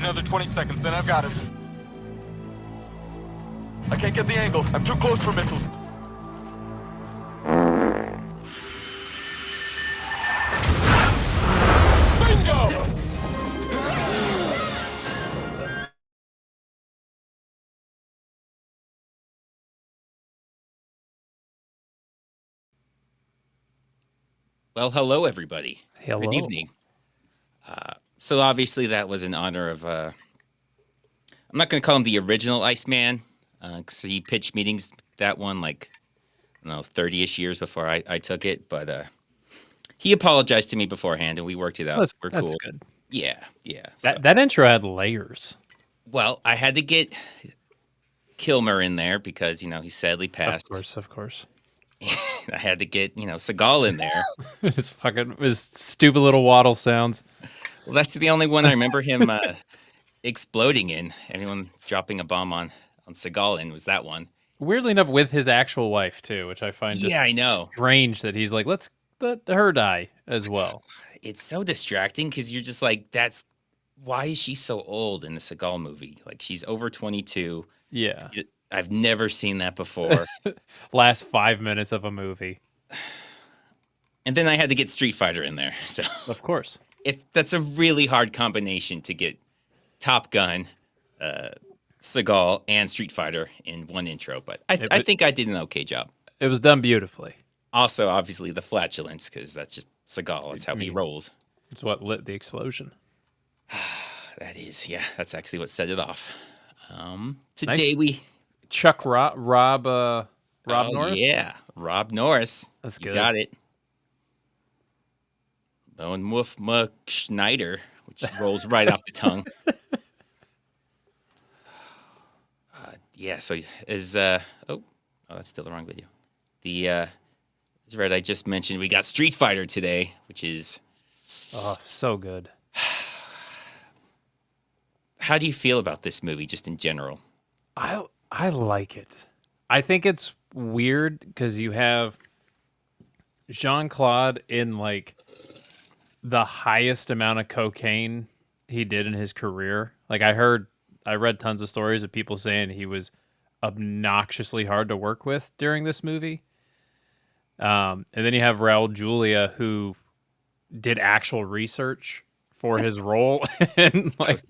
Another 20 seconds, then I've got him. I can't get the angle. I'm too close for missiles. Bingo! Well, hello, everybody. Hello. Good evening. So obviously that was in honor of, I'm not going to call him the original Iceman, because he pitched meetings, that one, like, I don't know, 30-ish years before I took it, but he apologized to me beforehand, and we worked it out. We're That's cool. good. Yeah. That intro had layers. Well, I had to get Kilmer in there because, he sadly passed. Of course. I had to get, Seagal in there. his stupid little waddle sounds. Well, that's the only one I remember him exploding in. Everyone dropping a bomb on Seagal in was that one. Weirdly enough, with his actual wife too, which I find I know strange that he's like, let's let her die as well. It's so distracting because you're just like, why is she so old in the Seagal movie? Like, she's over 22. Yeah, I've never seen that before. Last 5 minutes of a movie, and then I had to get Street Fighter in there. So of course, that's a really hard combination to get Top Gun, Seagal, and Street Fighter in one intro. But I think I did an okay job. It was done beautifully. Also, obviously, the flatulence, because that's just Seagal. That's how he rolls. It's what lit the explosion. That is, yeah. That's actually what set it off. Today nice. Rob Norris? Yeah, Rob Norris. That's good. You got it. Bone Wolf Schneider, which rolls right off the tongue. Yeah, so is that's still the wrong video. As Redeye just mentioned, we got Street Fighter today, which is so good. How do you feel about this movie, just in general? I like it. I think it's weird because you have Jean-Claude in like the highest amount of cocaine he did in his career. Like I read tons of stories of people saying he was obnoxiously hard to work with during this movie. And then you have Raul Julia, who did actual research for his role and like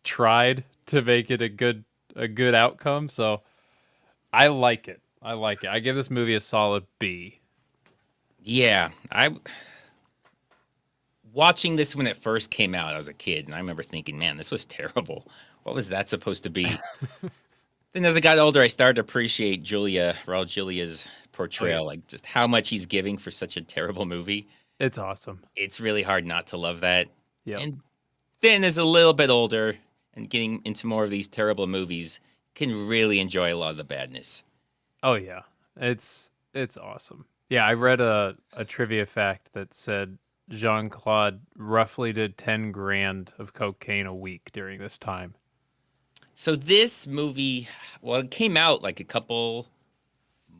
tried to make it a good outcome. So I like it. I give this movie a solid B. Yeah, watching this when it first came out, I was a kid, and I remember thinking, man, this was terrible. What was that supposed to be? Then as I got older, I started to appreciate Raul Julia's portrayal, like just how much he's giving for such a terrible movie. It's awesome. It's really hard not to love that. Yeah. And then as a little bit older and getting into more of these terrible movies, can really enjoy a lot of the badness. Oh yeah. It's awesome. Yeah, I read a trivia fact that said Jean-Claude roughly did 10 grand of cocaine a week during this time. So this movie, well, it came out like a couple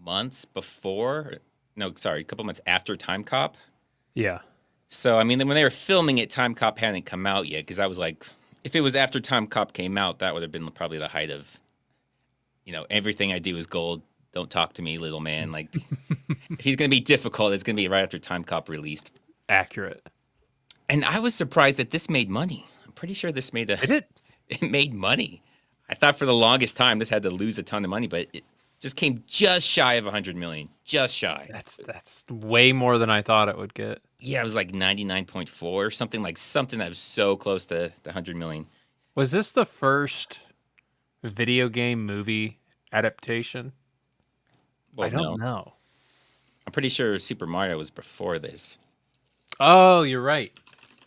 months before. No, sorry, a couple months after Timecop. Yeah. So, I mean, when they were filming it, Timecop hadn't come out yet, because I was like, if it was after Timecop came out, that would have been probably the height of, everything I do is gold. Don't talk to me, little man. Like, if he's going to be difficult, it's going to be right after Timecop released. Accurate. And I was surprised that this made money. I'm pretty sure this made it made money. I thought for the longest time this had to lose a ton of money, but it just came just shy of 100 million. Just shy. That's way more than I thought it would get. Yeah, it was like 99.4 or something that was so close to the 100 million. Was this the first video game movie adaptation? Well, I don't know. I'm pretty sure Super Mario was before this. Oh, you're right.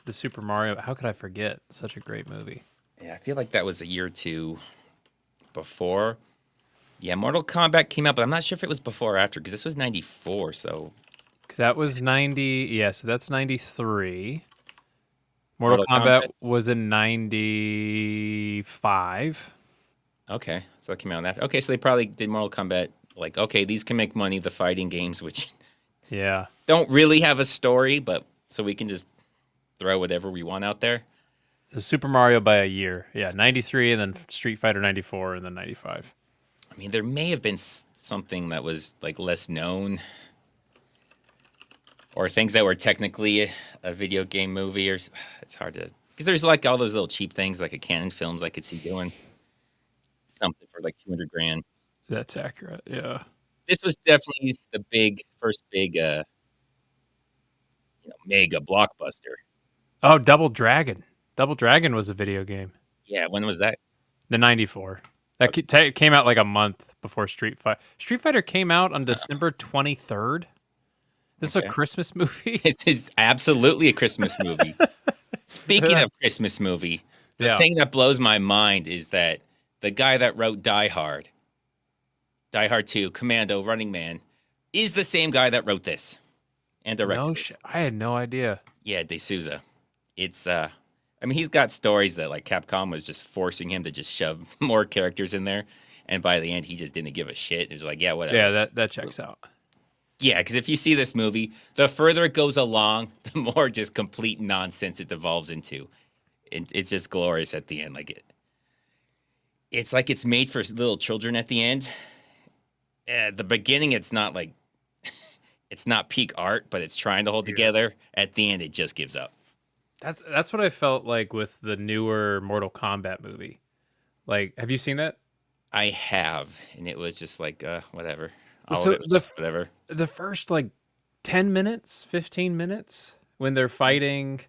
The Super Mario. How could I forget? Such a great movie. Yeah, I feel like that was a year or two before. Yeah, Mortal Kombat came out, but I'm not sure if it was before or after, because this was 94, so... Because that was 90... Yeah, so that's 93. Mortal Kombat was in 95. Okay, so that came out after. Okay, so they probably did Mortal Kombat, like, okay, these can make money, the fighting games, which... don't really have a story, but so we can just throw whatever we want out there. So Super Mario by a year. Yeah, 93, and then Street Fighter 94, and then 95. I mean, there may have been something that was like less known, or things that were technically a video game movie, or it's hard to, because there's like all those little cheap things like a Canon Films I could see doing something for like 200 grand. That's accurate. Yeah. This was definitely the first big mega blockbuster. Oh, Double Dragon. Double Dragon was a video game. Yeah, when was that? The 94. That came out like a month before Street Fighter. Street Fighter came out on December 23rd. This is a Christmas movie. This is absolutely a Christmas movie. Speaking of Christmas movie, the thing that blows my mind is that the guy that wrote Die Hard 2, Commando, Running Man, is the same guy that wrote this and directed it. I had no idea. Yeah, De Souza. It's I mean, he's got stories that like Capcom was just forcing him to just shove more characters in there, and by the end he just didn't give a shit. It was like, yeah, whatever. Yeah, that checks out. Yeah, because if you see this movie, the further it goes along, the more just complete nonsense it devolves into. It's just glorious at the end. Like it's like it's made for little children at the end. At the beginning, it's not like it's not peak art, but it's trying to hold together. At the end, it just gives up. That's what I felt like with the newer Mortal Kombat movie. Like, have you seen that? I have, and it was just like whatever. So it was just whatever. The first like 10 minutes, 15 minutes when they're fighting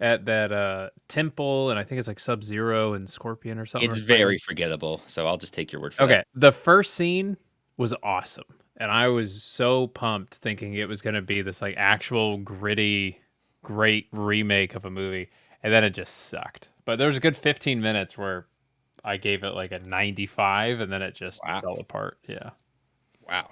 at that temple, and I think it's like Sub-Zero and Scorpion or something. It's very forgettable, so I'll just take your word for that. Okay, the first scene was awesome, and I was so pumped thinking it was going to be this like actual gritty, great remake of a movie, and then it just sucked. But there was a good 15 minutes where I gave it like a 95, and then it just fell apart. Yeah. Wow.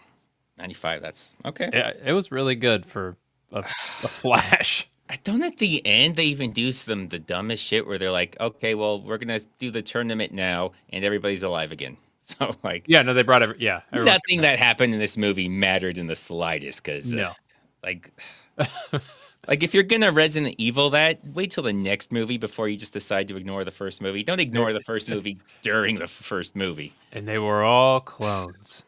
95, that's okay. Yeah, it was really good for a Flash. I don't at the end they even do the dumbest shit where they're like, okay, well, we're going to do the tournament now, and everybody's alive again. So, like... Yeah, no, they brought nothing that happened in this movie mattered in the slightest, because, like, if you're going to Resident Evil that, wait till the next movie before you just decide to ignore the first movie. Don't ignore the first movie during the first movie. And they were all clones.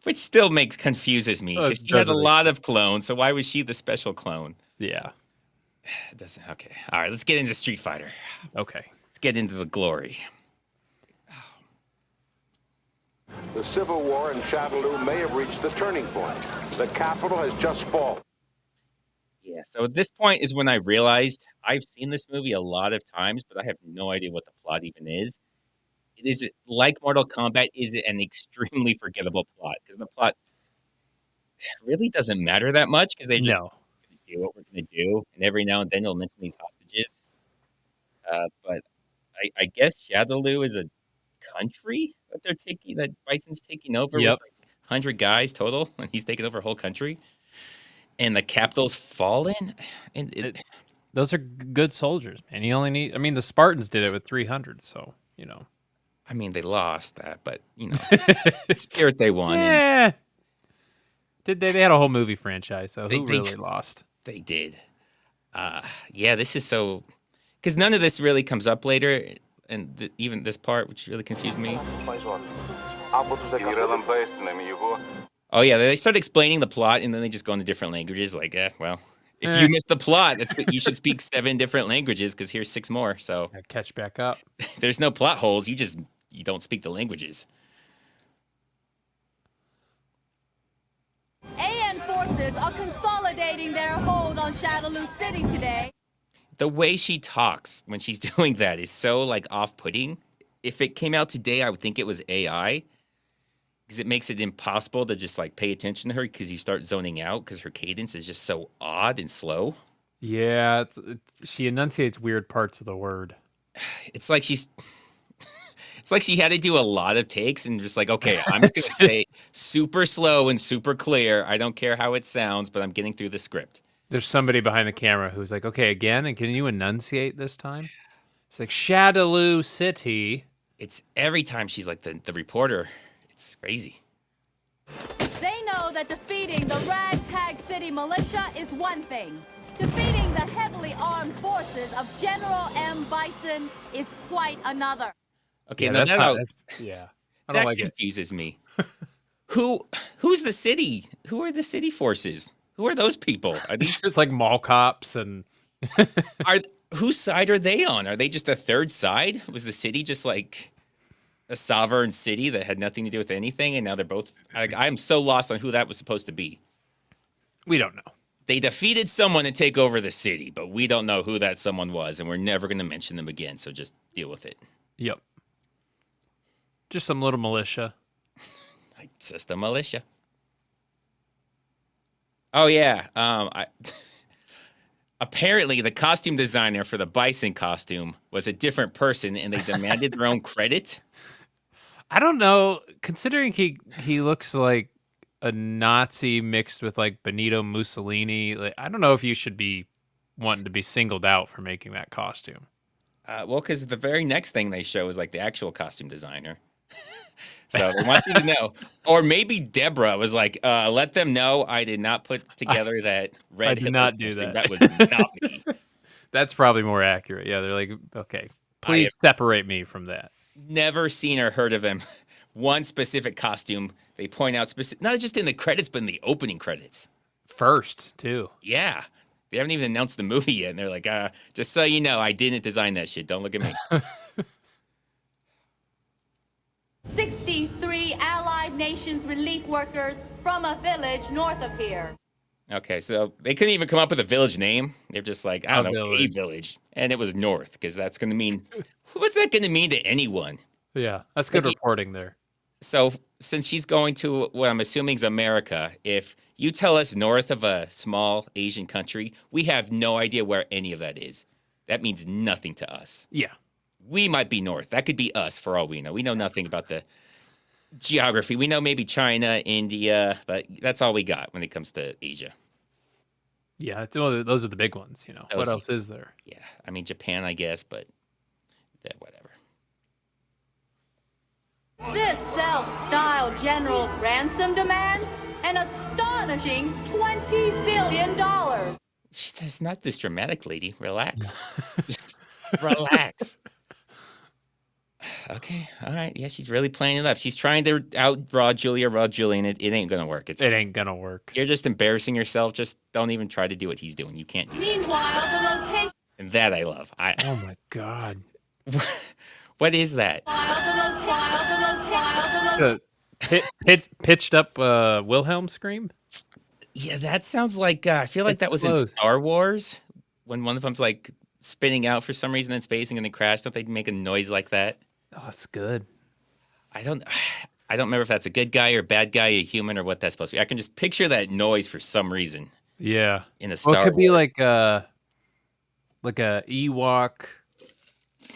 Which still confuses me, because she has a lot of clones, so why was she the special clone? Yeah. It doesn't. Okay. All right, let's get into Street Fighter. Okay. Let's get into the glory. The Civil War in Shadaloo may have reached the turning point. The capital has just fallen. Yeah, so at this point is when I realized I've seen this movie a lot of times, but I have no idea what the plot even is. Is it like Mortal Kombat? Is it an extremely forgettable plot? Because the plot really doesn't matter that much, because they just do what we're going to do, and every now and then they'll mention these hostages. But I guess Shadaloo is a country that Bison's taking over with like 100 guys total, and he's taking over a whole country. And the capital's fallen. And those are good soldiers, man. You only need... I mean, the Spartans did it with 300, so, you know. I mean, they lost that, but, you know, Spirit they won. Yeah. Did they? They had a whole movie franchise, so who really lost? They did. Yeah, this is so... Because none of this really comes up later, and even this part, which really confused me. Oh, yeah, they start explaining the plot, and then they just go into different languages, like, well... If you missed the plot, you should speak 7 different languages, because here's 6 more. So catch back up. There's no plot holes. You don't speak the languages. AN forces are consolidating their hold on Shadaloo City today. The way she talks when she's doing that is so like off-putting. If it came out today, I would think it was AI. Because it makes it impossible to just like pay attention to her, because you start zoning out because her cadence is just so odd and slow. Yeah, she enunciates weird parts of the word. It's like she had to do a lot of takes and just like, okay, I'm just going to say super slow and super clear. I don't care how it sounds, but I'm getting through the script. There's somebody behind the camera who's like, okay, again, and can you enunciate this time? It's like Shadaloo City. It's every time she's like the reporter. It's crazy. They know that defeating the ragtag city militia is one thing. Defeating joining the heavily armed forces of General M. Bison is quite another. Okay, Yeah, now that's not. That's, yeah, I don't that like it. confuses me. Who's the city? Who are the city forces? Who are those people? Are these It's like mall cops and are whose side are they on? Are they just a third side? Was the city just like a sovereign city that had nothing to do with anything, and now they're both? I'm so lost on who that was supposed to be. we don't know. They defeated someone to take over the city, but we don't know who that someone was, and we're never going to mention them again. So just deal with it. Yep. Just some little militia. Like just a militia. Oh yeah. Apparently, the costume designer for the Bison costume was a different person, and they demanded their own credit. I don't know. Considering he looks like a Nazi mixed with like Benito Mussolini, like, I don't know if you should be wanting to be singled out for making that costume. Well, because the very next thing they show is like the actual costume designer. So they want you to know. Or maybe Deborah was like, let them know I did not put together that red I did Hitler not do costume. that. That was not me. That's probably more accurate. Yeah, they're like, okay, please separate me from that. Never seen or heard of them. One specific costume they point out, not just in the credits, but in the opening credits. First, too. Yeah. They haven't even announced the movie yet. And they're like, just so you know, I didn't design that shit. Don't look at me. 63 Allied nations relief workers from a village north of here. Okay, so they couldn't even come up with a village name. They're just like, I don't know, a village. village. And it was north, because that's going to mean, what's that going to mean to anyone? Yeah, that's good reporting there. So since she's going to what I'm assuming is America, if you tell us north of a small Asian country, we have no idea where any of that is. That means nothing to us. Yeah. We might be north. That could be us for all we know. We know nothing about the geography. We know maybe China, India, but that's all we got when it comes to Asia. Yeah, those are the big ones, you know. What else is there? Yeah, I mean, Japan, I guess, but whatever. This self-styled general's ransom demands an astonishing $20 billion. That's not this dramatic, lady. Relax. Just relax. Okay, all right. Yeah, she's really playing it up. She's trying to out-raw Julia, and it ain't gonna work. It ain't gonna work. You're just embarrassing yourself. Just don't even try to do what he's doing. You can't do that. Meanwhile, the location. And that I love. Oh my god. What is that? It's a pitched up Wilhelm scream? Yeah, that sounds like I feel like that was in Star Wars when one of them's like spinning out for some reason in space and then crash. Don't they make a noise like that? Oh, that's good. I don't remember if that's a good guy or bad guy, a human, or what that's supposed to be. I can just picture that noise for some reason. Yeah. In a Star Wars. It could be like a Ewok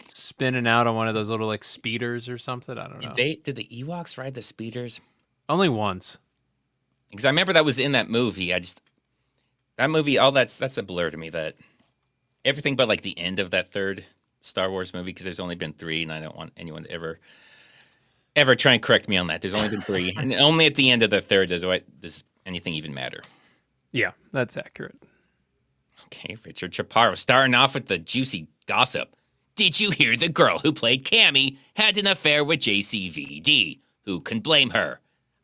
spinning out on one of those little like speeders or something. I don't know. Did the Ewoks ride the speeders? Only once. Because I remember that was in that movie. That movie, all that's a blur to me. That everything but like the end of that third Star Wars movie, because there's only been 3, and I don't want anyone to ever try and correct me on that. There's only been 3, and only at the end of the third does anything even matter. Yeah, that's accurate. Okay, Richard Chaparro starting off with the juicy gossip. Did you hear the girl who played Cammy had an affair with JCVD? Who can blame her?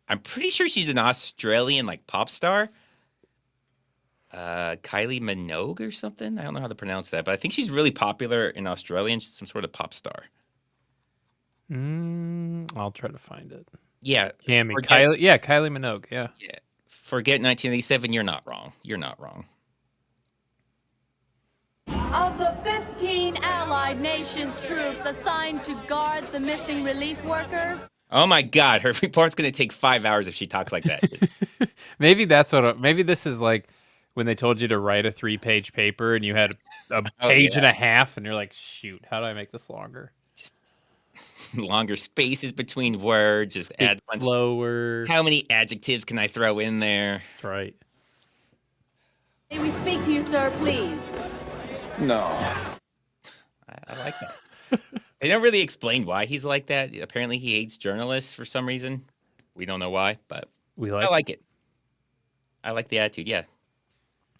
I'm pretty sure she's an Australian like pop star. Kylie Minogue or something. I don't know how to pronounce that, but I think she's really popular in Australia and she's some sort of pop star. I'll try to find it. Yeah. Kylie Minogue. Yeah. Yeah. Forget 1987. You're not wrong. You're not wrong. Of the 15 Allied nations troops assigned to guard the missing relief workers. Oh my God, her report's going to take 5 hours if she talks like that. Maybe this is like when they told you to write a 3-page paper and you had a page and a half and you're like, shoot, how do I make this longer? Just longer spaces between words, just add slower. How many adjectives can I throw in there? That's right. May we speak to you, sir, please? No. I like that. They don't really explain why he's like that. Apparently he hates journalists for some reason. We don't know why, but I like it. I like the attitude, yeah.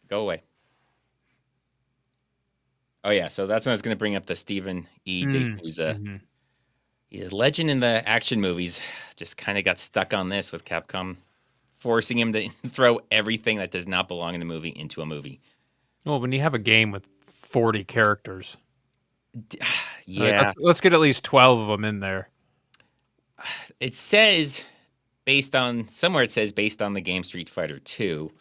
Go away. Oh yeah, so that's when I was going to bring up the Stephen E. Dayton, who's Mm-hmm. he's a legend in the action movies. Just kind of got stuck on this with Capcom forcing him to throw everything that does not belong in the movie into a movie. Well, when you have a game with 40 characters, Yeah, let's get at least 12 of them in there. it says based on the game Street Fighter 2,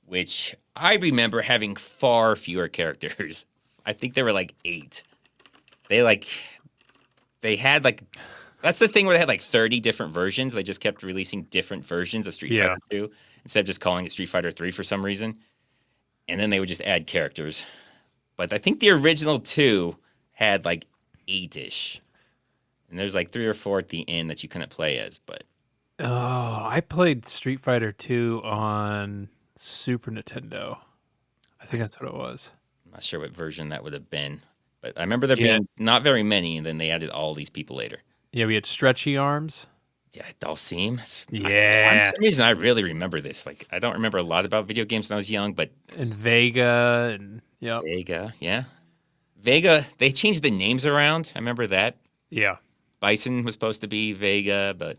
which I remember having far fewer characters. I think there were like 8. They had like that's the thing where they had like 30 different versions. They just kept releasing different versions of Street Fighter 2 instead of just calling it Street Fighter 3 for some reason. And then they would just add characters. But I think the original 2 had like 8-ish. And there's like 3 or 4 at the end that you couldn't play as, but Oh, I played Street Fighter 2 on Super Nintendo. I think that's what it was. I'm not sure what version that would have been. But I remember there being not very many, and then they added all these people later. Yeah, we had stretchy arms. Yeah, Dalsim. Yeah. For some reason, I really remember this. Like, I don't remember a lot about video games when I was young, but And Vega and Vega, yeah. Vega, they changed the names around. I remember that. Yeah. Bison was supposed to be Vega, but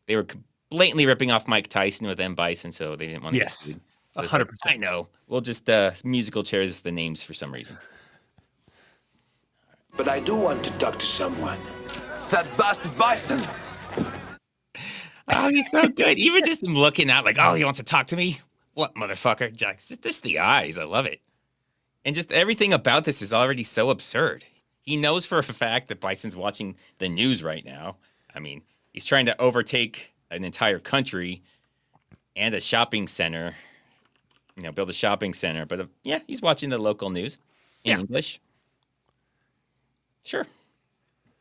they were blatantly ripping off Mike Tyson with M. Bison, so they didn't want to get sued. So 100%. I know. We'll just musical chairs the names for some reason. But I do want to talk to someone. That bastard Bison! Oh, he's so good. Even just him looking out like, oh, he wants to talk to me? What, motherfucker? Just the eyes. I love it. And just everything about this is already so absurd. He knows for a fact that Bison's watching the news right now. I mean, he's trying to overtake an entire country and a shopping center. Build a shopping center. But yeah, he's watching the local news in English. Sure.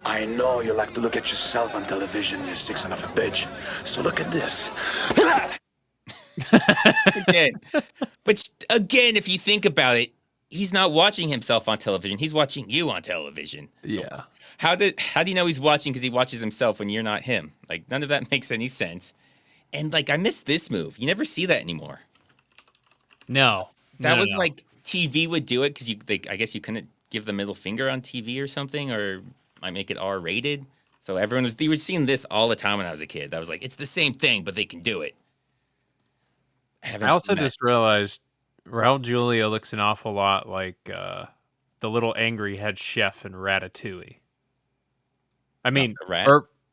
I know you like to look at yourself on television, you sick son of a bitch. So look at this. Again, if you think about it, he's not watching himself on television. He's watching you on television. Yeah. How do you know he's watching because he watches himself when you're not him? Like, none of that makes any sense. And, like, I miss this move. You never see that anymore. No. That was like TV would do it because I guess you couldn't give the middle finger on TV or something, or might make it R-rated. So they were seeing this all the time when I was a kid. I was like, it's the same thing, but they can do it. I also just realized Raul Julia looks an awful lot like the little angry head chef in Ratatouille. I mean,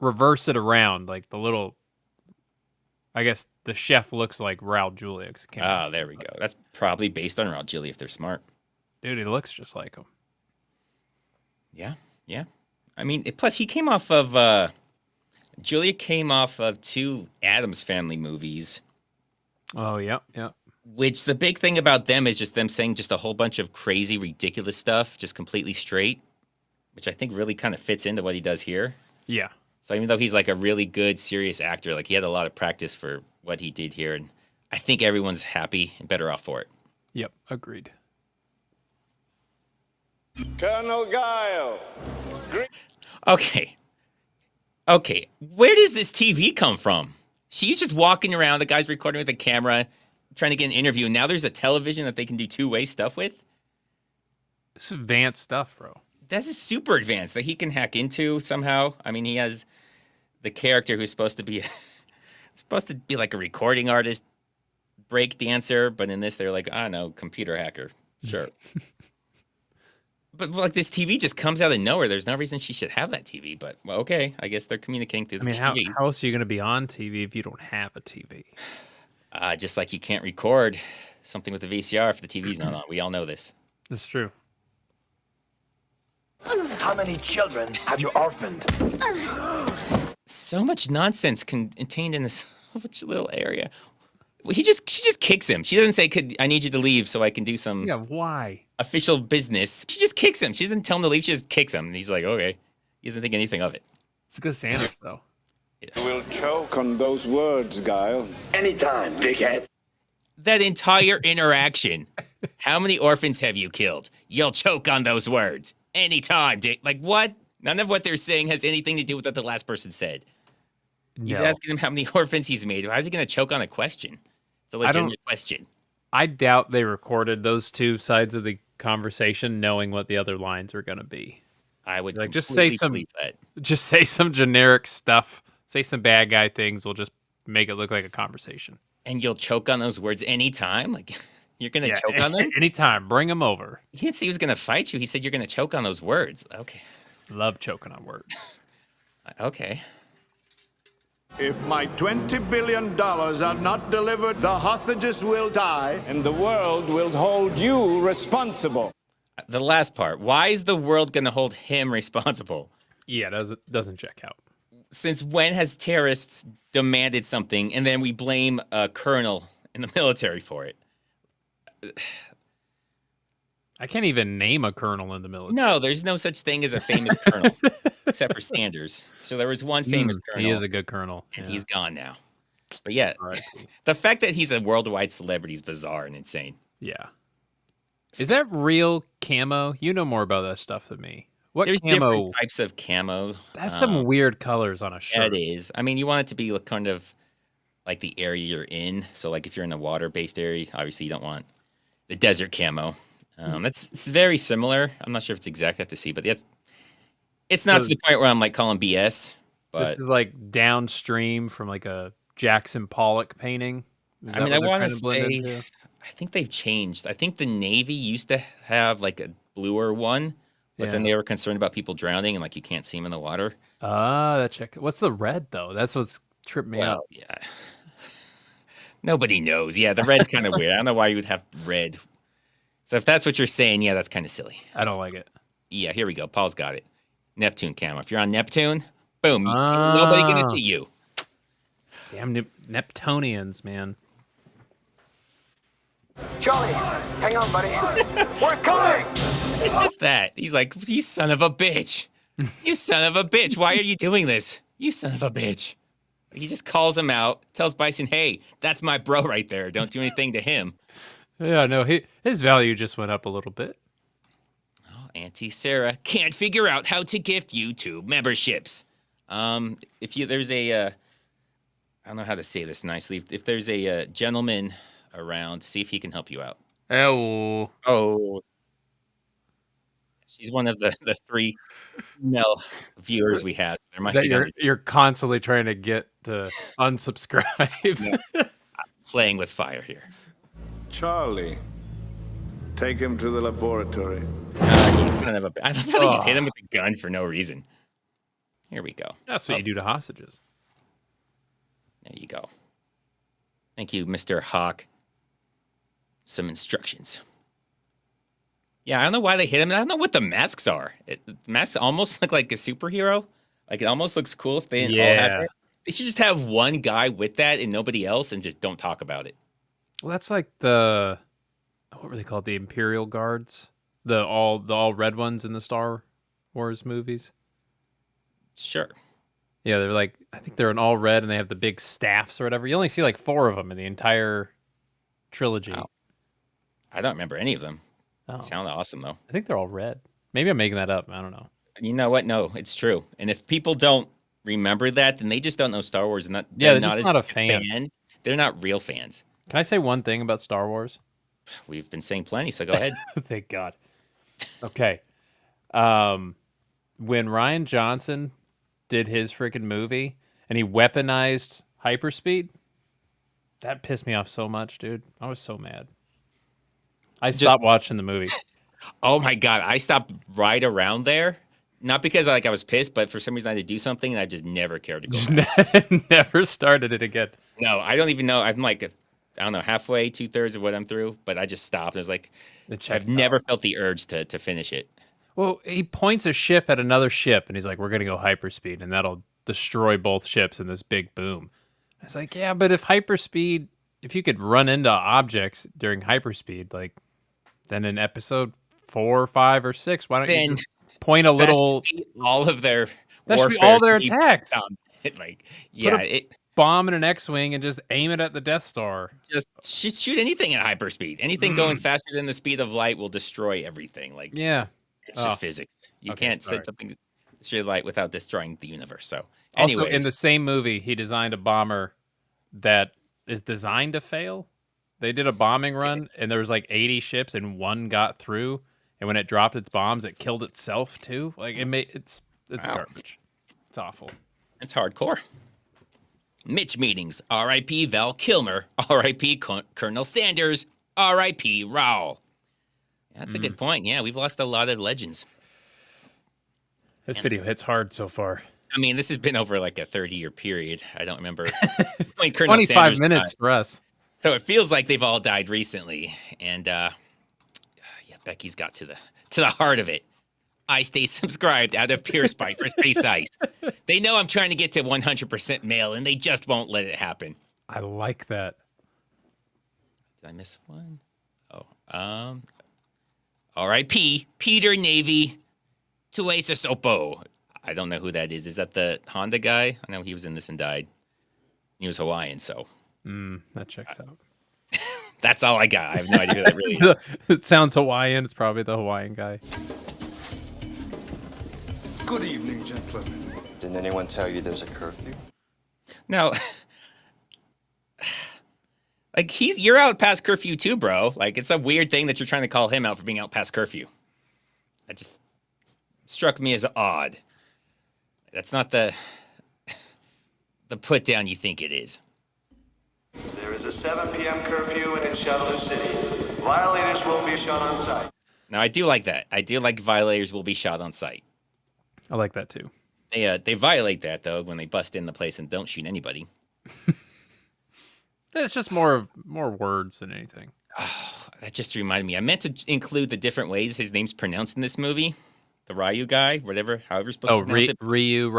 reverse it around, like the little. I guess the chef looks like Raul Julia. Oh, there we go. That's probably based on Raul Julia if they're smart. Dude, he looks just like him. Yeah. I mean, plus he came off of Julia came off of 2 Addams Family movies. Oh, yeah. Which the big thing about them is just them saying just a whole bunch of crazy, ridiculous stuff, just completely straight, which I think really kind of fits into what he does here. Yeah. So even though he's like a really good, serious actor, like he had a lot of practice for what he did here, and I think everyone's happy and better off for it. Yep, agreed. Colonel Guile. Okay. Where does this TV come from? She's just walking around. The guy's recording with a camera, trying to get an interview. And now there's a television that they can do 2-way stuff with. It's advanced stuff, bro. This is super advanced that he can hack into somehow. I mean, he has the character who's supposed to be like a recording artist, break dancer. But in this, they're like, I don't know, computer hacker. Sure. But like this TV just comes out of nowhere. There's no reason she should have that TV. But well, okay, I guess they're communicating through the TV. How else are you going to be on TV if you don't have a TV? Just like you can't record something with a VCR if the TV's not on. We all know this. That's true. How many children have you orphaned? So much nonsense contained in this little area. She just kicks him. She doesn't say, I need you to leave so I can do some why? Official business. She just kicks him. She doesn't tell him to leave. She just kicks him. And he's like, okay. He doesn't think anything of it. It's a good sandwich, though. You will choke on those words, Guile. Anytime, bighead. That entire interaction. How many orphans have you killed? You'll choke on those words. Anytime, Dick. Like, what? None of what they're saying has anything to do with what the last person said. He's asking him how many orphans he's made. How is he going to choke on a question? It's a legitimate question. I doubt they recorded those 2 sides of the conversation knowing what the other lines are going to be. I would Like, just say completely believe that. Just say some generic stuff. Say some bad guy things. We'll just make it look like a conversation. And you'll choke on those words anytime? Like, you're going to choke on them? Anytime. Bring them over. He didn't say he was going to fight you. He said you're going to choke on those words. Okay. Love choking on words. Okay. If my $20 billion are not delivered, the hostages will die, and the world will hold you responsible. The last part. Why is the world going to hold him responsible? Yeah, doesn't check out. Since when has terrorists demanded something and then we blame a colonel in the military for it? I can't even name a colonel in the military. No, there's no such thing as a famous colonel, except for Sanders. So there was one famous colonel. He is a good colonel. And he's gone now. But yeah, the fact that he's a worldwide celebrity is bizarre and insane. Yeah. Is that real camo? You know more about that stuff than me. What There's camo? different types of camo. That's some weird colors on a shirt. It is. I mean, you want it to be kind of like the area you're in. So, like, if you're in a water-based area, obviously you don't want the desert camo. It's very similar. I'm not sure if it's exact. I have to see, but it's not to the point where I'm like calling BS. But this is like downstream from like a Jackson Pollock painting. I mean, I want to say, I think they've changed. I think the Navy used to have like a bluer one, but then they were concerned about people drowning and like you can't see them in the water. What's the red though? That's what's tripped me out. Yeah. Nobody knows. Yeah, the red's kind of weird. I don't know why you would have red. So if that's what you're saying, yeah, that's kind of silly. I don't like it. Yeah, here we go. Paul's got it. Neptune camo. If you're on Neptune, boom, nobody gonna see you. Damn Neptunians, man. Charlie, hang on, buddy. We're coming! It's just that. He's like, you son of a bitch. You son of a bitch. Why are you doing this? You son of a bitch. He just calls him out, tells Bison, hey, that's my bro right there. Don't do anything to him. Yeah, no, his value just went up a little bit. Oh, Auntie Sarah can't figure out how to gift YouTube memberships. There's a, I don't know how to say this nicely. If there's a gentleman around, see if he can help you out. Oh. She's one of the three male viewers we have. There might be you're constantly trying to get to unsubscribe. Playing with fire here. Charlie, take him to the laboratory. I love how they just hit him with the gun for no reason. Here we go. That's what you do to hostages. There you go. Thank you, Mr. Hawk. Some instructions. Yeah, I don't know why they hit him. I don't know what the masks are. The masks almost look like a superhero. Like, it almost looks cool if they didn't all have it. They should just have one guy with that and nobody else and just don't talk about it. Well, that's like what were they called? The Imperial Guards? The all red ones in the Star Wars movies? Sure. Yeah, they're like, I think they're in all red and they have the big staffs or whatever. You only see like 4 of them in the entire trilogy. Oh. I don't remember any of them. Oh. They sound awesome, though. I think they're all red. Maybe I'm making that up. I don't know. You know what? No, it's true. And if people don't remember that, then they just don't know Star Wars. And they're just not a fan. Fans. They're not real fans. Can I say one thing about Star Wars? We've been saying plenty, so go ahead. Thank God. Okay. When Rian Johnson did his freaking movie and he weaponized hyperspeed, that pissed me off so much, dude. I was so mad. I stopped watching the movie. Oh my God. I stopped right around there. Not because I was pissed, but for some reason I had to do something and I just never cared to go back. Never started it again. No, I don't even know. I'm like, I don't know, halfway, 2/3 of what I'm through, but I just stopped. I was like, I've never felt the urge to finish it. Well, he points a ship at another ship and he's like, we're going to go hyperspeed and that'll destroy both ships in this big boom. I was like, yeah, but if you could run into objects during hyperspeed, like then in episode 4, 5, or 6, why don't you point a little? All of their that should be all their attacks. Bomb in an X-wing and just aim it at the Death Star. Just shoot anything at hyperspeed. Anything going faster than the speed of light will destroy everything. It's just physics. You can't set something to destroy light without destroying the universe. So, anyways. Also, in the same movie, he designed a bomber that is designed to fail. They did a bombing run, and there was like 80 ships, and one got through. and when it dropped its bombs, it killed itself too. Like it's Wow. garbage. It's awful. It's hardcore. Mitch Meetings, R.I.P. Val Kilmer, R.I.P. Colonel Sanders, R.I.P. Raul. That's a good point. Yeah, we've lost a lot of legends. This video hits hard so far. I mean, this has been over like a 30-year period. I don't remember when Colonel 25 Sanders minutes died. for us. So it feels like they've all died recently. And yeah, Becky's got to the heart of it. I stay subscribed out of pure spite for Space Ice. They know I'm trying to get to 100% male, and they just won't let it happen. I like that. Did I miss one? Oh, R.I.P. Peter Navy Tuesasopo. I don't know who that is. Is that the Honda guy? I know he was in this and died. He was Hawaiian, so. That checks out. That's all I got. I have no idea who that really is. It sounds Hawaiian. It's probably the Hawaiian guy. Good evening, gentlemen. Didn't anyone tell you there's a curfew? No. Like, you're out past curfew too, bro. Like, it's a weird thing that you're trying to call him out for being out past curfew. That just struck me as odd. That's not the put down you think it is. There is a 7 p.m. curfew in Shuttle City. Violators will be shot on sight. Now, I do like that. I do like violators will be shot on sight. I like that too. They violate that, though, when they bust in the place and don't shoot anybody. It's just more words than anything. Oh, that just reminded me. I meant to include the different ways his name's pronounced in this movie. The Ryu guy, whatever, however you're supposed to pronounce it. Ryu.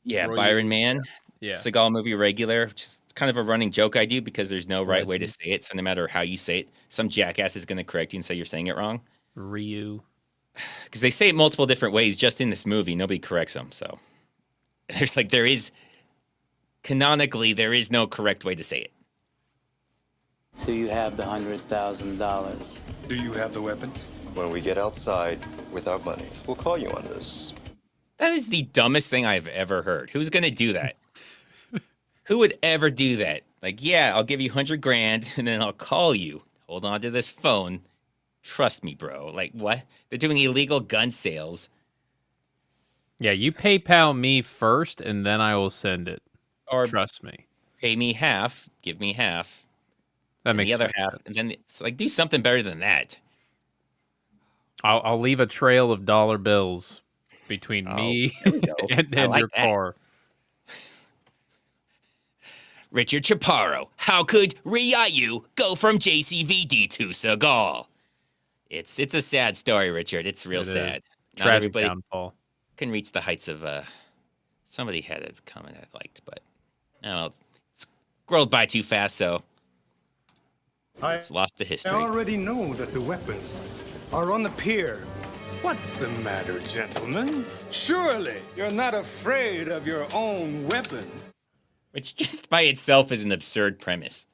Yeah, Ryu. Byron Man. Yeah. Seagal movie regular, which is kind of a running joke I do because there's no right way to say it. So no matter how you say it, some jackass is going to correct you and say you're saying it wrong. Ryu. Because they say it multiple different ways just in this movie. Nobody corrects them. So canonically, there is no correct way to say it. Do you have the $100,000? Do you have the weapons? When we get outside with our money, we'll call you on this. That is the dumbest thing I've ever heard. Who's going to do that? Who would ever do that? Like, yeah, I'll give you $100,000 and then I'll call you. Hold on to this phone. Trust me, bro. Like, what? They're doing illegal gun sales. Yeah, you PayPal me first, and then I will send it. Or trust me. Pay me half. Give me half. That makes the other sense. half. And then it's like, do something better than that. I'll leave a trail of dollar bills between me and like your that. car. Richard Chaparro. How could Ryu go from JCVD to Seagal? It's a sad story, Richard. It's real sad. Not Tragic everybody downfall. can reach the heights of somebody had a comment I liked, but it's scrolled by too fast, so it's lost to history. I already know that the weapons are on the pier. What's the matter, gentlemen? Surely you're not afraid of your own weapons. Which just by itself is an absurd premise.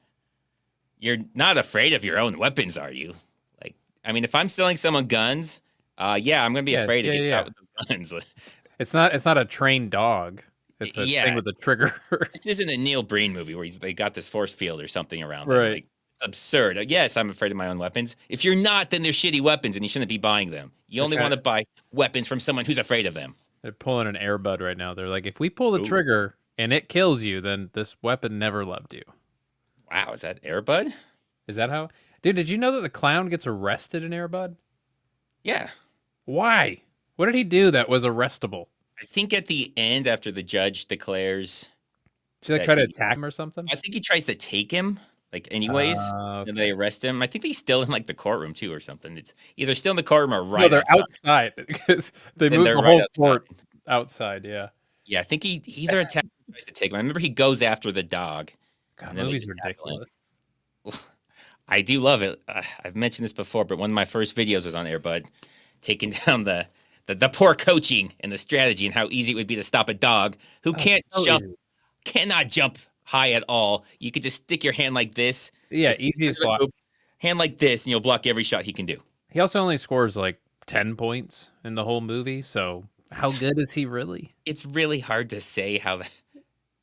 You're not afraid of your own weapons, are you? Like, I mean, if I'm selling someone guns, yeah, I'm gonna be afraid to get out with those guns. It's not a trained dog. It's a thing with a trigger. This isn't a Neil Breen movie where they got this force field or something around them. Right. Like, it's absurd. Yes, I'm afraid of my own weapons. If you're not, then they're shitty weapons and you shouldn't be buying them. You only want to buy weapons from someone who's afraid of them. They're pulling an Air Bud right now. They're like, if we pull the trigger and it kills you, then this weapon never loved you. Wow, is that Air Bud? Is that how? Dude, did you know that the clown gets arrested in Air Bud? Yeah. Why? What did he do that was arrestable? I think at the end, after the judge declares... Should they try to attack him or something? I think he tries to take him, like, anyways, and they arrest him. I think he's still in, like, the courtries too or something. It's either still in the courtroom or right No, they're outside because they moved the whole court outside, yeah. Yeah, I think he either attacks or tries to take him. I remember he goes after the dog. God, movie's ridiculous. I do love it. I've mentioned this before, but one of my first videos was on Air Bud, taking down the poor coaching and the strategy and how easy it would be to stop a dog who cannot jump high at all. You could just stick your hand like this. Yeah, easiest block. Hand like this, and you'll block every shot he can do. He also only scores like 10 points in the whole movie, so how good is he really? It's really hard to say how,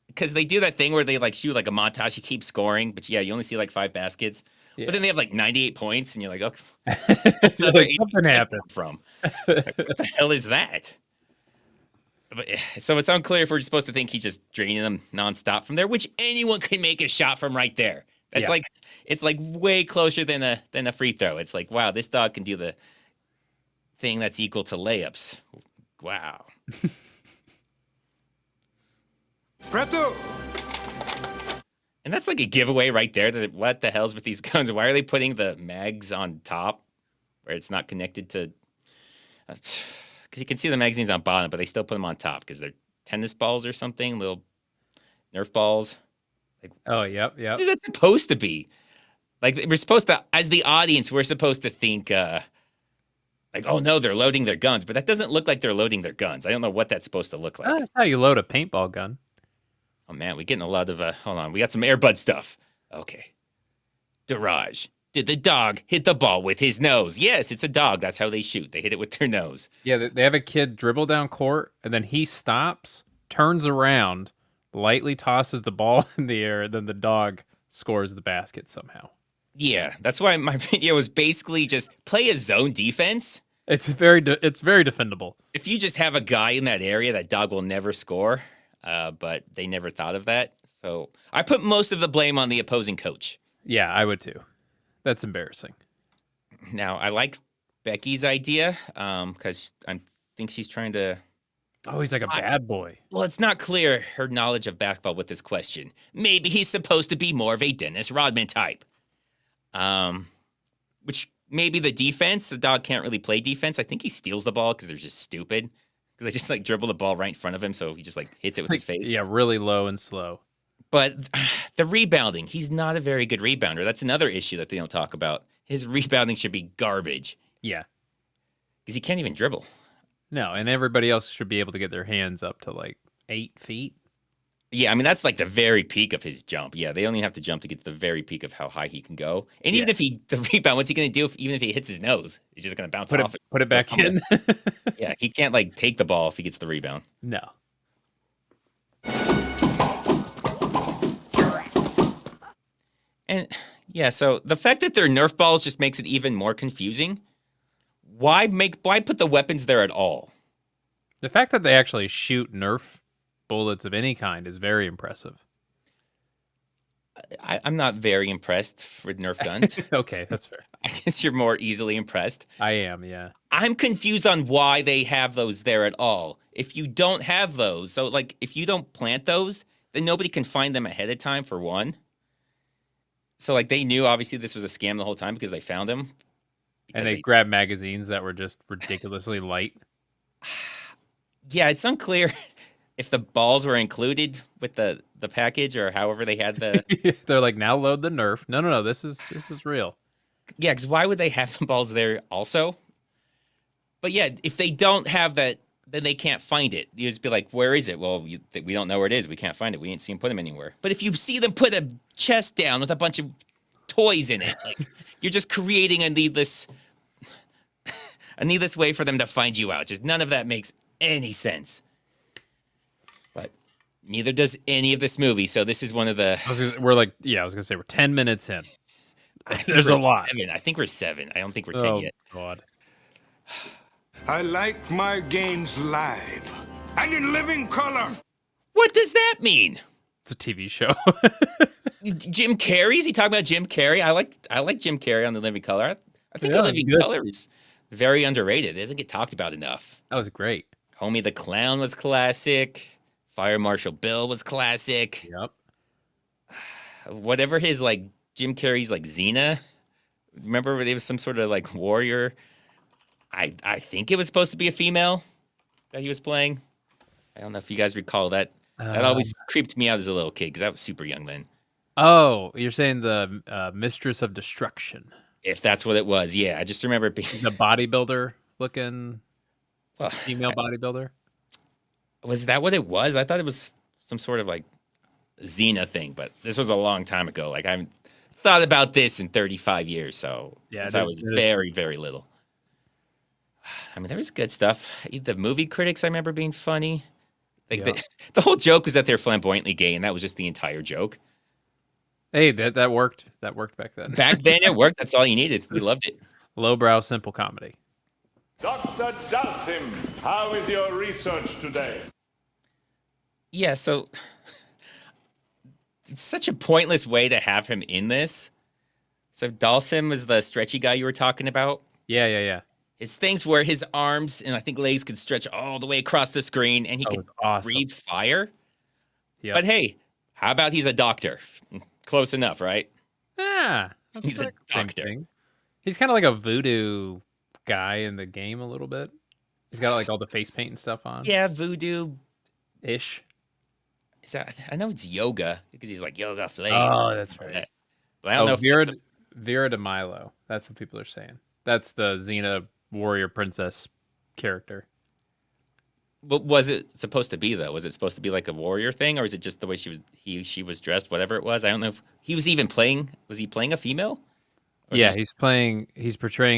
because they do that thing where they like shoot like a montage, you keep scoring, but yeah, you only see like 5 baskets. But then they have like 98 points, and you're like, okay, Something happened. From like, what the hell is that? But, so it's unclear if we're supposed to think he's just draining them nonstop from there, which anyone can make a shot from right there. That's like it's like way closer than a free throw. It's like, wow, this dog can do the thing that's equal to layups. Wow. Preto! And that's like a giveaway right there. That what the hell's with these guns? Why are they putting the mags on top where it's not connected to? Because you can see the magazines on bottom, but they still put them on top because they're tennis balls or something, little Nerf balls. Like, oh, yep. What is that supposed to be? Like we're supposed to, as the audience, we're supposed to think, like, oh no, they're loading their guns, but that doesn't look like they're loading their guns. I don't know what that's supposed to look like. That's how you load a paintball gun. Oh man, we're getting a lot of hold on, we got some Airbud stuff. Okay. Daraj. Did the dog hit the ball with his nose? Yes, it's a dog. That's how they shoot. They hit it with their nose. Yeah, they have a kid dribble down court, and then he stops, turns around, lightly tosses the ball in the air, and then the dog scores the basket somehow. Yeah, that's why my video was basically just play a zone defense. It's very defendable. If you just have a guy in that area, that dog will never score. But they never thought of that. So I put most of the blame on the opposing coach. Yeah, I would too. That's embarrassing. Now, I like Becky's idea because I think she's trying to... Oh, he's like a bad boy. Well, it's not clear her knowledge of basketball with this question. Maybe he's supposed to be more of a Dennis Rodman type. Which maybe the defense, the dog can't really play defense. I think he steals the ball because they're just stupid. Because they just like dribble the ball right in front of him, so he just like hits it with his face. Yeah, really low and slow. But the rebounding, he's not a very good rebounder. That's another issue that they don't talk about. His rebounding should be garbage. Yeah. Because he can't even dribble. No, and everybody else should be able to get their hands up to like 8 feet. Yeah, I mean, that's like the very peak of his jump. Yeah, they only have to jump to get to the very peak of how high he can go. And even if the rebound, what's he going to do even if he hits his nose? He's just going to bounce off it. Put it back in. Yeah, he can't like take the ball if he gets the rebound. No. And yeah, so the fact that they're Nerf balls just makes it even more confusing. Why put the weapons there at all? The fact that they actually shoot Nerf bullets of any kind is very impressive. I'm not very impressed with Nerf guns. Okay, that's fair. I guess you're more easily impressed. I am, yeah. I'm confused on why they have those there at all. If you don't have those, so like if you don't plant those, then nobody can find them ahead of time for one. So like they knew obviously this was a scam the whole time because they found them. And they grabbed magazines that were just ridiculously light. Yeah, it's unclear if the balls were included with the package or however they had the... They're like, now load the Nerf. No, this is real. Yeah, because why would they have the balls there also? But yeah, if they don't have that, then they can't find it. You just be like, where is it? Well, we don't know where it is. We can't find it. We ain't seen them put them anywhere. But if you see them put a chest down with a bunch of toys in it, like you're just creating a needless way for them to find you out. Just none of that makes any sense. But neither does any of this movie. So this is one of the... we're 10 minutes in. There's a lot. I think we're 7. I don't think we're 10 yet. God. I like my games live and in living color. What does that mean? It's a TV show. Jim Carrey? Is he talking about Jim Carrey? I like Jim Carrey on The Living Color. I think The Living Color is very underrated. It doesn't get talked about enough. That was great. Homie the Clown was classic. Fire Marshal Bill was classic. Yep. Whatever his like Jim Carrey's like Xena. Remember there was some sort of like warrior. I think it was supposed to be a female that he was playing. I don't know if you guys recall that. That always creeped me out as a little kid because I was super young then. Oh, you're saying the Mistress of Destruction. If that's what it was, yeah. I just remember it being... The bodybuilder looking female bodybuilder. Was that what it was? I thought it was some sort of like Xena thing, but this was a long time ago. Like I haven't thought about this in 35 years, so since I was very, very little. I mean, there was good stuff. The movie critics I remember being funny. Like the whole joke was that they're flamboyantly gay, and that was just the entire joke. Hey, that worked. That worked back then. Back then, it worked. That's all you needed. We loved it. Lowbrow, simple comedy. Dr. Dalsim, how is your research today? Yeah, so it's such a pointless way to have him in this. So Dalsim is the stretchy guy you were talking about. Yeah. His things where his arms and I think legs could stretch all the way across the screen, and he could breathe fire. Yeah. But hey, how about he's a doctor? Close enough, right? Yeah. He's a doctor. Thing. He's kind of like a voodoo guy in the game a little bit. He's got like all the face paint and stuff on. Yeah, voodoo-ish. Ish. I know it's yoga because he's like yoga flame. Oh, that's right. But I don't know if Vera de Milo. That's what people are saying. That's the Xena warrior princess character. What was it supposed to be though? Was it supposed to be like a warrior thing, or is it just the way she was dressed? Whatever it was, I don't know if he was even playing. Was he playing a female? Yeah, he's portraying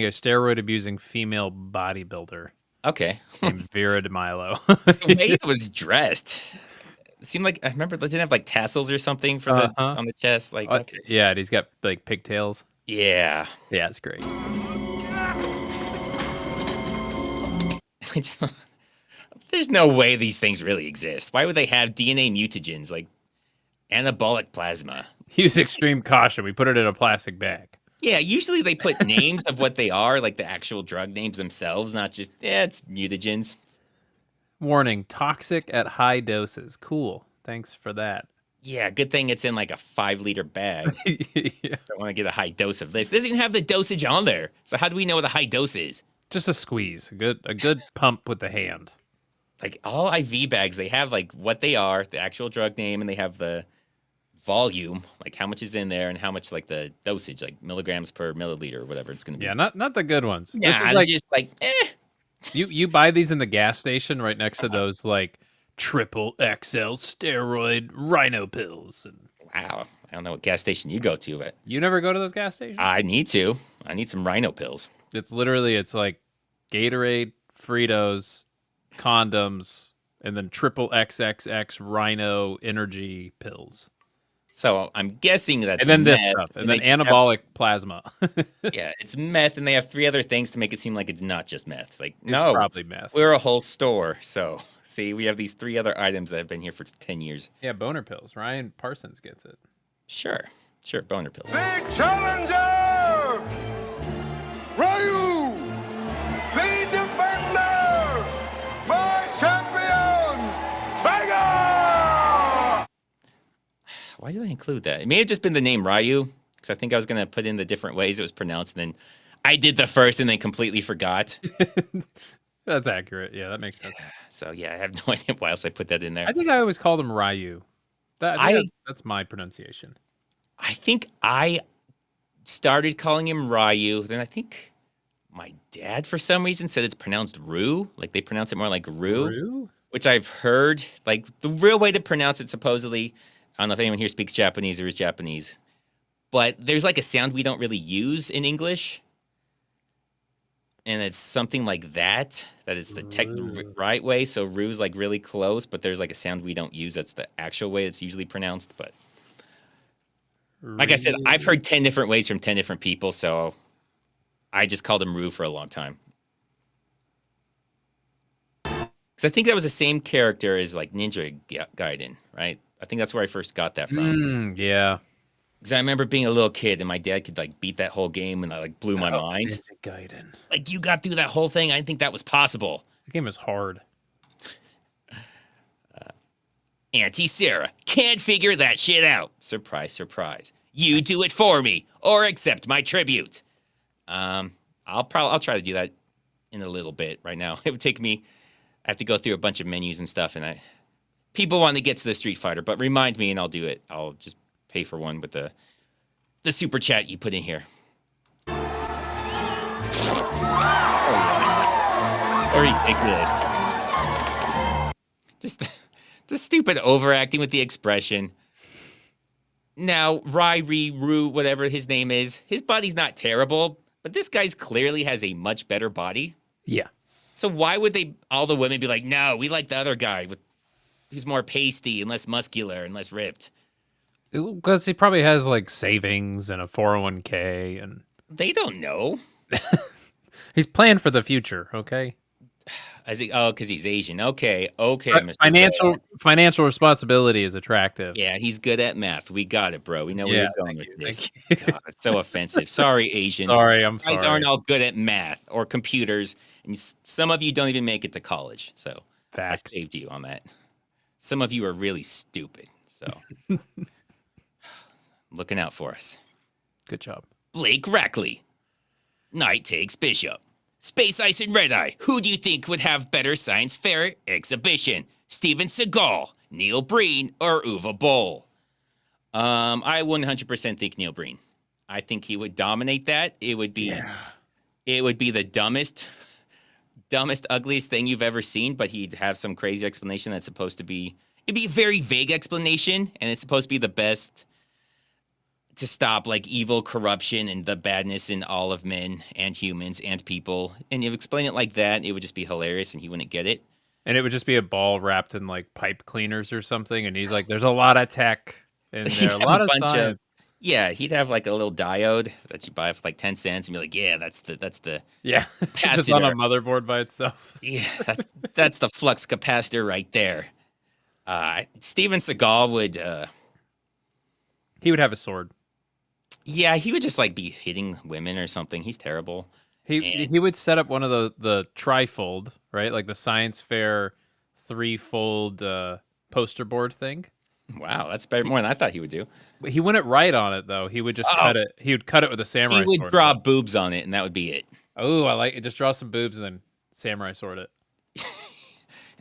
a steroid abusing female bodybuilder. Okay, named Vera de Milo. The way it was dressed. It seemed like I remember they didn't have like tassels or something for the on the chest. Like, okay. Yeah, and he's got like pigtails. Yeah, it's great. There's no way these things really exist. Why would they have DNA mutagens like anabolic plasma? Use extreme caution. We put it in a plastic bag. Yeah, usually they put names of what they are, like the actual drug names themselves, not just it's mutagens. Warning: toxic at high doses. Cool. Thanks for that. Yeah, good thing it's in like a 5-liter bag. Yeah. Don't want to get a high dose of this. It doesn't even have the dosage on there. So how do we know what the high dose is? Just a squeeze. A good pump with the hand. Like all IV bags, they have like what they are, the actual drug name, and they have the volume, like how much is in there and how much like the dosage, like milligrams per milliliter or whatever it's going to be. Yeah, not the good ones. Yeah, this is like, just like You buy these in the gas station right next to those like triple XL steroid rhino pills. And wow, I don't know what gas station you go to, but you never go to those gas stations? I need to. I need some rhino pills. It's like Gatorade, Fritos, condoms, and then triple XXX rhino energy pills. So I'm guessing that's and then meth, this stuff, and then anabolic plasma. Yeah, it's meth, and they have 3 other things to make it seem like it's not just meth. Like, it's no, probably meth. We're a whole store. So see, we have these 3 other items that have been here for 10 years. Yeah, boner pills. Ryan Parsons gets it. Sure, boner pills. The challenger, Ryu, the defender, my champion, Vega! Why did I include that? It may have just been the name Ryu, because I think I was going to put in the different ways it was pronounced, and then I did the first and then completely forgot. That's accurate. Yeah, that makes sense. So, yeah, I have no idea why else I put that in there. I think I always called him Ryu. That's my pronunciation. I think I started calling him Ryu. Then I think my dad, for some reason, said it's pronounced Rue. Like they pronounce it more like Rue, which I've heard. Like the real way to pronounce it, supposedly, I don't know if anyone here speaks Japanese or is Japanese, but there's like a sound we don't really use in English. And it's something like that is the right way. So Rue's like really close, but there's like a sound we don't use. That's the actual way it's usually pronounced. But like I said, I've heard 10 different ways from 10 different people. So I just called him Rue for a long time. Because I think that was the same character as like Ninja Gaiden, right? I think that's where I first got that from. Yeah. Because I remember being a little kid and my dad could like beat that whole game and I like blew my mind. Ninja Gaiden. Like you got through that whole thing. I didn't think that was possible. The game is hard. Auntie Sarah can't figure that shit out. Surprise, surprise. You do it for me or accept my tribute. I'll try to do that in a little bit. Right now, it would take me. I have to go through a bunch of menus and stuff, and people want to get to the Street Fighter, but remind me and I'll do it. I'll just pay for one with the super chat you put in here. Oh, yeah. So ridiculous. Just the stupid overacting with the expression. Now, Ryu, whatever his name is, his body's not terrible, but this guy's clearly has a much better body. Yeah. So why would all the women be like, no, we like the other guy who's more pasty and less muscular and less ripped? Because he probably has like savings and a 401k, and They don't know. he's planned for the future. Okay. Because he's Asian. Okay, Mr. Financial responsibility is attractive. Yeah, he's good at math. We got it, bro. We know where Yeah, you're going with this. thank you. God, it's so offensive. Sorry, Asians. Sorry, I'm You guys sorry. aren't all good at math or computers, and some of you don't even make it to college. So Facts. I saved you on that. Some of you are really stupid. So looking out for us. Good job. Blake Rackley. Knight takes Bishop. Space Ice and Redeye. Who do you think would have better science fair exhibition? Steven Seagal, Neil Breen, or Uwe Boll? I 100% think Neil Breen. I think he would dominate that. It would be the dumbest, ugliest thing you've ever seen, but he'd have some crazy explanation that's supposed to be, it'd be a very vague explanation, and it's supposed to be the best to stop like evil, corruption, and the badness in all of men and humans and people. And you explain it like that, it would just be hilarious, and he wouldn't get it. And it would just be a ball wrapped in like pipe cleaners or something, and he's like, "There's a lot of tech in there, a lot of science." Yeah, he'd have like a little diode that you buy for like 10 cents and be like, "Yeah, that's the capacitor." Just on a motherboard by itself. Yeah, that's the flux capacitor right there. Steven Seagal would he would have a sword. Yeah, he would just like be hitting women or something. He's terrible. He would set up one of the trifold, right? Like the science fair threefold poster board thing. Wow, that's better, more than I thought he would do. He wouldn't write on it though. He would just cut it. He would cut it with a samurai sword. He would draw boobs on it, and that would be it. Oh, I like it. Just draw some boobs and then samurai sword it.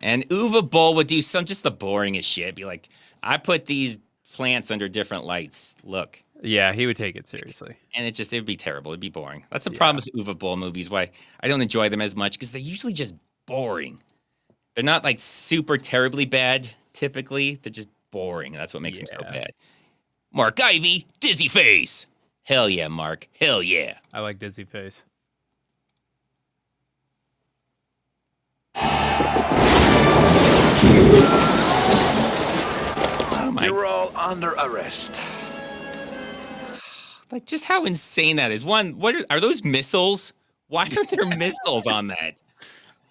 And Uwe Boll would do just the boringest shit. Be like, I put these plants under different lights. Look. Yeah, he would take it seriously. And it'd be terrible. It'd be boring. That's the problem with Uwe Boll movies, why I don't enjoy them as much, because they're usually just boring. They're not like super terribly bad, typically. They're just boring. That's what makes them so bad. Mark Ivy, Dizzy Face. Hell yeah, Mark. Hell yeah. I like Dizzy Face. You're all under arrest. Like, just how insane that is. One, are those missiles? Why are there missiles on that?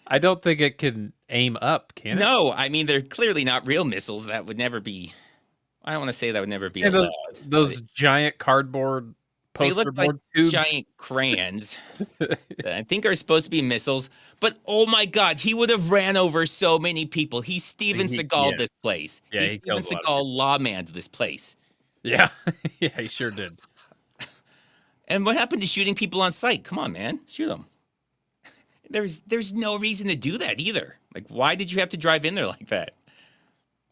I don't think it can aim up, can it? No, I mean, they're clearly not real missiles. That would never be... I don't want to say that would never be allowed. Those giant cardboard poster board tubes. Giant crayons that I think are supposed to be missiles. But, oh my God, he would have ran over so many people. He's Steven Seagal this place. Yeah, He's Steven Seagal lawmanned this place. Yeah, yeah, he sure did. And what happened to shooting people on sight? Come on, man. Shoot them. There's no reason to do that either. Like, why did you have to drive in there like that?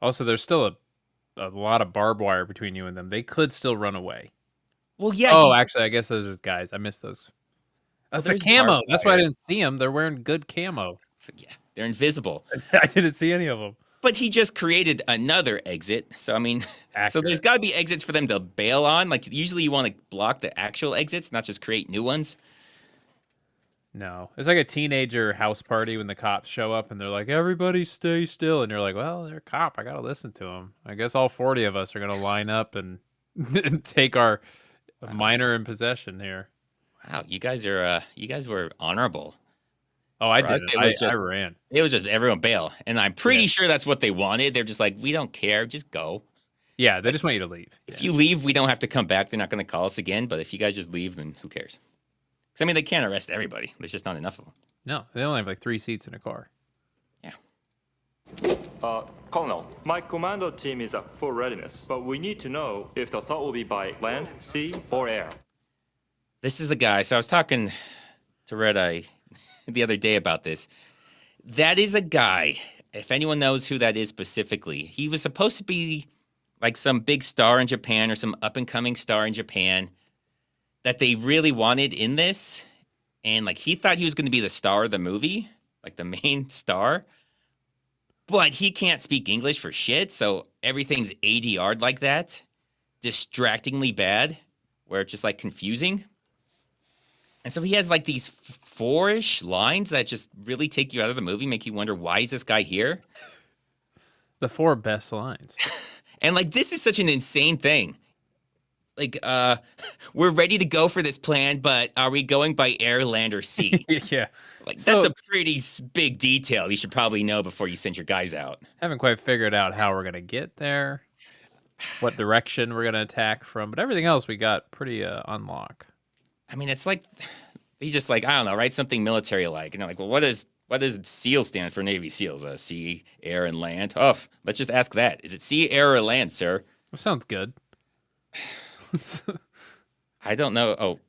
Also, there's still a lot of barbed wire between you and them. They could still run away. Well, yeah. Oh, actually, I guess those are guys. I missed those. That's the camo. That's why I didn't see them. They're wearing good camo. Yeah, they're invisible. I didn't see any of them. But he just created another exit. So, I mean, so there's got to be exits for them to bail on. Like, usually you want to block the actual exits, not just create new ones. No. It's like a teenager house party when the cops show up and they're like, everybody stay still. And you're like, well, they're a cop. I got to listen to them. I guess all 40 of us are going to line up and take our minor in possession here. Wow, you guys were honorable. Oh, I did. I ran. It was just everyone bail. And I'm pretty sure that's what they wanted. They're just like, we don't care. Just go. Yeah, they just want you to leave. If you leave, we don't have to come back. They're not going to call us again. But if you guys just leave, then who cares? Because, I mean, they can't arrest everybody. There's just not enough of them. No, they only have like 3 seats in a car. Yeah. Colonel, my commando team is at full readiness. But we need to know if the assault will be by land, sea, or air. This is the guy. So I was talking to Redeye the other day about this. That is a guy, if anyone knows who that is specifically, he was supposed to be like some big star in Japan or some up-and-coming star in Japan that they really wanted in this. And like he thought he was going to be the star of the movie, like the main star. But he can't speak English for shit, so everything's ADR'd like that. Distractingly bad, where it's just like confusing. And so he has like these 4-ish lines that just really take you out of the movie, make you wonder, why is this guy here? The 4 best lines. And like this is such an insane thing. Like, we're ready to go for this plan, but are we going by air, land, or sea? Yeah. Like, that's a pretty big detail you should probably know before you send your guys out. Haven't quite figured out how we're going to get there, what direction we're going to attack from, but everything else we got pretty unlock. I mean, it's like, they just like, I don't know, write something military-like. And they're like, well, what does SEAL stand for Navy SEALs? Sea, air, and land? Oh, let's just ask that. Is it sea, air, or land, sir? That sounds good. I don't know. Oh,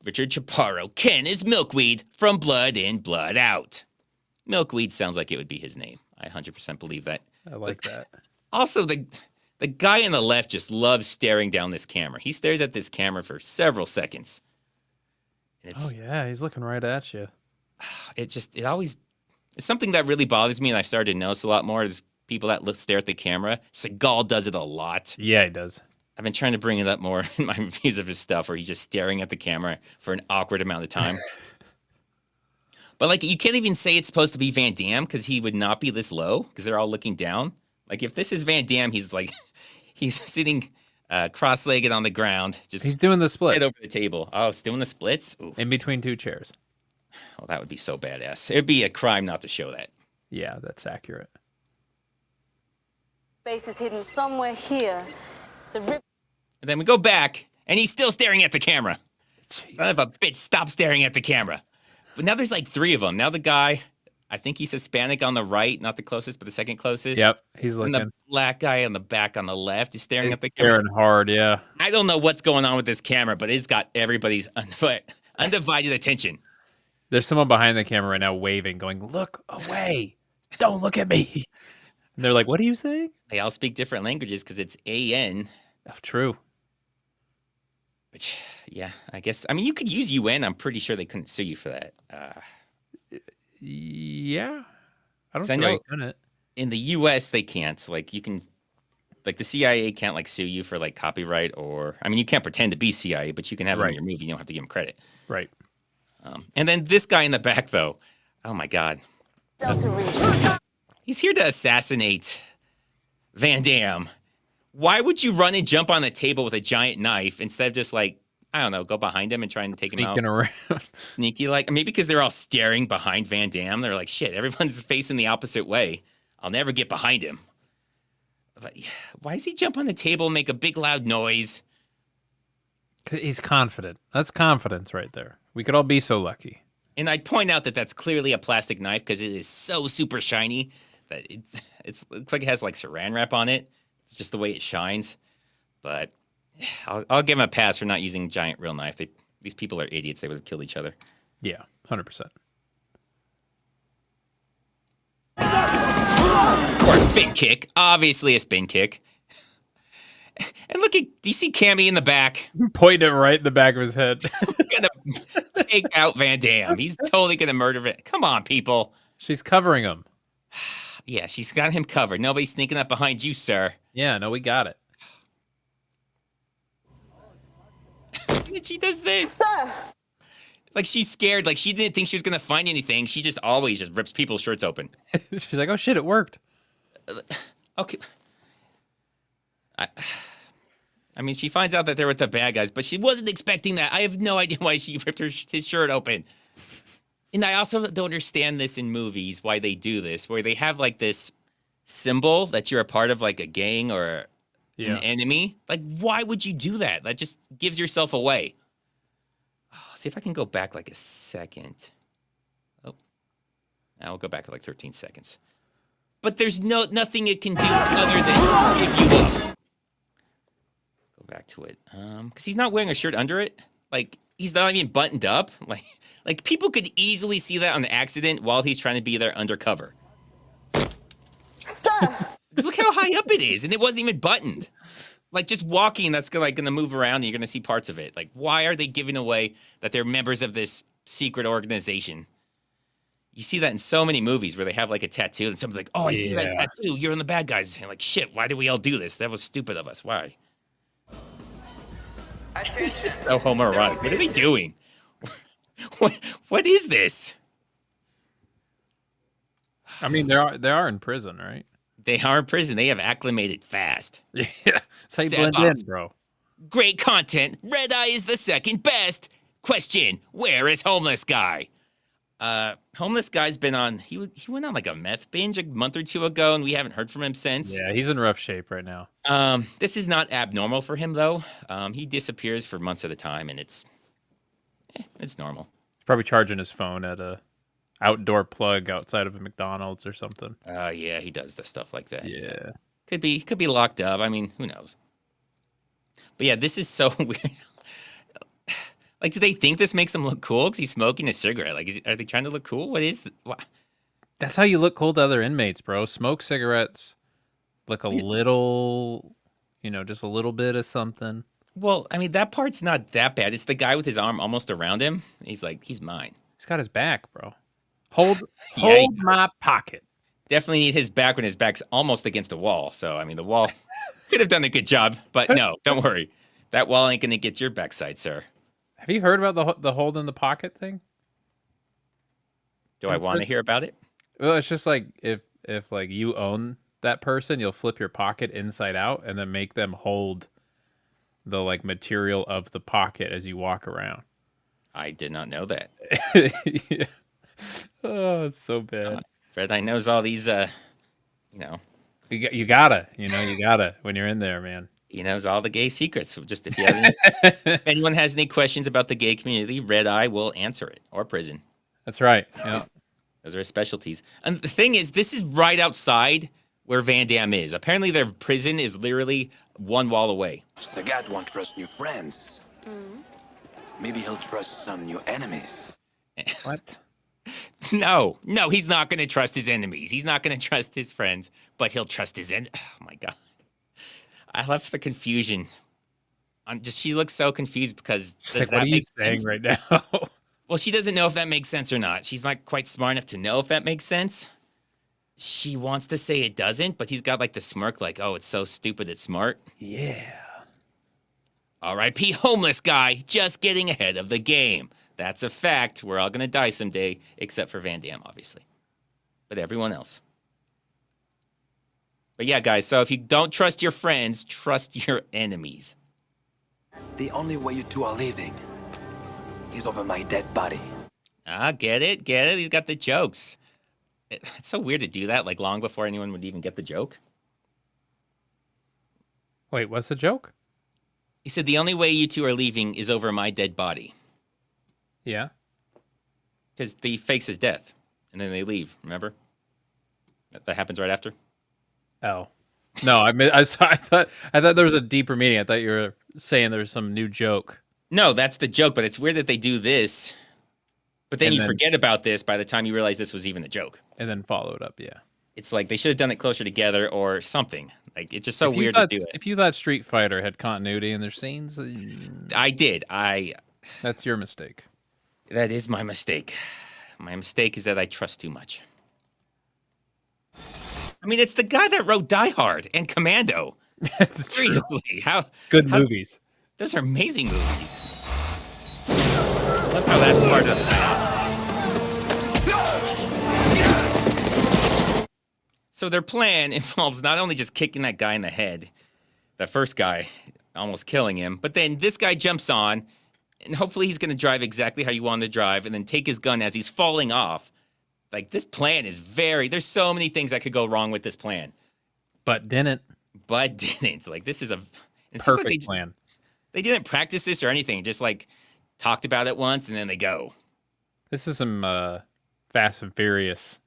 Richard Chaparro. Ken is milkweed from Blood In, Blood Out. Milkweed sounds like it would be his name. I 100% believe that. I like that. Also, the guy on the left just loves staring down this camera. He stares at this camera for several seconds. Oh, yeah. He's looking right at you. It's something that really bothers me, and I started to notice a lot more is people that stare at the camera. Seagal does it a lot. Yeah, he does. I've been trying to bring it up more in my reviews of his stuff where he's just staring at the camera for an awkward amount of time. But, like, you can't even say it's supposed to be Van Damme because he would not be this low because they're all looking down. Like, if this is Van Damme, he's, like, he's sitting cross-legged on the ground. He's doing the splits. Head over the table. Oh, it's doing the splits? Ooh. In between two chairs. Oh, that would be so badass. It'd be a crime not to show that. Yeah, that's accurate. Space is hidden somewhere here. And then we go back, and he's still staring at the camera. Son of a bitch, stop staring at the camera. But now there's like 3 of them. Now the guy, I think he's Hispanic on the right, not the closest, but the second closest. Yep, he's looking. And the black guy on the back on the left is staring at the camera. Staring hard, yeah. I don't know what's going on with this camera, but it's got everybody's undivided attention. There's someone behind the camera right now waving, going, look away. Don't look at me. And they're like, what are you saying? They all speak different languages because it's AN. Oh, true. Which, yeah, I guess. I mean, you could use UN. I'm pretty sure they couldn't sue you for that. Yeah. I don't I think know I've done it. in the US, they can't. Like, you can, like, the CIA can't, like, sue you for, like, copyright or, I mean, you can't pretend to be CIA, but you can have it in your movie. You don't have to give them credit. Right. And then this guy in the back, though. Oh, my God. He's here to assassinate Van Damme. Why would you run and jump on the table with a giant knife instead of just like, I don't know, go behind him and try and take him out? Sneaking around. Sneaky like, maybe because they're all staring behind Van Damme. They're like, shit, everyone's facing the opposite way. I'll never get behind him. But why does he jump on the table and make a big loud noise? He's confident. That's confidence right there. We could all be so lucky. And I'd point out that that's clearly a plastic knife because it is so super shiny that it looks like it has like saran wrap on it. It's just the way it shines. But I'll give him a pass for not using a giant real knife. These people are idiots. They would have killed each other. Yeah, 100%. Or a spin kick. Obviously a spin kick. And look at, do you see Cammy in the back? Pointing it right in the back of his head. Gonna take out Van Damme. He's totally gonna murder it. Come on, people. She's covering him. Yeah, she's got him covered. Nobody's sneaking up behind you, sir. Yeah, no, we got it. And she does this. Sir! Like, she's scared. Like, she didn't think she was going to find anything. She just always just rips people's shirts open. She's like, oh, shit, it worked. Okay. I mean, she finds out that they're with the bad guys, but she wasn't expecting that. I have no idea why she ripped his shirt open. And I also don't understand this in movies, why they do this, where they have, like, this symbol that you're a part of, like, a gang or an enemy. Like, why would you do that? That just gives yourself away. Oh, see if I can go back, like, a second. Oh. Now we'll go back, like, 13 seconds. But there's nothing it can do other than give you up. Go back to it. Because he's not wearing a shirt under it. Like, he's not even buttoned up. Like, people could easily see that on accident while he's trying to be there undercover. Sir! Look how high up it is, and it wasn't even buttoned. Like, just walking, that's going to move around, and you're going to see parts of it. Like, why are they giving away that they're members of this secret organization? You see that in so many movies where they have, like, a tattoo, and someone's like, oh, I see that tattoo. You're on the bad guys. And like, shit, why did we all do this? That was stupid of us. Why? This is so homoerotic. What are they doing? What is this? I mean, they are in prison, right? They are in prison. They have acclimated fast. Yeah, that's how you Step blend up. in, bro. Great content. Redeye is the second best. Question: where is homeless guy? Homeless guy's been on. He went on like a meth binge a month or two ago, and we haven't heard from him since. Yeah, he's in rough shape right now. This is not abnormal for him though. He disappears for months at a time, and it's normal. He's probably charging his phone at a outdoor plug outside of a McDonald's or something. Yeah, he does the stuff like that. Yeah. Could be locked up. I mean, who knows? But yeah, this is so weird. Like, do they think this makes him look cool because he's smoking a cigarette? Like, are they trying to look cool? What? That's how you look cool to other inmates, bro. Smoke cigarettes, look a little, just a little bit of something. Well, I mean, that part's not that bad. It's the guy with his arm almost around him. He's like, he's mine. He's got his back, bro. Hold my pocket. Definitely need his back when his back's almost against a wall. So, I mean, the wall could have done a good job, but no, don't worry. That wall ain't going to get your backside, sir. Have you heard about the hold in the pocket thing? Do I want to hear about it? Well, it's just like if like you own that person, you'll flip your pocket inside out and then make them hold the like material of the pocket as you walk around. I did not know that. Yeah. Oh, it's so bad. Redeye knows all these, You gotta when you're in there, man. He knows all the gay secrets. So just if anyone has any questions about the gay community, Redeye will answer it, or prison. That's right. Yeah. Those are his specialties. And the thing is, this is right outside where Van Damme is. Apparently, their prison is literally one wall away. Sagat won't trust new friends. Maybe he'll trust some new enemies. What? No, he's not going to trust his enemies. He's not going to trust his friends, but he'll trust his Oh my God. I love the confusion. She looks so confused because what are you saying right now? Well, she doesn't know if that makes sense or not. She's not quite smart enough to know if that makes sense. She wants to say it doesn't, but he's got like the smirk like, oh, it's so stupid it's smart. Yeah. R.I.P. homeless guy, just getting ahead of the game. That's a fact. We're all going to die someday, except for Van Damme, obviously. But everyone else. But yeah, guys, so if you don't trust your friends, trust your enemies. The only way you two are leaving is over my dead body. Get it? He's got the jokes. It's so weird to do that, like long before anyone would even get the joke. Wait, what's the joke? He said the only way you two are leaving is over my dead body. Yeah. Because he fakes his death, and then they leave, remember? That happens right after? Oh. No, I thought there was a deeper meaning. I thought you were saying there's some new joke. No, that's the joke, but it's weird that they do this, but then you forget about this by the time you realize this was even a joke. And then follow it up, yeah. It's like they should have done it closer together or something. Like, it's just so weird to do it. If you thought Street Fighter had continuity in their scenes... I did. That's your mistake. That is my mistake. My mistake is that I trust too much. I mean, it's the guy that wrote Die Hard and Commando. Seriously, Good movies. Those are amazing movies. I love how that part doesn't play out. So their plan involves not only just kicking that guy in the head, that first guy, almost killing him, but then this guy jumps on, and hopefully he's going to drive exactly how you want him to drive, and then take his gun as he's falling off. Like, this plan is there's so many things that could go wrong with this plan. But didn't. Like, this is a perfect plan. They didn't practice this or anything. Just, like, talked about it once, and then they go. This is some Fast and Furious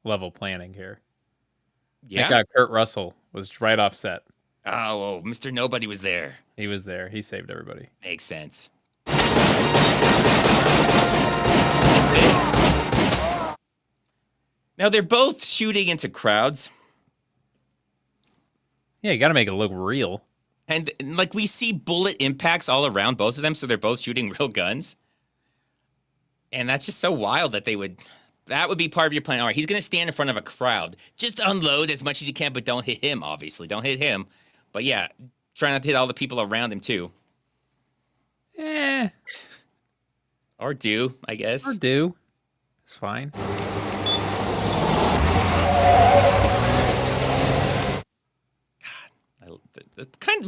level planning here. Yeah. That guy, Kurt Russell, was right off set. Oh, Mr. Nobody was there. He was there. He saved everybody. Makes sense. Now, they're both shooting into crowds. Yeah, you got to make it look real. And, like, we see bullet impacts all around both of them, so they're both shooting real guns. And that's just so wild that that would be part of your plan. All right, he's going to stand in front of a crowd. Just unload as much as you can, but don't hit him, obviously. Don't hit him. But, yeah, try not to hit all the people around him, too. Or do, I guess. Or do. It's fine.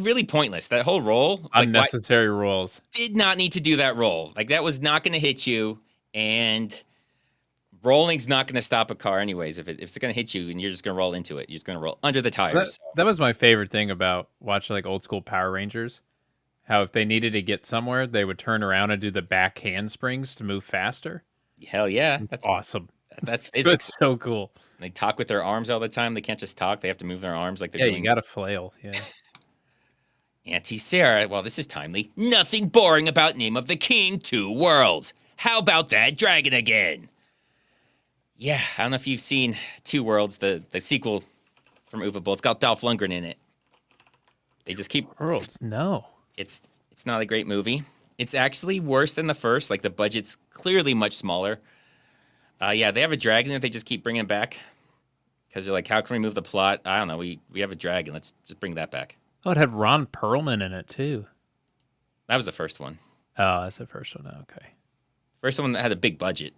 really pointless. That whole roll. Like, Unnecessary rolls. Did not need to do that roll. Like, that was not going to hit you. And rolling's not going to stop a car anyways. If it's going to hit you and you're just going to roll into it, you're just going to roll under the tires. That was my favorite thing about watching like old school Power Rangers. How if they needed to get somewhere, they would turn around and do the back handsprings to move faster. Hell yeah. That's awesome. That's physics. So cool. They talk with their arms all the time. They can't just talk. They have to move their arms like they're doing. You got to flail. Yeah. Auntie Sarah, well, this is timely. Nothing boring about Name of the King 2 Worlds. How about that dragon again? Yeah, I don't know if you've seen 2 Worlds, the sequel from Uwe Boll. It's got Dolph Lundgren in it. They just keep... Worlds? No. It's not a great movie. It's actually worse than the first. Like, the budget's clearly much smaller. Yeah, they have a dragon that they just keep bringing back. Because they're like, how can we move the plot? I don't know. We have a dragon. Let's just bring that back. Oh, it had Ron Perlman in it, too. That was the first one. Oh, that's the first one. Okay. First one that had a big budget.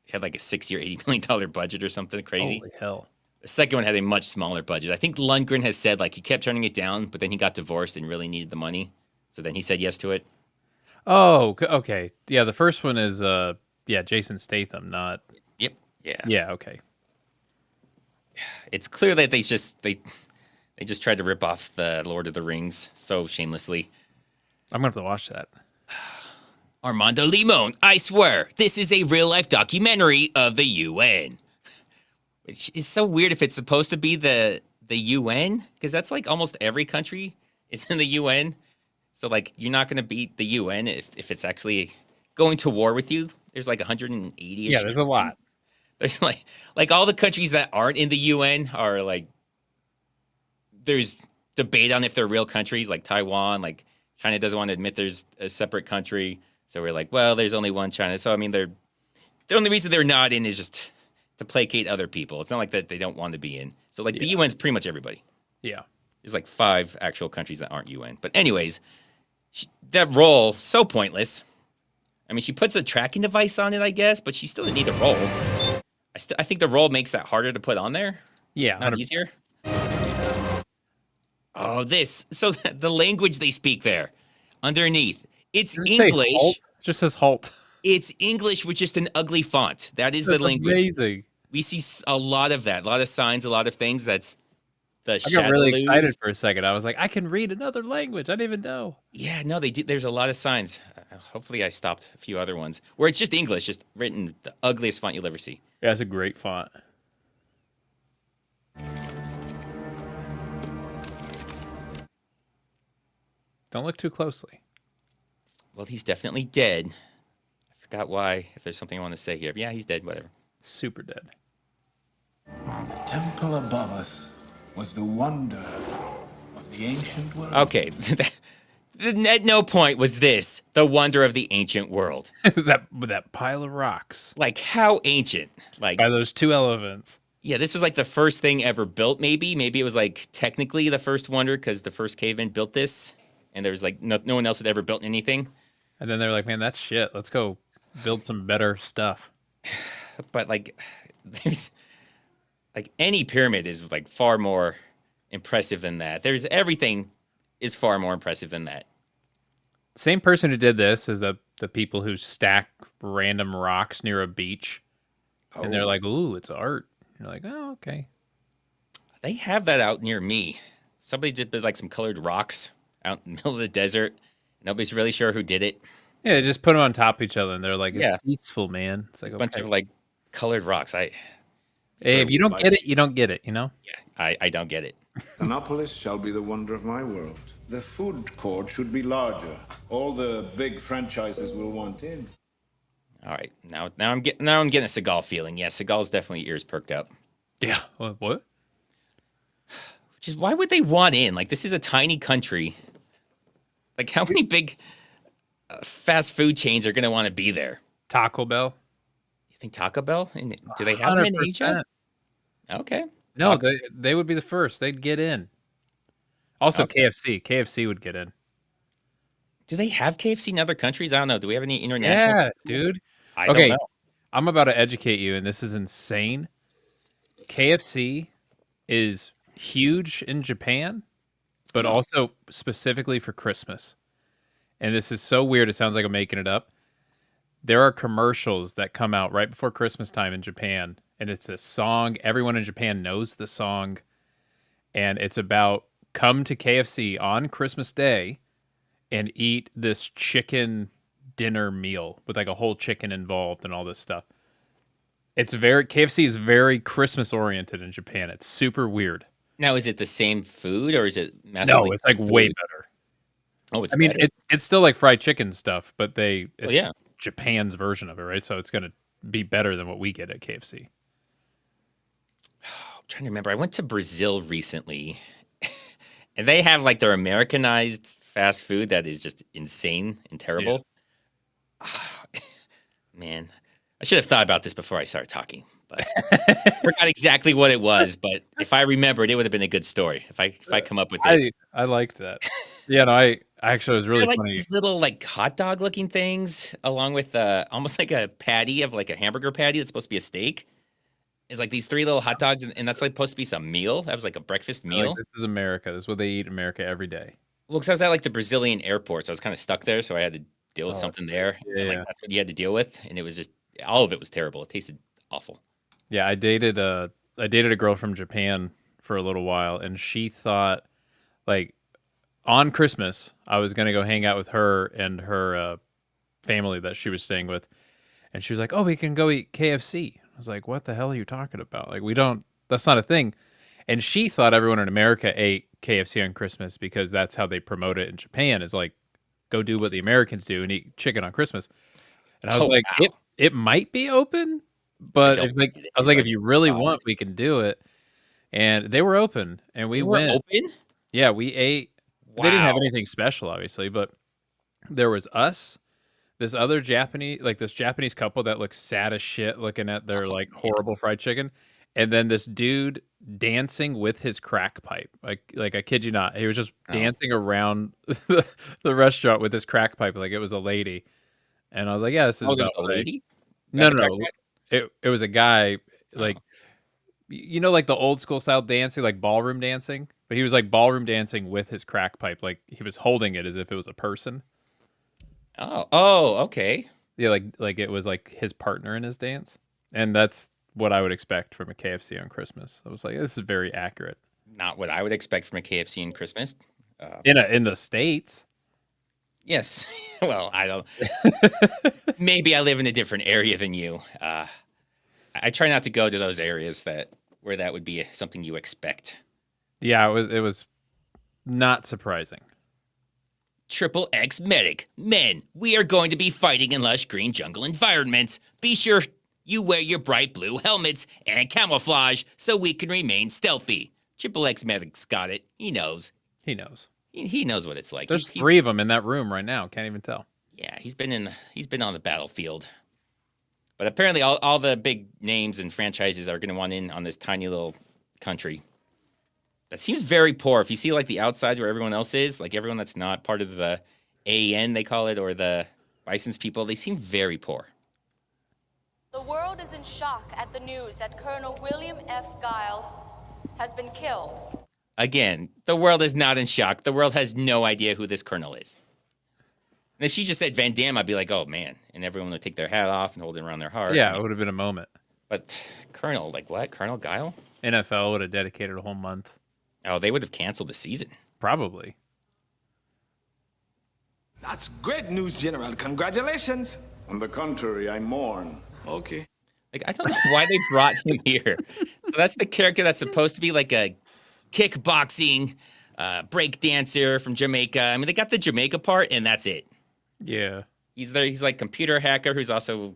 It had like a $60 or $80 million budget or something crazy. Holy hell. The second one had a much smaller budget. I think Lundgren has said like he kept turning it down, but then he got divorced and really needed the money. So then he said yes to it. Oh, okay. Yeah, the first one is Jason Statham, not... Yep. Yeah. Yeah, okay. It's clear that they just tried to rip off the Lord of the Rings so shamelessly. I'm going to have to watch that. Armando Limon, I swear, this is a real-life documentary of the UN. Which is so weird if it's supposed to be the UN, because that's like almost every country is in the UN. So, like, you're not going to beat the UN if it's actually going to war with you. There's like 180. Yeah, there's a lot. There's like all the countries that aren't in the UN are like, there's debate on if they're real countries, like Taiwan, like China doesn't want to admit there's a separate country. So we're like, well, there's only one China. So, I mean, the only reason they're not in is just to placate other people. It's not like that they don't want to be in. So, like, the UN's pretty much everybody. Yeah. There's like 5 actual countries that aren't UN. But anyways, that roll, so pointless. I mean, she puts a tracking device on it, I guess, but she still didn't need a roll. I think the roll makes that harder to put on there. Yeah. Not 100%. Easier. Oh, this. So the language they speak there, underneath, it's English. It just says halt. It's English with just an ugly font. That is the language. Amazing. We see a lot of that. A lot of signs, a lot of things. That's the I got really excited for a second. I was like, I can read another language. I didn't even know. Yeah, no, they do. There's a lot of signs. Hopefully I stopped a few other ones where it's just English, just written the ugliest font you'll ever see. Yeah, it's a great font. Don't look too closely. Well, he's definitely dead. I forgot why, if there's something I want to say here. Yeah, he's dead, whatever. Super dead. The temple above us was the wonder of the ancient world. Okay, at no point was this the wonder of the ancient world. that pile of rocks. Like, how ancient? Like, by those 2 elephants. Yeah, this was like the first thing ever built, maybe. Maybe it was like technically the first wonder because the first caveman built this. And there was like no one else had ever built anything. And then they're like, man, that's shit. Let's go build some better stuff. But like, there's like any pyramid is like far more impressive than that. Everything is far more impressive than that. Same person who did this is the people who stack random rocks near a beach. Oh. And they're like, ooh, it's art. And you're like, oh, okay. They have that out near me. Somebody just did like some colored rocks out in the middle of the desert. Nobody's really sure who did it. Yeah, they just put them on top of each other, and they're like, it's peaceful, man. It's like a bunch of like colored rocks. Hey, if you don't get it, you don't get it, you know? Yeah, I don't get it. Annapolis shall be the wonder of my world. The food court should be larger. All the big franchises will want in. All right, now I'm getting a Seagal feeling. Yeah, Seagal's definitely ears perked up. Yeah, what? Which is, why would they want in? Like, this is a tiny country. Like, how many big fast food chains are going to want to be there? Taco Bell. You think Taco Bell? Do they have them in Asia? Okay. No, they would be the first. They'd get in. Also, KFC. KFC would get in. Do they have KFC in other countries? I don't know. Do we have any international? Yeah, dude. I don't know. I'm about to educate you, and this is insane. KFC is huge in Japan, but also specifically for Christmas. And this is so weird. It sounds like I'm making it up. There are commercials that come out right before Christmas time in Japan, and it's a song. Everyone in Japan knows the song, and it's about come to KFC on Christmas Day and eat this chicken dinner meal with like a whole chicken involved and all this stuff. KFC is very Christmas oriented in Japan. It's super weird. Now, is it the same food or is it massively? No, it's like way better. Oh, it's better. It's still like fried chicken stuff, but it's Japan's version of it, right? So it's going to be better than what we get at KFC. I'm trying to remember. I went to Brazil recently, and they have like their Americanized fast food that is just insane and terrible. Yeah. Man, I should have thought about this before I started talking, but I forgot exactly what it was. But if I remembered, it would have been a good story. If I come up with it. I liked that. Yeah, no, I actually was really like funny. These little like hot dog looking things, along with almost like a patty of like a hamburger patty that's supposed to be a steak. It's like these 3 little hot dogs, and that's like supposed to be some meal. That was like a breakfast meal. Like, this is America. This is what they eat in America every day. Well, because I was at like the Brazilian airport, so I was kind of stuck there, so I had to deal with something there. Yeah, and, like that's what you had to deal with, and it was just all of it was terrible. It tasted awful. Yeah, I dated a girl from Japan for a little while, and she thought like on Christmas I was gonna go hang out with her and her family that she was staying with, and she was like, "Oh, we can go eat KFC." I was like, "What the hell are you talking about? Like, we don't. That's not a thing." And she thought everyone in America ate KFC on Christmas because that's how they promote it in Japan. Is like, go do what the Americans do and eat chicken on Christmas. And I was like, wow. it might be open, but I was like, if you really want, we can do it. And they were open, and we went. Open? Yeah, we ate. Wow. They didn't have anything special, obviously, but there was us, this other this Japanese couple that looked sad as shit looking at their like horrible fried chicken, and then this dude dancing with his crack pipe. Like I kid you not, he was just dancing around the restaurant with his crack pipe like it was a lady. And I was like, yeah, this is about a lady? No. It was a guy, like like the old school style dancing, like ballroom dancing. But he was like ballroom dancing with his crack pipe, like he was holding it as if it was a person. Oh, okay. Yeah, like it was like his partner in his dance. And that's what I would expect from a KFC on Christmas. I was like, this is very accurate. Not what I would expect from a KFC in Christmas. In the States. Yes. Well, I don't. Maybe I live in a different area than you. I try not to go to those areas where that would be something you expect. Yeah, it was not surprising. Triple X Medic. Men, we are going to be fighting in lush green jungle environments. Be sure you wear your bright blue helmets and camouflage so we can remain stealthy. Triple X Medic's got it. He knows. He knows. He knows what it's like. There's 3 of them in that room right now. Can't even tell. Yeah, he's been on the battlefield. But apparently all the big names and franchises are going to want in on this tiny little country. That seems very poor. If you see like the outsides where everyone else is, like everyone that's not part of the AN, they call it, or the Bison's people, they seem very poor. The world is in shock at the news that Colonel William F. Guile has been killed. Again, the world is not in shock. The world has no idea who this colonel is. And if she just said Van Damme, I'd be like, oh, man. And everyone would take their hat off and hold it around their heart. Yeah, it would have been a moment. But Colonel, like what? Colonel Guile? NFL would have dedicated a whole month. Oh, they would have canceled the season. Probably. That's great news, General. Congratulations. On the contrary, I mourn. Okay. Like, I don't know why they brought him here. So that's the character that's supposed to be like a kickboxing break dancer from Jamaica. I mean, they got the Jamaica part, and that's it. Yeah. He's there. He's like computer hacker who's also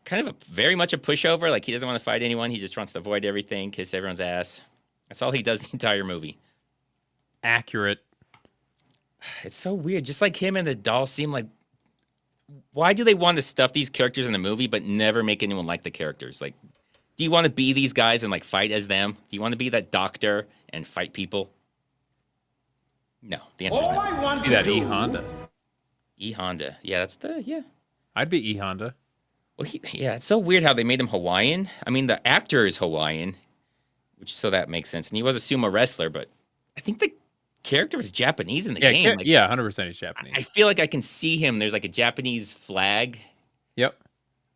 kind of very much a pushover. Like, he doesn't want to fight anyone. He just wants to avoid everything, kiss everyone's ass. That's all he does the entire movie. Accurate. It's so weird. Just like him and the doll seem like, why do they want to stuff these characters in the movie but never make anyone like the characters? Like, do you want to be these guys and like fight as them? Do you want to be that doctor and fight people? No. The answer is no. I want Be that E-Honda. E-Honda. Yeah, that's yeah. I'd be E-Honda. Well, yeah, it's so weird how they made him Hawaiian. I mean, the actor is Hawaiian, so that makes sense. And he was a sumo wrestler, but I think character is Japanese in the Yeah, game. Like, yeah, 100% he's Japanese. I feel like I can see him. There's like a Japanese flag. Yep.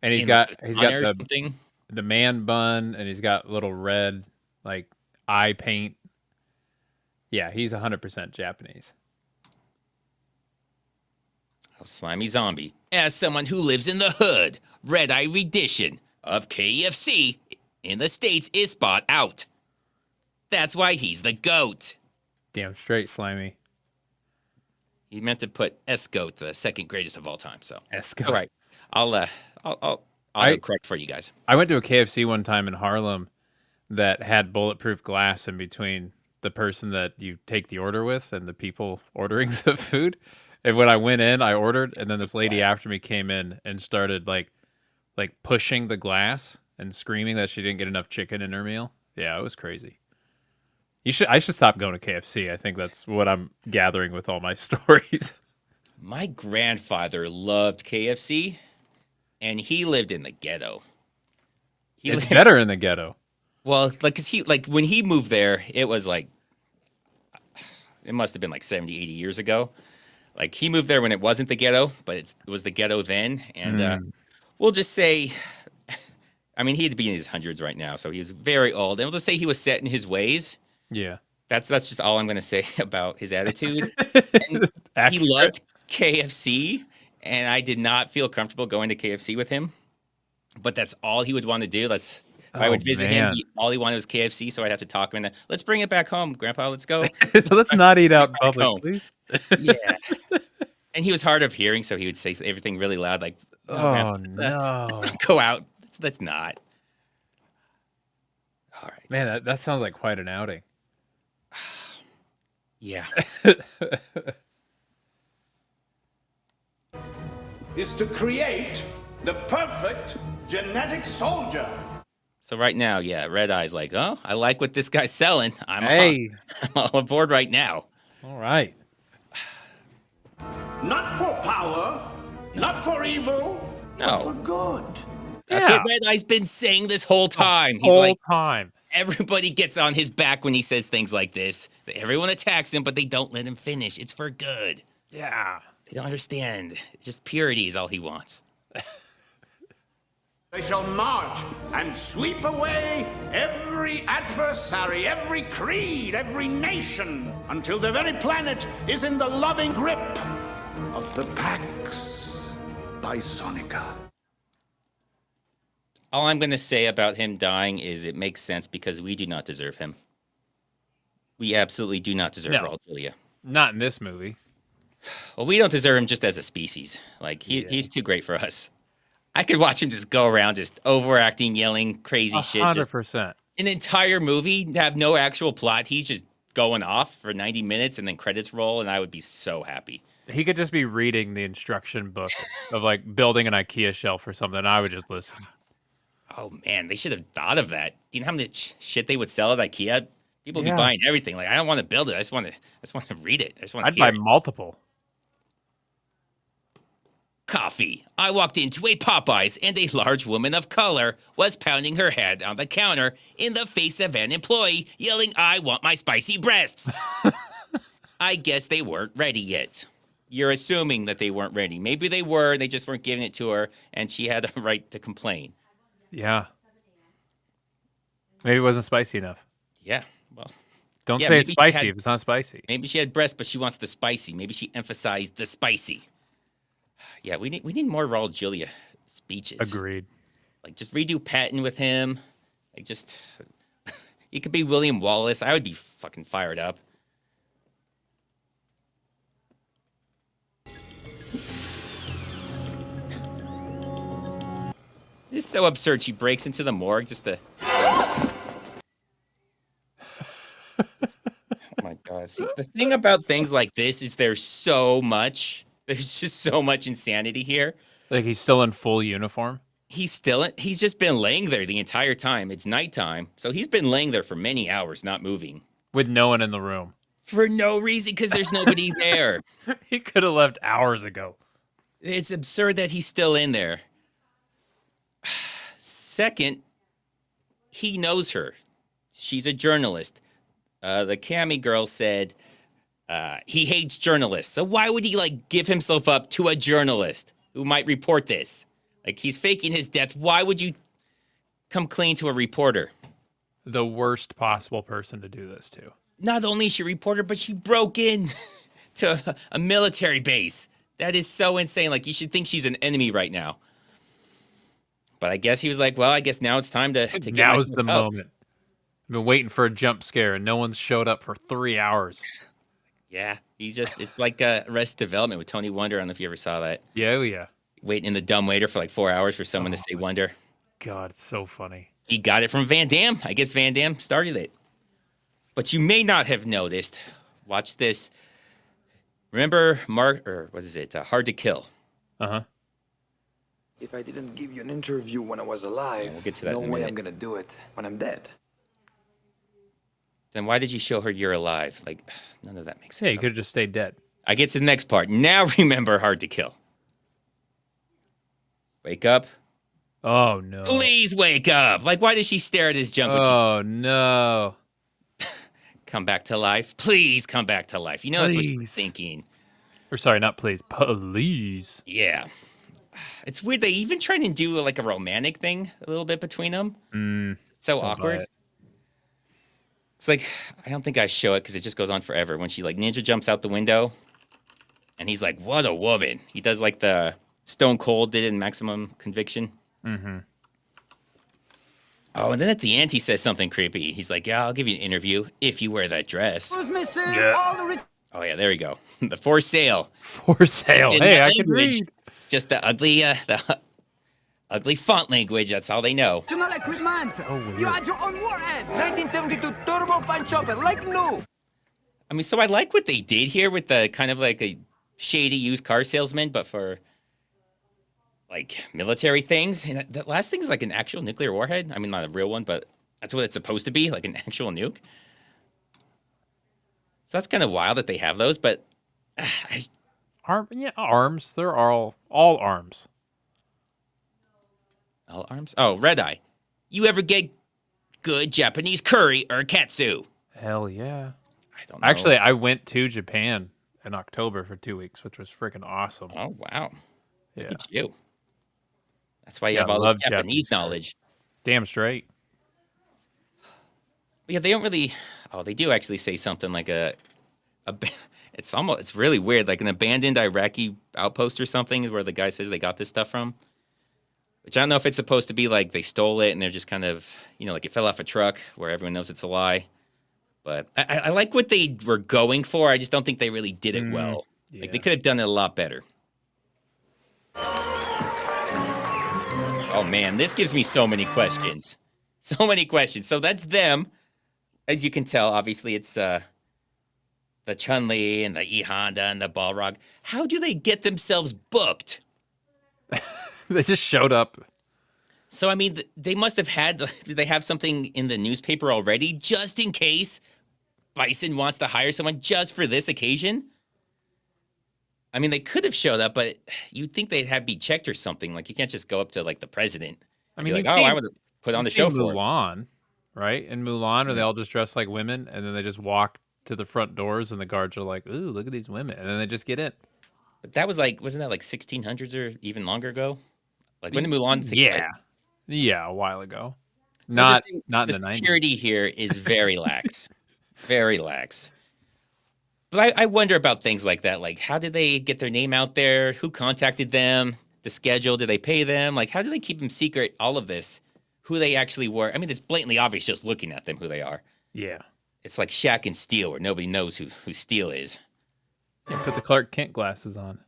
And he's in, got like, or something. the man bun, and he's got little red like eye paint. Yeah, he's 100% Japanese. Oh, slimy zombie. As someone who lives in the hood, Redeye rendition of KFC in the States is spot out. That's why he's the GOAT. Damn straight, slimy. He meant to put S-GOAT, the second greatest of all time. So S-GOAT. All right. I'll go correct for you guys. I went to a KFC one time in Harlem that had bulletproof glass in between the person that you take the order with and the people ordering the food. And when I went in, I ordered, and then this lady after me came in and started like pushing the glass and screaming that she didn't get enough chicken in her meal. Yeah, it was crazy. I should stop going to KFC. I think that's what I'm gathering with all my stories. My grandfather loved KFC, and he lived in the ghetto. It's better in the ghetto. Well, like, 'cause when he moved there, it was like, it must have been like 70, 80 years ago. Like, he moved there when it wasn't the ghetto, but it was the ghetto then. And we'll just say, I mean, he'd be in his hundreds right now, so he was very old. And we'll just say he was set in his ways. Yeah. That's just all I'm going to say about his attitude. He loved KFC, and I did not feel comfortable going to KFC with him. But that's all he would want to do. If I would visit him, all he wanted was KFC, so I'd have to talk him into, let's bring it back home, Grandpa, let's go. Let's not eat out in public, please. Yeah. And he was hard of hearing, so he would say everything really loud, like, no. Let's not go out. Let's not. All right. Man, that sounds like quite an outing. Yeah. Is to create the perfect genetic soldier. So right now, yeah, Redeye's like, oh, I like what this guy's selling. I'm all aboard right now. All right. Not for power, not for evil, but for good. That's what Redeye's been saying this whole time. Time. Everybody gets on his back when he says things like this. Everyone attacks him, but they don't let him finish. It's for good. Yeah. They don't understand. It's just purity is all he wants. They shall march and sweep away every adversary, every creed, every nation, until the very planet is in the loving grip of the Pax Bisonica. All I'm going to say about him dying is it makes sense because we do not deserve him. We absolutely do not deserve Raul Julia. Not in this movie. Well, we don't deserve him just as a species. Like, he's too great for us. I could watch him just go around just overacting, yelling crazy shit. 100%. An entire movie, have no actual plot. He's just going off for 90 minutes and then credits roll, and I would be so happy. He could just be reading the instruction book of, like, building an IKEA shelf or something, and I would just listen. Oh, man, they should have thought of that. Do you know how much shit they would sell at IKEA? People would be buying everything. Like, I don't want to build it. I just want to read it. I'd buy multiple. Coffee. I walked into a Popeyes and a large woman of color was pounding her head on the counter in the face of an employee, yelling, "I want my spicy breasts." I guess they weren't ready yet. You're assuming that they weren't ready. Maybe they were, they just weren't giving it to her, and she had a right to complain. Yeah. Maybe it wasn't spicy enough. Yeah, well. Don't say it's spicy if it's not spicy. Maybe she had breasts, but she wants the spicy. Maybe she emphasized the spicy. Yeah, we need more Raul Julia speeches. Agreed. Like, just redo Patton with him. Like, just... he could be William Wallace. I would be fucking fired up. This is so absurd. She breaks into the morgue just to... Oh my God. See, the thing about things like this is there's just so much insanity here. Like, he's still in full uniform? He's just been laying there the entire time. It's nighttime. So he's been laying there for many hours, not moving. With no one in the room. For no reason, because there's nobody there. He could have left hours ago. It's absurd that he's still in there. Second, he knows her. She's a journalist. The Cammy girl said, He hates journalists. So why would he like give himself up to a journalist who might report this? Like he's faking his death. Why would you come clean to a reporter? The worst possible person to do this to. Not only is she a reporter, but she broke in to a military base. That is so insane. Like you should think she's an enemy right now. But I guess he was like, well, I guess now it's time to get Now's the myself out. moment. I've been waiting for a jump scare and no one's showed up for 3 hours. Yeah, it's like Arrested Development with Tony Wonder. I don't know if you ever saw that. Yeah, oh yeah. Waiting in the dumbwaiter for like 4 hours for someone to say Wonder. God, it's so funny. He got it from Van Damme. I guess Van Damme started it. But you may not have noticed. Watch this. Remember Hard to Kill? Uh-huh. If I didn't give you an interview when I was alive, we'll get to that no in a way minute. I'm gonna do it when I'm dead. Then why did you show her you're alive? Like, none of that makes sense. Yeah, you could have just stayed dead. I get to the next part. Now remember Hard to Kill. Wake up. Oh, no. Please wake up. Like, why does she stare at his junk? Oh, no. Come back to life. Please come back to life. You know that's what you're thinking. Or sorry, not please. Please. Yeah. It's weird. They even try to do like a romantic thing a little bit between them. So awkward. It's like, I don't think I show it because it just goes on forever. When she like ninja jumps out the window and he's like, what a woman. He does like the Stone Cold did in Maximum Conviction. Mm-hmm. Oh, and then at the end he says something creepy. He's like, yeah, I'll give you an interview if you wear that dress. Who's missing? Yeah. All the Oh yeah, there we go. The for sale. For sale. In Hey, the I can language, read. Just the ugly font language. That's all they know. National equipment. You had your own warhead. 1972 turbo fan chopper, like new. I mean, so I like what they did here with the kind of like a shady used car salesman, but for like military things. And that last thing is like an actual nuclear warhead. I mean, not a real one, but that's what it's supposed to be, like an actual nuke. So that's kind of wild that they have those, but arms. They're all arms. All arms? Oh, Redeye. You ever get good Japanese curry or katsu? Hell yeah. I don't know. Actually, I went to Japan in October for 2 weeks, which was freaking awesome. Oh, wow. Yeah. Look at you. That's why you have all this Japanese knowledge. Damn straight. But yeah, they don't really... Oh, they do actually say something like it's really weird, like an abandoned Iraqi outpost or something is where the guy says they got this stuff from. Which I don't know if it's supposed to be like they stole it and they're just kind of, like it fell off a truck where everyone knows it's a lie. But I like what they were going for. I just don't think they really did it well. Yeah. Like they could have done it a lot better. Oh man, this gives me so many questions. So many questions. So that's them. As you can tell, obviously it's the Chun-Li and the E Honda and the Balrog. How do they get themselves booked? They just showed up. So, I mean, they must have they have something in the newspaper already just in case Bison wants to hire someone just for this occasion? I mean, they could have showed up, but you'd think they'd be checked or something. Like, you can't just go up to, like, the president. I mean, like, I would have put on the show for Mulan, right? In Mulan, where they all just dress like women, and then they just walk to the front doors, and the guards are like, ooh, look at these women. And then they just get in. But that was like, wasn't that like 1600s or even longer ago? Like, when did Mulan think, Yeah. Yeah, a while ago. Not in the 90s. The security here is very lax. Very lax. But I wonder about things like that. Like, how did they get their name out there? Who contacted them? The schedule? Did they pay them? Like, how do they keep them secret, all of this? Who they actually were? I mean, it's blatantly obvious just looking at them who they are. Yeah. It's like Shaq and Steel, where nobody knows who Steel is. Yeah, put the Clark Kent glasses on.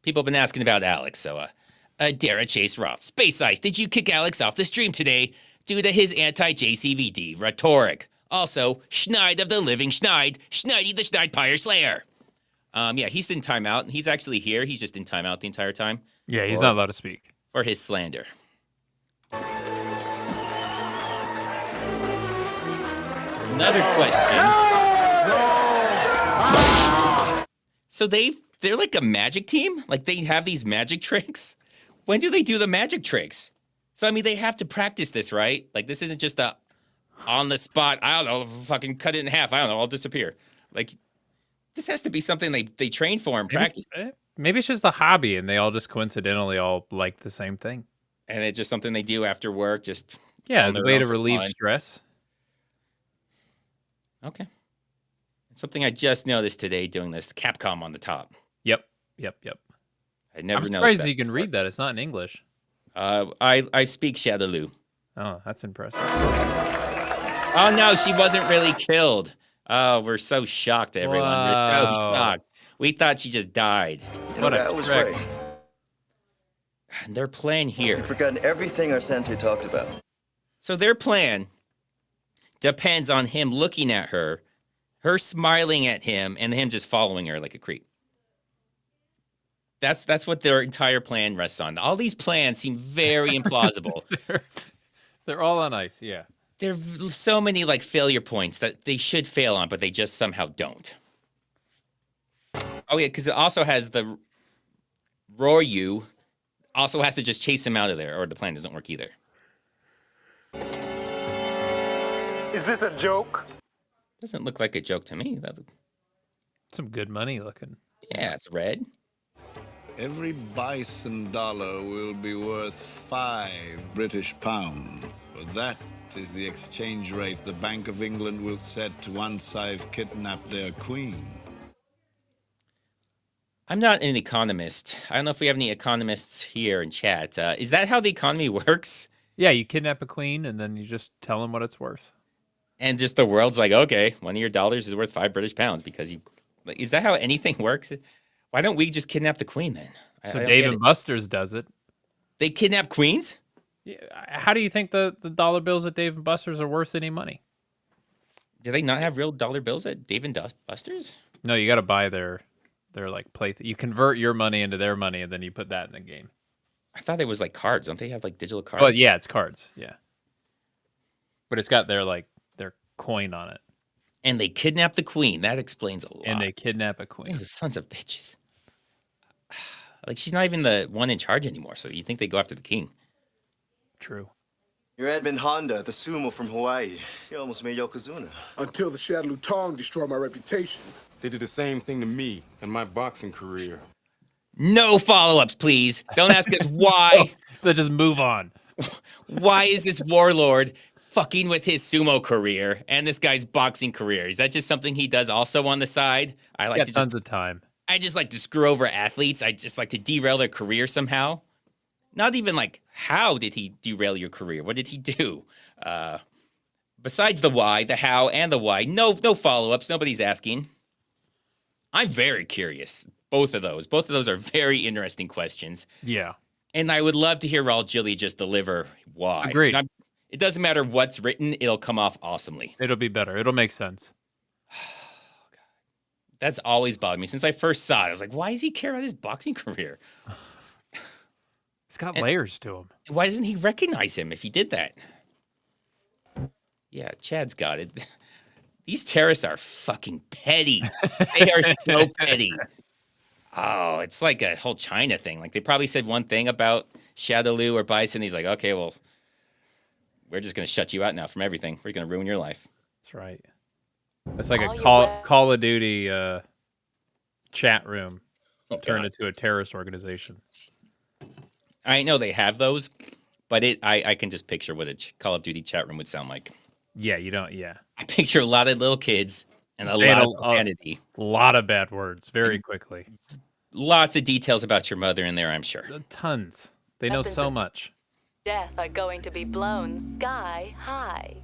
People have been asking about Alex, so Dara Chase Roth. Space Ice, did you kick Alex off the stream today due to his anti-JCVD rhetoric? Also, Schneid of the Living Schneid, Schneidy the Schneidpire Slayer. Yeah, he's in timeout. He's actually here. He's just in timeout the entire time. Yeah, he's not allowed to speak. For his slander. Another question. So they're like a magic team? Like they have these magic tricks? When do they do the magic tricks? So, I mean, they have to practice this, right? Like this isn't just a on the spot. I don't know, fucking cut it in half. I don't know, I'll disappear. Like, this has to be something they train for and practice. Maybe it's just a hobby, and they all just coincidentally all like the same thing. And it's just something they do after work. Just the way to relieve stress. Okay. Something I just noticed today doing this. Capcom on the top. Yep. I never I'm noticed surprised that you can read that. It's not in English. I speak Shadaloo. Oh, that's impressive. Oh no, she wasn't really killed. Oh, we're so shocked, everyone. We're so shocked. We thought she just died. That was right. And their plan here. You've forgotten everything our sensei talked about. So their plan depends on him looking at her smiling at him, and him just following her like a creep. That's what their entire plan rests on. All these plans seem very implausible. They're all on ice, yeah. There are so many like failure points that they should fail on, but they just somehow don't. Oh yeah, because it also has the Roryu also has to just chase him out of there, or the plan doesn't work either. Is this a joke? Doesn't look like a joke to me. Some good money looking. Yeah, it's red. Every bison dollar will be worth 5 British pounds. For that is the exchange rate the Bank of England will set once I've kidnapped their queen. I'm not an economist. I don't know if we have any economists here in chat. Is that how the economy works? Yeah, you kidnap a queen and then you just tell them what it's worth. And just the world's like, okay, one of your dollars is worth 5 British pounds because you. Like, is that how anything works? Why don't we just kidnap the queen then? So Dave and Buster's does it. They kidnap queens? Yeah. How do you think the dollar bills at Dave and Buster's are worth any money? Do they not have real dollar bills at Dave and Buster's? No, you got to buy their like play. You convert your money into their money, and then you put that in the game. I thought it was like cards. Don't they have like digital cards? Well, yeah, it's cards. Yeah, but it's got their coin on it. And they kidnap the queen. That explains a lot. And they kidnap a queen. Oh, sons of bitches. Like, she's not even the one in charge anymore, so you think they go after the king. True. You're Edmund Honda, the sumo from Hawaii. You almost made Yokozuna. Until the Shadaloo Tong destroyed my reputation. They did the same thing to me in my boxing career. No follow-ups, please. Don't ask us why. Let's just move on. Why is this warlord fucking with his sumo career and this guy's boxing career? Is that just something he does also on the side? He's got tons of time. I just like to screw over athletes. I just like to derail their career somehow. Not even like, how did he derail your career? What did he do? Besides the why, the how, and the why, no follow-ups. Nobody's asking. I'm very curious. Both of those are very interesting questions. Yeah. And I would love to hear Raul Julia just deliver why. Agreed. It doesn't matter what's written, it'll come off awesomely. It'll be better. It'll make sense. That's always bothered me. Since I first saw it, I was like, why does he care about his boxing career? He's got layers to him. Why doesn't he recognize him if he did that? Yeah, Chad's got it. These terrorists are fucking petty. They are so petty. Oh, it's like a whole China thing. Like, they probably said one thing about Shadaloo or Bison. He's like, okay, well, we're just going to shut you out now from everything. We're going to ruin your life. That's right. It's like a Call of Duty chat room turned into a terrorist organization. I know they have those, but I can just picture what a Call of Duty chat room would sound like. Yeah, you don't. Yeah, I picture a lot of little kids and a lot of profanity. A lot of bad words very quickly. Lots of details about your mother in there, I'm sure. Tons. They know so much. Death are going to be blown sky high.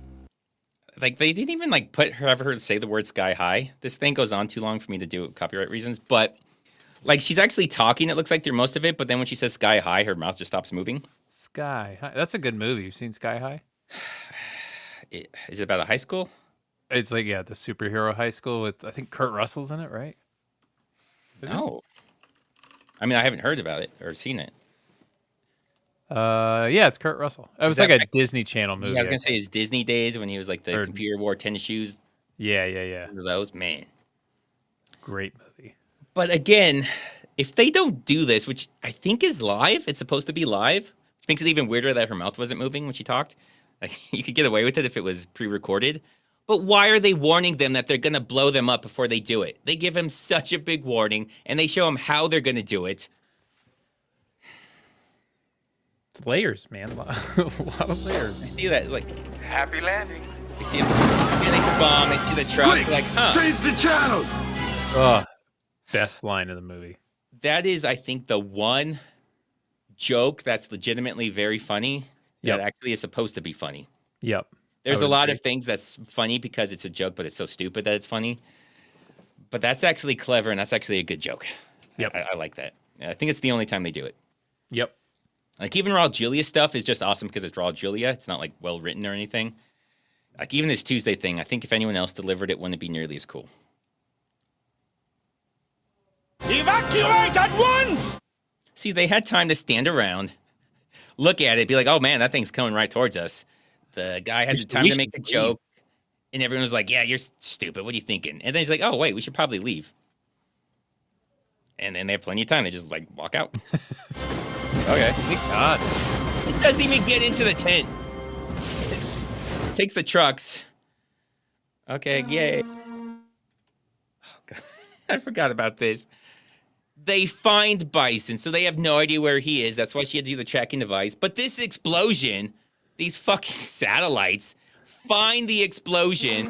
Like, they didn't even have her say the word sky high. This thing goes on too long for me to do copyright reasons, but like, she's actually talking, it looks like, through most of it, but then when she says sky high, her mouth just stops moving. Sky High. That's a good movie. You've seen Sky High? Is it about a high school? It's like, yeah, the superhero high school with, I think, Kurt Russell's in it, right? No. I mean, I haven't heard about it or seen it. Yeah, it's Kurt Russell. It was like a Disney Channel movie. Yeah, I was going to say his Disney days when he was like the computer wore tennis shoes. Yeah. Those, man. Great movie. But again, if they don't do this, which I think is live, it's supposed to be live, which makes it even weirder that her mouth wasn't moving when she talked. Like, you could get away with it if it was pre-recorded. But why are they warning them that they're going to blow them up before they do it? They give him such a big warning, and they show him how they're going to do it. It's layers, man. A lot of layers. You see that? It's like, Happy landing. you see him getting a bomb, they see the truck, Quick, like, huh. change the channel. Oh, best line of the movie. That is, I think, the one joke that's legitimately very funny that actually is supposed to be funny. Yep. There's a lot of things that's funny because it's a joke, but it's so stupid that it's funny. But that's actually clever, and that's actually a good joke. Yep. I like that. I think it's the only time they do it. Yep. Like, even Raul Julia stuff is just awesome because it's Raul Julia. It's not, like, well-written or anything. Like, even this Tuesday thing, I think if anyone else delivered it, wouldn't it be nearly as cool. Evacuate at once! See, they had time to stand around, look at it, be like, oh, man, that thing's coming right towards us. The guy had the time to make the joke, and everyone was like, yeah, you're stupid. What are you thinking? And then he's like, oh, wait, we should probably leave. And then they have plenty of time. They just, like, walk out. Okay. Thank God. He doesn't even get into the tent. Takes the trucks. Okay, yay. Oh, God. I forgot about this. They find Bison, so they have no idea where he is. That's why she had to do the tracking device. But this explosion... These fucking satellites find the explosion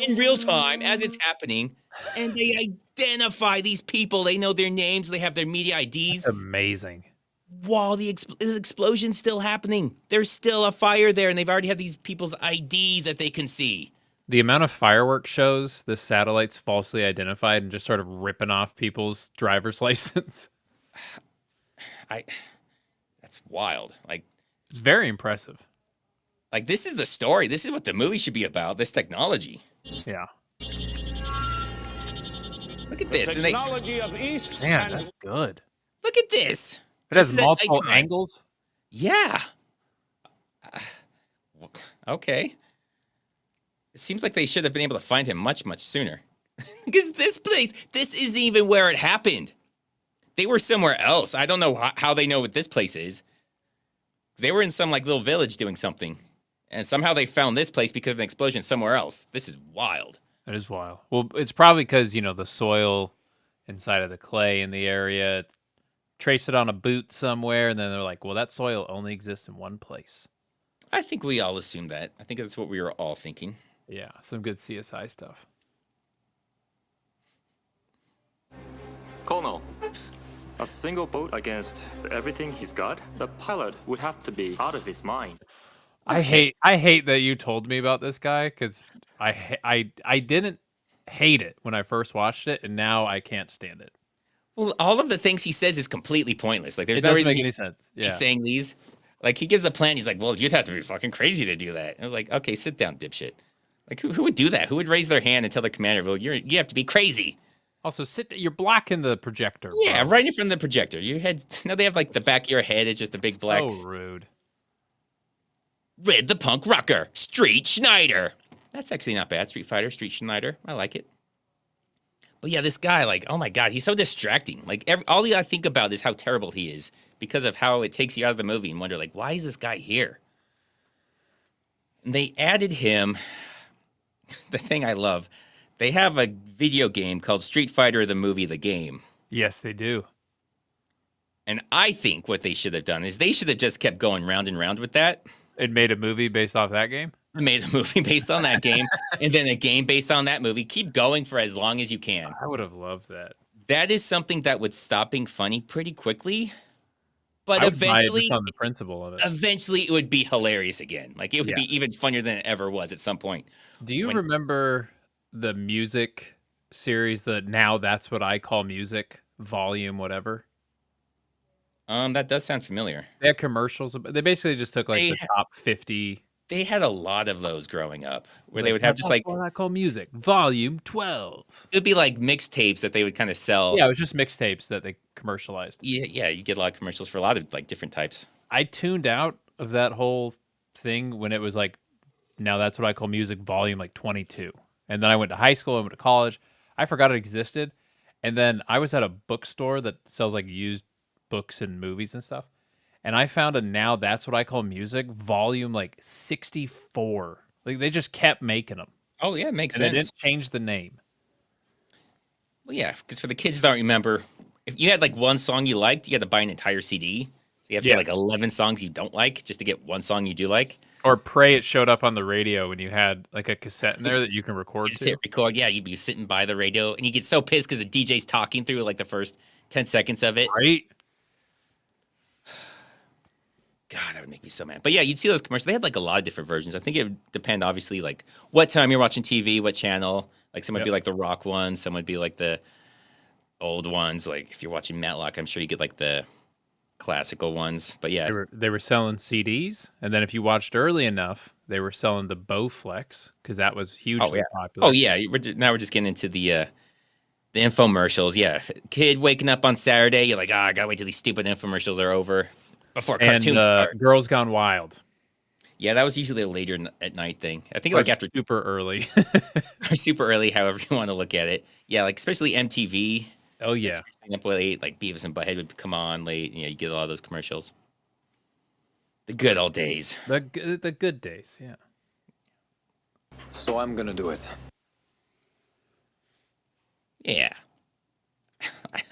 in real time as it's happening, and they identify these people. They know their names. They have their media IDs. That's amazing. While the explosion's still happening, there's still a fire there, and they've already had these people's IDs that they can see. The amount of fireworks shows the satellites falsely identified and just sort of ripping off people's driver's license. That's wild. Like, it's very impressive. Like, this is the story. This is what the movie should be about, this technology. Yeah. Look at this. Technology of East. Man, that's good. Look at this. It has multiple angles? Yeah. Okay. It seems like they should have been able to find him much, much sooner. Because this isn't even where it happened. They were somewhere else. I don't know how they know what this place is. They were in some, like, little village doing something. And somehow they found this place because of an explosion somewhere else. This is wild. It is wild. Well, it's probably because, the soil inside of the clay in the area, trace it on a boot somewhere, and then they're like, well, that soil only exists in one place. I think we all assumed that. I think that's what we were all thinking. Yeah, some good CSI stuff. Colonel, a single boat against everything he's got? The pilot would have to be out of his mind. I hate that you told me about this guy because I didn't hate it when I first watched it, and now I can't stand it. Well, all of the things he says is completely pointless. Like, there's It no doesn't reason make any sense. Yeah. he's saying these. Like, he gives a plan. He's like, well, you'd have to be fucking crazy to do that. And I was like, okay, sit down, dipshit. Like, who would do that? Who would raise their hand and tell the commander, well, you have to be crazy? Also, you're blocking the projector. Yeah, bro. right in front of the projector. Your head. No, they have, like, the back of your head is just a big black. So rude. Red the Punk Rocker, Street Schneider. That's actually not bad. Street Fighter, Street Schneider. I like it. But yeah, this guy, like, oh my God, he's so distracting. Like, all I think about is how terrible he is because of how it takes you out of the movie and wonder, like, why is this guy here? And they added him. The thing I love, they have a video game called Street Fighter, the movie, the game. Yes, they do. And I think what they should have done is they should have just kept going round and round with that. It made a movie based off that game? It made a movie based on that game, and then a game based on that movie. Keep going for as long as you can. I would have loved that. That is something that would stop being funny pretty quickly. But I would buy it eventually, just on the principle of it. Eventually, it would be hilarious again. Like, it would be even funnier than it ever was at some point. Do you remember the music series, Now That's What I Call Music, volume whatever? That does sound familiar. They had commercials. They basically just took like the top 50. They had a lot of those growing up, where they would have just like what I call music, volume 12. It would be like mixtapes that they would kind of sell. Yeah, it was just mixtapes that they commercialized. Yeah, you get a lot of commercials for a lot of like different types. I tuned out of that whole thing when it was like, Now That's What I Call Music, volume like 22. And then I went to high school, I went to college. I forgot it existed. And then I was at a bookstore that sells like used books and movies and stuff. And I found a Now That's What I Call Music volume like 64. Like they just kept making them. Oh yeah, it makes And they sense. didn't change the name. Well, yeah, because for the kids that don't remember, if you had like one song you liked, you had to buy an entire CD. So you have to get like 11 songs you don't like just to get one song you do like. Or pray it showed up on the radio when you had like a cassette in there that you can record Just to. hit record. Yeah, you'd be sitting by the radio and you get so pissed because the DJ's talking through like the first 10 seconds of it. Right? God, that would make me so mad. But yeah, you'd see those commercials. They had like a lot of different versions. I think it would depend, obviously, like what time you're watching TV, what channel. Like some would be like the rock ones, some would be like the old ones. Like if you're watching Matlock, I'm sure you get like the classical ones. But yeah, They were selling CDs, and then if you watched early enough, they were selling the Bowflex because that was hugely popular. Oh yeah, now we're just getting into the infomercials. Yeah, kid waking up on Saturday, you're like, I gotta wait till these stupid infomercials are over before cartoon. And Girls Gone Wild. Yeah, that was usually a later at night thing. I think like after super early, or super early, however you want to look at it. Yeah, like especially MTV. Oh yeah, up late, like Beavis and Butthead would come on late. You get a lot of those commercials. The good old days. The good days, yeah. So I'm gonna do it. Yeah.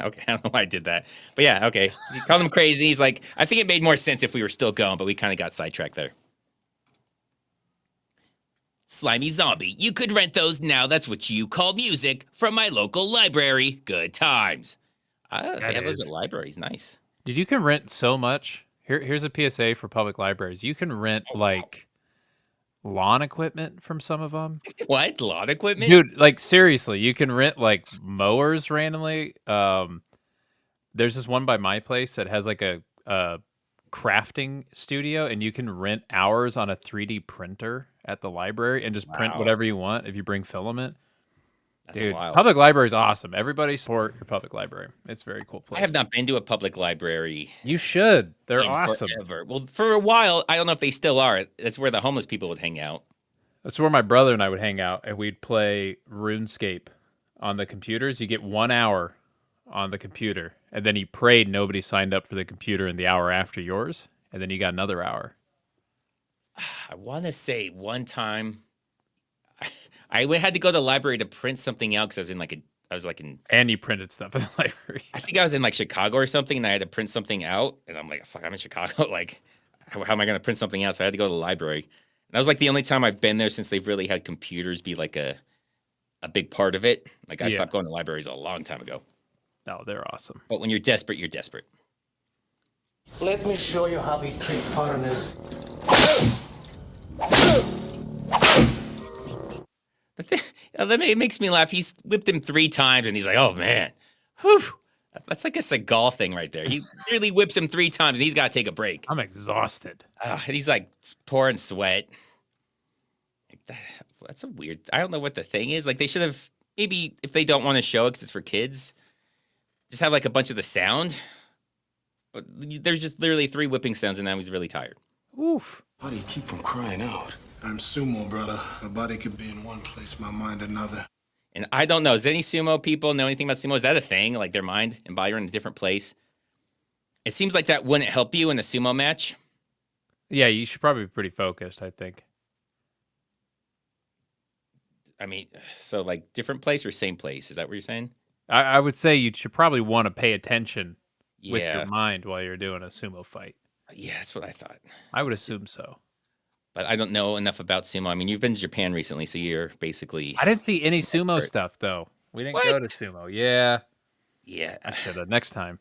Okay, I don't know why I did that. But yeah, okay. He called him crazy. He's like, I think it made more sense if we were still going, but we kind of got sidetracked there. Slimy Zombie, you could rent those now. That's what you call music from my local library. Good times. They have those at libraries. Nice. Dude, you can rent so much. Here's a PSA for public libraries. You can rent like lawn equipment from some of them. What? Lawn equipment? Dude, like seriously, you can rent like mowers randomly. There's this one by my place that has like a crafting studio, and you can rent hours on a 3D printer at the library and just print whatever you want if you bring filament. That's Dude, wild. public library is awesome. Everybody support your public library. It's a very cool place. I have not been to a public library. You should. They're awesome. Forever. Well, for a while, I don't know if they still are. That's where the homeless people would hang out. That's where my brother and I would hang out, and we'd play RuneScape on the computers. You get 1 hour on the computer, and then you prayed nobody signed up for the computer in the hour after yours, and then you got another hour. I want to say one time I had to go to the library to print something out because I was like in. And you printed stuff in the library. I think I was in like Chicago or something, and I had to print something out, and I'm like, fuck, I'm in Chicago. Like, how am I going to print something out? So I had to go to the library. And that was like the only time I've been there since they've really had computers be like a big part of it. Like I stopped going to libraries a long time ago. No, they're awesome. But when you're desperate, you're desperate. Let me show you how we treat foreigners. It makes me laugh. He's whipped him 3 times, and he's like, oh, man. Whew. That's like a Seagal thing right there. He really whips him 3 times, and he's got to take a break. I'm exhausted. And he's like pouring sweat. That's a weird. I don't know what the thing is. Like they should have maybe if they don't want to show it because it's for kids, just have like a bunch of the sound. But there's just literally 3 whipping sounds, and now he's really tired. Oof. How do you keep from crying out? I'm sumo, brother. My body could be in one place, my mind another. And I don't know. Does any sumo people know anything about sumo? Is that a thing? Like their mind and body are in a different place? It seems like that wouldn't help you in a sumo match. Yeah, you should probably be pretty focused, I think. I mean, so like different place or same place? Is that what you're saying? I would say you should probably want to pay attention with your mind while you're doing a sumo fight. Yeah, that's what I thought. I would assume so. But I don't know enough about sumo. I mean, you've been to Japan recently, so you're basically... I didn't see any sumo stuff, though. We didn't go to sumo. Yeah. Yeah. I should have. Next time.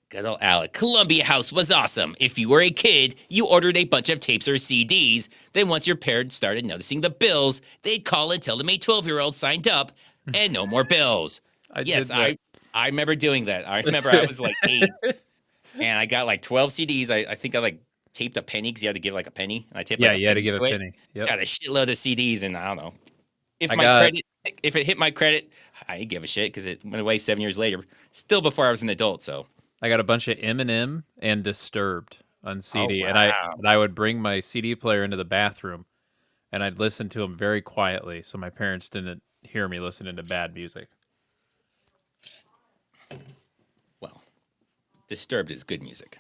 Good old Alec. Columbia House was awesome. If you were a kid, you ordered a bunch of tapes or CDs. Then once your parents started noticing the bills, they'd call and tell them a 12-year-old signed up and no more bills. I remember doing that. I remember I was like 8 and I got like 12 CDs. I think I like taped a penny because you had to give like a penny. And I taped you had to give a penny. Yep. Got a shitload of CDs, and I don't know. If it hit my credit, I didn't give a shit because it went away 7 years later. Still before I was an adult, so. I got a bunch of Eminem and Disturbed on CD, Oh, wow. and I would bring my CD player into the bathroom, and I'd listen to them very quietly, so my parents didn't hear me listening to bad music. Well, Disturbed is good music.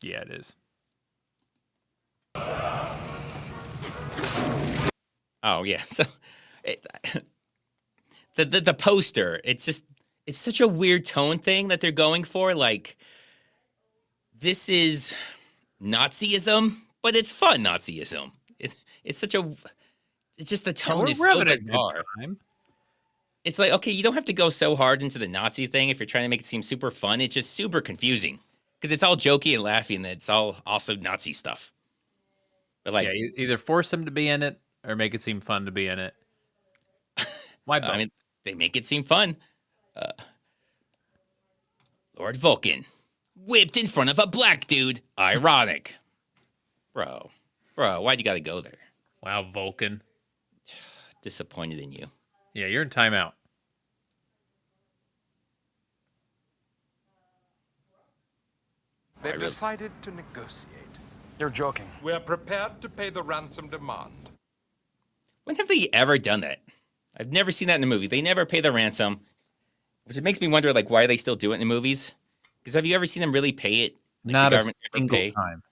Yeah, it is. Oh yeah. So the poster, it's such a weird tone thing that they're going for. Like, this is Nazism, but it's fun Nazism. It's such a it's just the tone is we're so having a good bizarre. time. It's like, okay, you don't have to go so hard into the Nazi thing if you're trying to make it seem super fun. It's just super confusing because it's all jokey and laughy, and it's all also Nazi stuff. But like, yeah, either force him to be in it or make it seem fun to be in it. Why both? I mean, they make it seem fun. Lord Vulcan whipped in front of a black dude. Ironic, bro. Why'd you got to go there? Wow, Vulcan. Disappointed in you. Yeah, you're in timeout. They've decided to negotiate. You're joking. We're prepared to pay the ransom demand. When have they ever done that? I've never seen that in a movie. They never pay the ransom, which it makes me wonder, like, why they still do it in movies? Because have you ever seen them really pay it? Like, Not the a government ever single pay? time.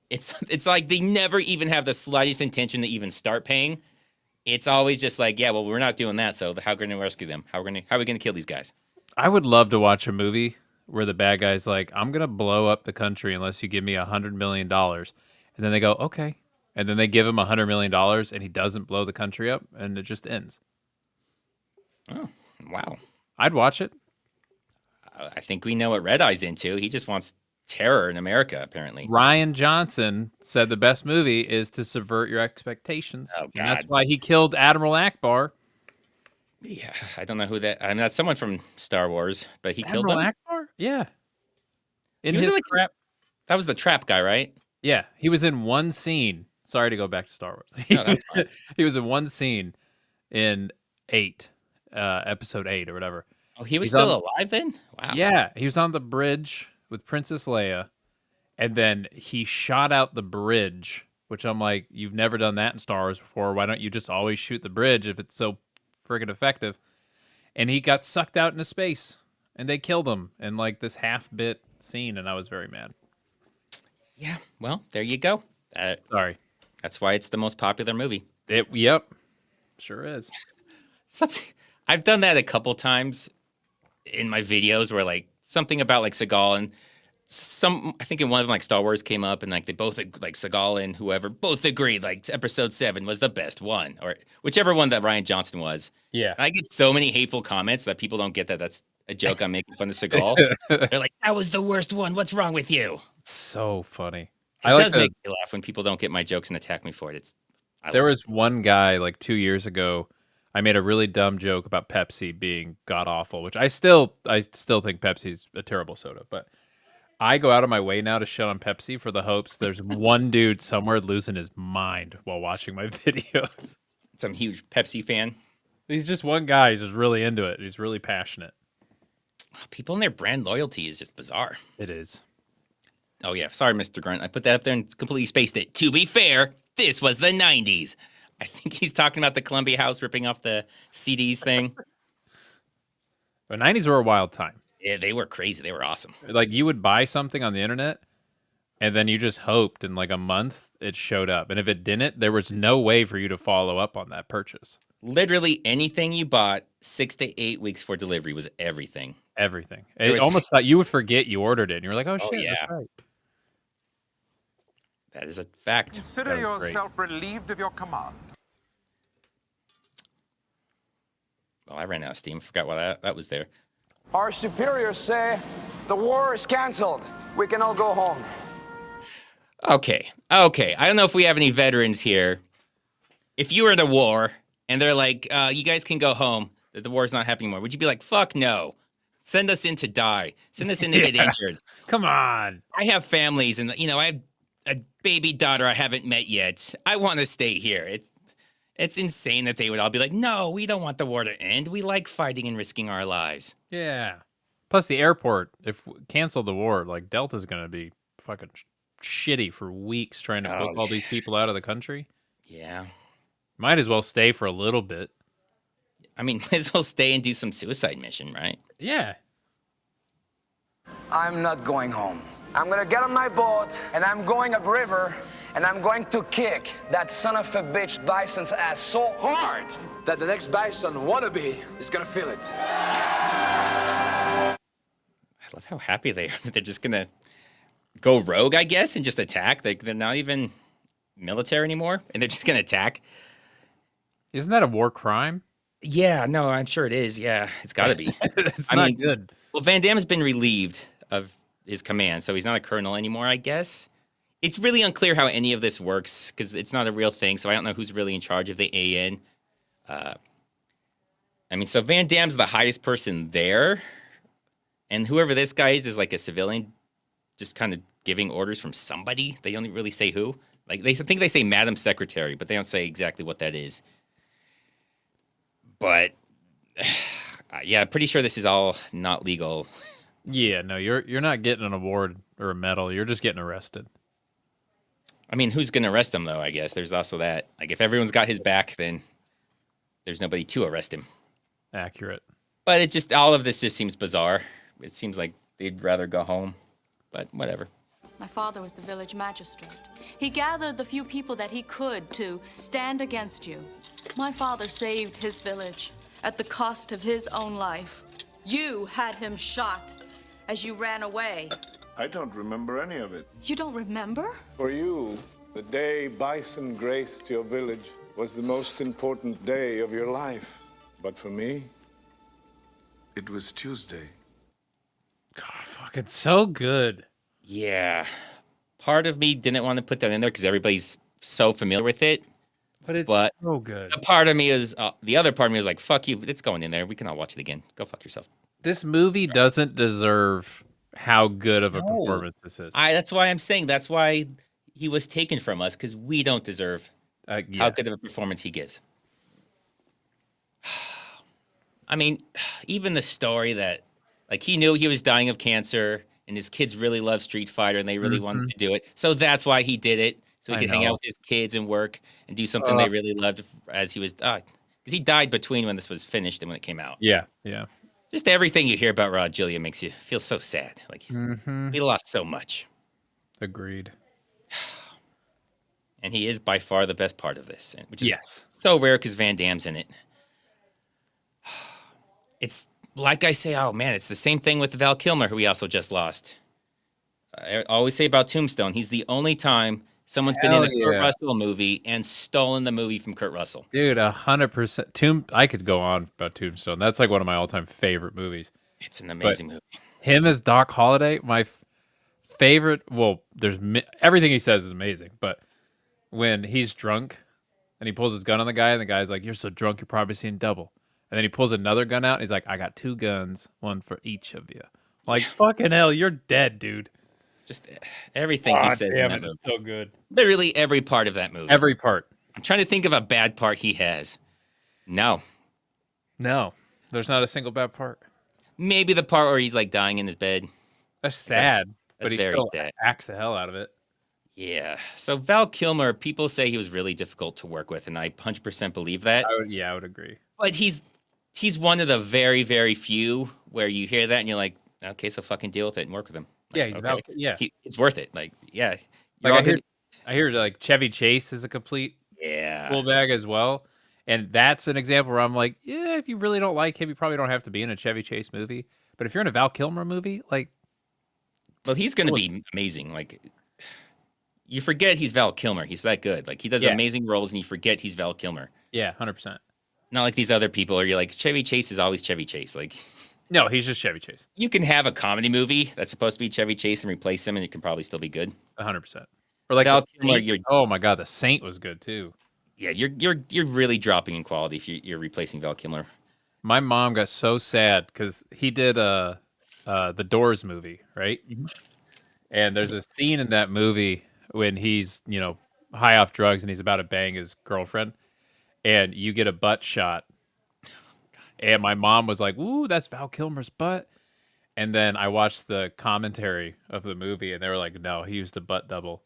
It's like they never even have the slightest intention to even start paying. It's always just like, yeah, well, we're not doing that, so how are we going to rescue them? How are we going to kill these guys? I would love to watch a movie where the bad guy's like, I'm going to blow up the country unless you give me $100 million. And then they go, okay. And then they give him $100 million and he doesn't blow the country up and it just ends. Oh, wow. I'd watch it. I think we know what Redeye's into. He just wants terror in America, apparently. Ryan Johnson said the best movie is to subvert your expectations. Oh, God. And that's why he killed Admiral Akbar. Yeah, I don't know who that... I mean, that's someone from Star Wars, but he killed Admiral him? Akbar? Yeah. In He was his like- crap. That was the trap guy, right? Yeah, he was in one scene. Sorry to go back to Star Wars. No, that's fine. He was in one scene in episode 8 or whatever. Oh, he was He's still on- alive then? Wow. Yeah, he was on the bridge with Princess Leia, and then he shot out the bridge, which I'm like, you've never done that in Star Wars before. Why don't you just always shoot the bridge if it's so friggin' effective? And he got sucked out into space, and they killed him in like this half-bit scene, and I was very mad. Yeah, well, there you go. Sorry. That's why it's the most popular movie. Yep, sure is. I've done that a couple times in my videos where like something about like Seagal and I think in one of them like Star Wars came up and like they both like Seagal and whoever both agreed like episode 7 was the best one or whichever one that Ryan Johnson was. Yeah. And I get so many hateful comments that people don't get that that's a joke. I'm making fun of Seagal. They're like, that was the worst one. What's wrong with you? So funny. It does make me laugh when people don't get my jokes and attack me for it. There was one guy like 2 years ago. I made a really dumb joke about Pepsi being god awful, which I still think Pepsi's a terrible soda. But I go out of my way now to shit on Pepsi for the hopes there's one dude somewhere losing his mind while watching my videos. Some huge Pepsi fan. He's just one guy. He's just really into it. He's really passionate. People and their brand loyalty is just bizarre. It is. Oh, yeah. Sorry, Mr. Grunt. I put that up there and completely spaced it. To be fair, this was the 90s. I think he's talking about the Columbia House ripping off the CDs thing. The 90s were a wild time. Yeah, they were crazy. They were awesome. Like, you would buy something on the internet, and then you just hoped in like a month it showed up. And if it didn't, there was no way for you to follow up on that purchase. Literally anything you bought 6 to 8 weeks for delivery was everything. Everything. It almost thought you would forget you ordered it. And you were like, oh, shit, yeah. that's right. That is a fact. Consider yourself relieved of your command. Well, I ran out of steam. Forgot why that was there. Our superiors say the war is canceled. We can all go home. Okay. I don't know if we have any veterans here. If you were in a war and they're like, you guys can go home, that the war's not happening anymore, would you be like, fuck no. Send us in to die. Send us in to get injured. Come on. I have families and, I have a baby daughter I haven't met yet. I want to stay here. It's insane that they would all be like, no, we don't want the war to end. We like fighting and risking our lives. Yeah. Plus the airport, if we cancel the war, like Delta's going to be fucking shitty for weeks trying to book all these people out of the country. Yeah. Might as well stay for a little bit. I mean, might as well stay and do some suicide mission, right? Yeah. I'm not going home. I'm gonna get on my boat, and I'm going upriver, and I'm going to kick that son of a bitch bison's ass so hard that the next bison wannabe is gonna feel it. I love how happy they are that they're just gonna go rogue, I guess, and just attack. They're not even military anymore, and they're just gonna attack. Isn't that a war crime? Yeah, no, I'm sure it is. Yeah, it's got to be. It's not good. Well, Van Damme has been relieved of his command, so he's not a colonel anymore, I guess. It's really unclear how any of this works because it's not a real thing, so I don't know who's really in charge of the AN. So Van Damme's the highest person there, and whoever this guy is like a civilian, just kind of giving orders from somebody. They don't really say who. Like I think they say Madam Secretary, but they don't say exactly what that is. But yeah, pretty sure this is all not legal. Yeah, no, you're not getting an award or a medal. You're just getting arrested. I mean, who's going to arrest him, though, I guess? There's also that. Like, if everyone's got his back, then there's nobody to arrest him. Accurate. But all of this just seems bizarre. It seems like they'd rather go home. But whatever. My father was the village magistrate. He gathered the few people that he could to stand against you. My father saved his village at the cost of his own life. You had him shot as you ran away. I don't remember any of it. You don't remember? For you, the day bison graced your village was the most important day of your life. But for me, it was Tuesday. God, fucking so good. Yeah. Part of me didn't want to put that in there because everybody's so familiar with it. But it's so good. The part of me is, the other part of me was like, fuck you, it's going in there. We can all watch it again. Go fuck yourself. This movie doesn't deserve how good of a performance this is. That's why I'm saying that's why he was taken from us, because we don't deserve how good of a performance he gives. I mean, even the story that, like, he knew he was dying of cancer, and his kids really love Street Fighter, and they really wanted to do it. So that's why he did it, so he could hang out with his kids and work and do something they really loved as he was, because he died between when this was finished and when it came out. Yeah, yeah. Just everything you hear about Raul Julia makes you feel so sad. Like, we lost so much. Agreed. And he is by far the best part of this, which is so rare because Van Damme's in it. It's like I say, oh man, it's the same thing with Val Kilmer, who we also just lost. I always say about Tombstone, he's the only time someone's been in a Kurt Russell movie and stolen the movie from Kurt Russell. Dude, 100%. I could go on about Tombstone. That's like one of my all-time favorite movies. It's an amazing movie. Him as Doc Holliday, my favorite. Well, everything he says is amazing, but when he's drunk and he pulls his gun on the guy, and the guy's like, "You're so drunk, you're probably seeing double." And then he pulls another gun out, and he's like, "I got 2 guns, one for each of you." Like, fucking hell, you're dead, dude. Just everything he said in that movie. It's so good. Literally every part of that movie. Every part. I'm trying to think of a bad part he has. No, there's not a single bad part. Maybe the part where he's like dying in his bed. That's sad, but he very still sad. acts the hell out of it. Yeah. So Val Kilmer, people say he was really difficult to work with, and I 100% believe that. I would agree. But he's one of the very, very few where you hear that and you're like, okay, so fucking deal with it and work with him. Like, it's worth it. Like, yeah. Like I hear like Chevy Chase is a complete full bag as well. And that's an example where I'm like, yeah, if you really don't like him, you probably don't have to be in a Chevy Chase movie. But if you're in a Val Kilmer movie, like, well, he's going to be amazing. Like, you forget he's Val Kilmer. He's that good. Like, he does amazing roles, and you forget he's Val Kilmer. Yeah, 100%. Not like these other people, or you're like, Chevy Chase is always Chevy Chase. Like, no, he's just Chevy Chase. You can have a comedy movie that's supposed to be Chevy Chase and replace him, and it can probably still be good. 100%. Or like Val Kilmer, oh my god, The Saint was good too. Yeah, you're really dropping in quality if you're replacing Val Kilmer. My mom got so sad because he did the Doors movie, right? Mm-hmm. And there's a scene in that movie when he's, high off drugs and he's about to bang his girlfriend, and you get a butt shot. And my mom was like, "Ooh, that's Val Kilmer's butt." And then I watched the commentary of the movie, and they were like, "No, he used a butt double."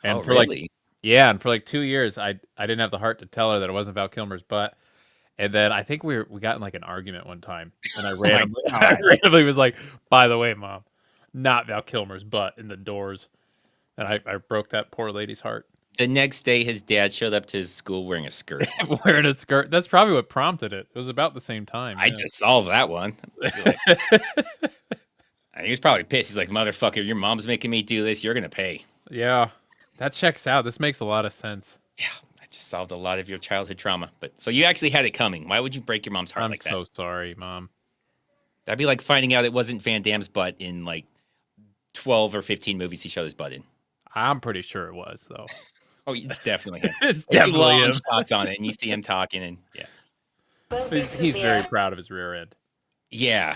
And for really? and for like 2 years, I didn't have the heart to tell her that it wasn't Val Kilmer's butt. And then I think we got in like an argument one time, and I randomly was like, "By the way, Mom, not Val Kilmer's butt in the doors. And I broke that poor lady's heart. The next day, his dad showed up to his school wearing a skirt. Wearing a skirt. That's probably what prompted it. It was about the same time. I just solved that one. He was probably pissed. He's like, motherfucker, your mom's making me do this. You're going to pay. Yeah, that checks out. This makes a lot of sense. Yeah, I just solved a lot of your childhood trauma. But so you actually had it coming. Why would you break your mom's heart like that? I'm so sorry, Mom. That'd be like finding out it wasn't Van Damme's butt in like 12 or 15 movies he showed his butt in. I'm pretty sure it was, though. Oh, it's definitely him. It's definitely him. Shots on it, and you see him talking, and yeah. He's very proud of his rear end. Yeah.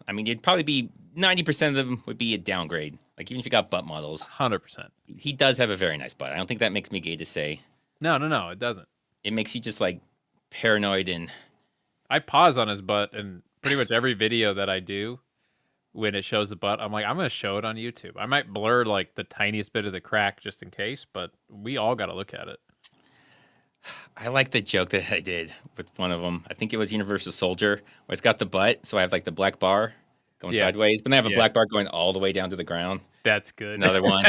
I mean, it'd probably be 90% of them would be a downgrade. Like, even if you got butt models. 100%. He does have a very nice butt. I don't think that makes me gay to say. No, it doesn't. It makes you just, like, paranoid and... I pause on his butt, and pretty much every video that I do, when it shows the butt, I'm like, I'm going to show it on YouTube. I might blur, like, the tiniest bit of the crack just in case, but we all got to look at it. I like the joke that I did with one of them. I think it was Universal Soldier, where it's got the butt, so I have like the black bar going sideways, but then I have a black bar going all the way down to the ground. That's good. Another one.